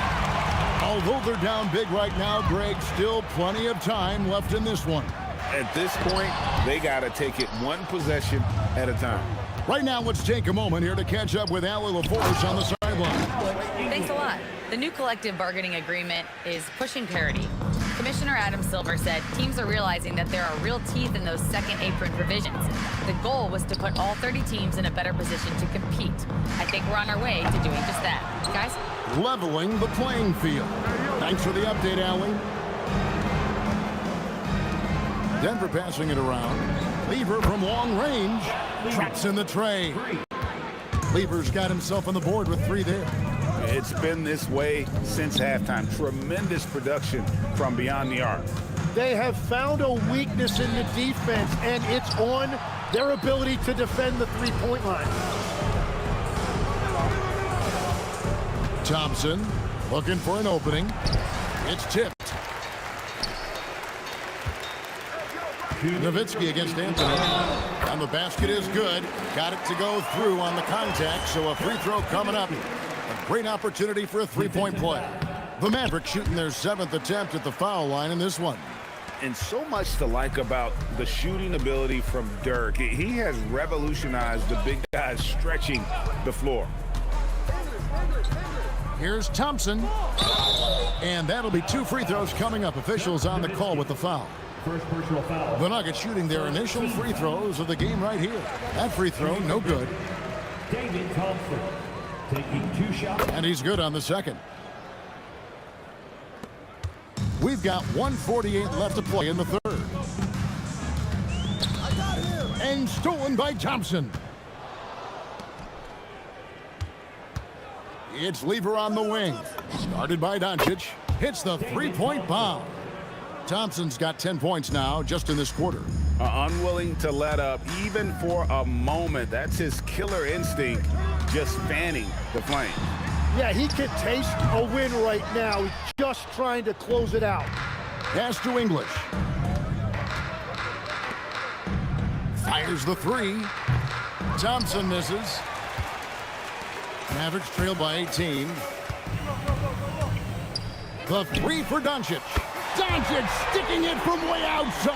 Although they're down big right now, Greg, still plenty of time left in this one. At this point, they got to take it one possession at a time. Right now, let's take a moment here to catch up with Allie LaForce on the sideline. Thanks a lot. The new collective bargaining agreement is pushing parity. Commissioner Adam Silver said teams are realizing that there are real teeth in those second apron provisions. The goal was to put all 30 teams in a better position to compete. I think we're on our way to doing just that. Guys? Leveling the playing field. Thanks for the update, Allie. Denver passing it around. Lever from long range. Traps in the tray. Lever's got himself on the board with 3 there. It's been this way since halftime. Tremendous production from beyond the arc. They have found a weakness in the defense, and it's on their ability to defend the three-point line. Thompson looking for an opening. It's tipped. Nowitzki against Anthony. And the basket is good. Got it to go through on the contact, so a free throw coming up. A great opportunity for a three-point play. The Mavericks shooting their 7th attempt at the foul line in this one. And so much to like about the shooting ability from Dirk. He has revolutionized the big guys stretching the floor. Here's Thompson. And that'll be 2 free throws coming up. Officials on the call with the foul. First personal foul. The Nuggets shooting their initial free throws of the game right here. That free throw, no good. David Thompson taking 2 shots. And he's good on the second. We've got 1:48 left to play in the third. And stolen by Thompson. It's Lever on the wing. Started by Doncic. Hits the three-point bomb. Thompson's got 10 points now just in this quarter. Unwilling to let up even for a moment. That's his killer instinct, just fanning the flame. Yeah, he could taste a win right now. He's just trying to close it out. Pass to English. Fires the 3. Thompson misses. Mavericks trail by 18. The 3 for Doncic. Doncic sticking it from way outside.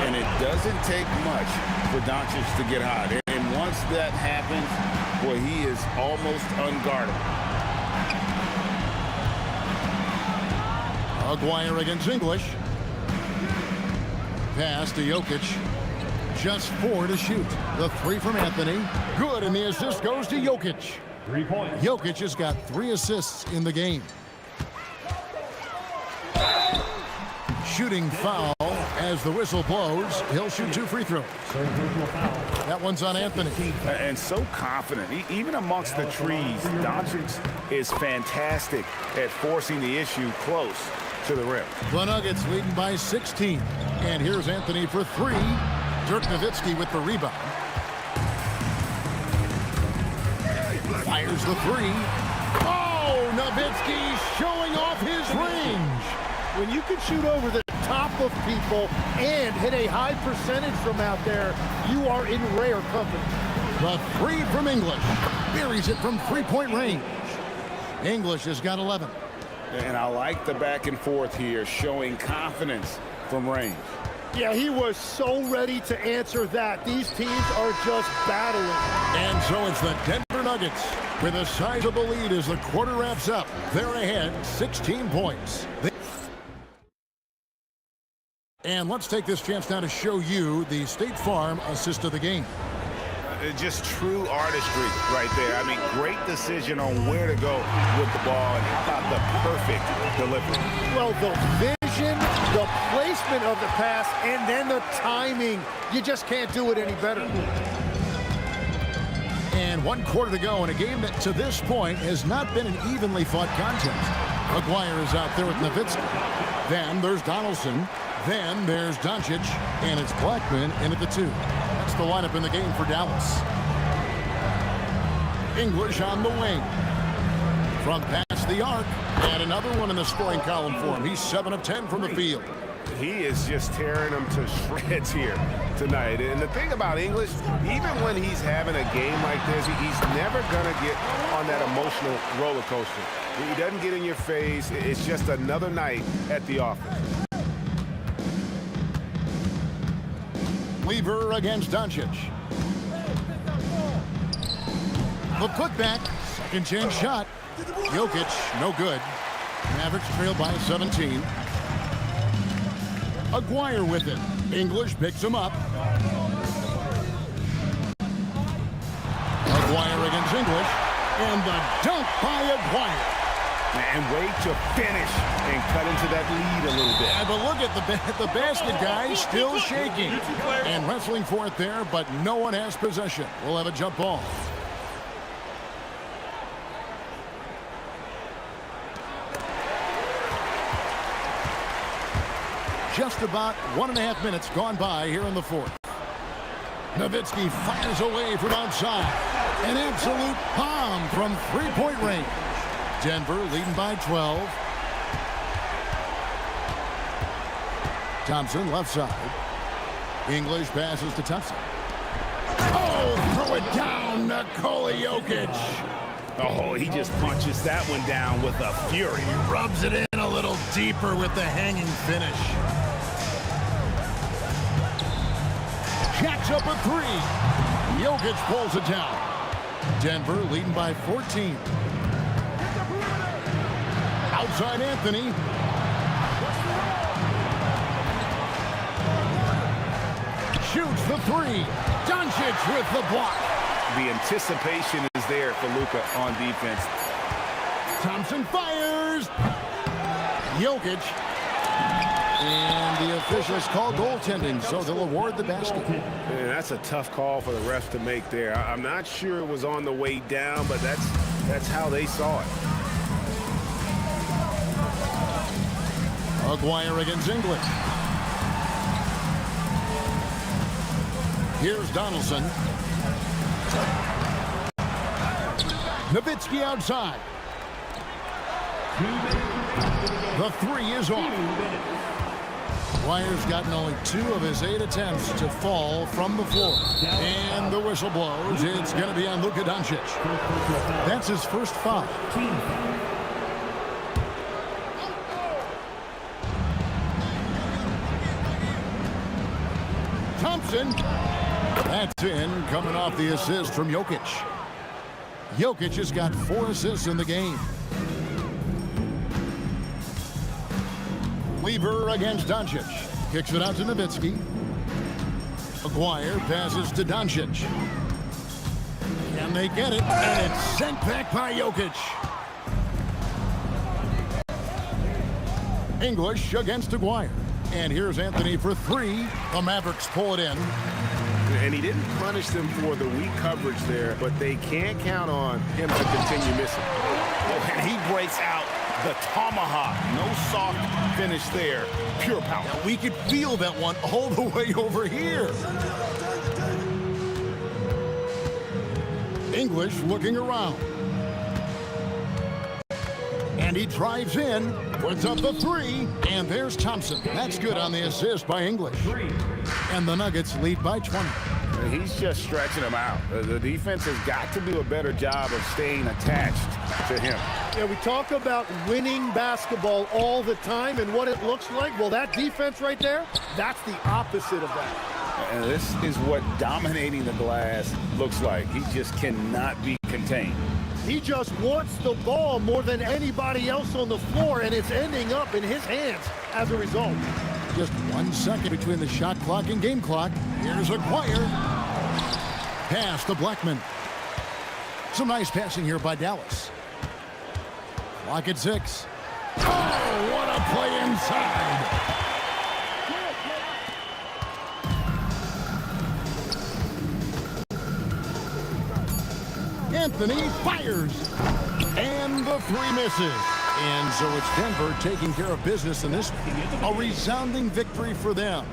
And it doesn't take much for Doncic to get hot. And once that happens, boy, he is almost unguardable. Aguirre against English. Pass to Jokic. Just 4 to shoot. The 3 from Anthony. Good, and the assist goes to Jokic. 3 points. Jokic has got 3 assists in the game. Shooting foul as the whistle blows. He'll shoot 2 free throws. That one's on Anthony. And so confident. Even amongst the trees, Doncic is fantastic at forcing the issue close to the rim. The Nuggets leading by 16. And here's Anthony for 3. Dirk Nowitzki with the rebound. Fires the 3. Oh, Nowitzki showing off his range. When you can shoot over the top of people and hit a high percentage from out there, you are in rare company. The 3 from English. Buries it from 3-point range. English has got 11. And I like the back and forth here, showing confidence from range. Yeah, he was so ready to answer that. These teams are just battling. And so it's the Denver Nuggets with a sizable lead as the quarter wraps up. They're ahead 16 points. And let's take this chance now to show you the State Farm assist of the game. Just true artistry right there. I mean, great decision on where to go with the ball, and how about the perfect delivery? Well, the vision, the placement of the pass, and then the timing. You just can't do it any better. And 1 quarter to go in a game that to this point has not been an evenly fought contest. Aguirre is out there with Nowitzki. Then there's Donaldson. Then there's Doncic, and it's Blackman in at the 2. That's the lineup in the game for Dallas. English on the wing. From past the arc, and another one in the scoring column for him. He's 7 of 10 from the field. He is just tearing them to shreds here tonight. And the thing about English, even when he's having a game like this, he's never going to get on that emotional roller coaster. He doesn't get in your face. It's just another night at the office. Lever against Doncic. The putback, second chance shot. Jokic, no good. Mavericks trail by 17. Aguirre with it. English picks him up. Aguirre against English. And the dunk by Aguirre. And way to finish and cut into that lead a little bit. But look at the basket guy still shaking. And wrestling for it there, but no one has possession. We'll have a jump ball. Just about 1.5 minutes gone by here in the 4th. Nowitzki fires away from outside. An absolute bomb from 3-point range. Denver leading by 12. Thompson left side. English passes to Thompson. Oh, throw it down, Nikola Jokic. Oh, he just punches that one down with a fury. Rubs it in a little deeper with the hanging finish. Jacks up a 3. Jokic pulls it down. Denver leading by 14. Outside Anthony. Shoots the 3. Doncic with the block. The anticipation is there for Luka on defense. Thompson fires. Jokic. And the officials call goaltending, so they'll award the basket. Man, that's a tough call for the refs to make there. I'm not sure it was on the way down, but that's how they saw it. Aguirre against English. Here's Donaldson. Nowitzki outside. The 3 is off. Aguirre's gotten only 2 of his 8 attempts to fall from the floor. And the whistle blows. It's going to be on Luka Doncic. That's his first foul. Thompson. That's in, coming off the assist from Jokic. Jokic has got 4 assists in the game. Lever against Doncic. Kicks it out to Nowitzki. Aguirre passes to Doncic. Can they get it? And it's sent back by Jokic. English against Aguirre. And here's Anthony for three. The Mavericks pull it in. And he didn't punish them for the weak coverage there, but they can't count on him to continue missing. Oh, and he breaks out the tomahawk. No soft finish there. Pure power. Now we could feel that one all the way over here. English looking around. And he drives in, puts up the three, and there's Thompson. That's good on the assist by English. And the Nuggets lead by 20. He's just stretching them out. The defense has got to do a better job of staying attached to him. Yeah, we talk about winning basketball all the time and what it looks like. Well, that defense right there, that's the opposite of that. And this is what dominating the glass looks like. He just cannot be contained. He just wants the ball more than anybody else on the floor, and it's ending up in his hands as a result. Just 1 second between the shot clock and game clock. Here's Aguirre. Pass to Blackman. Some nice passing here by Dallas. Clock at 6. Oh, what a play inside. Anthony fires. And the three misses. And so it's Denver taking care of business in this one. A resounding victory for them.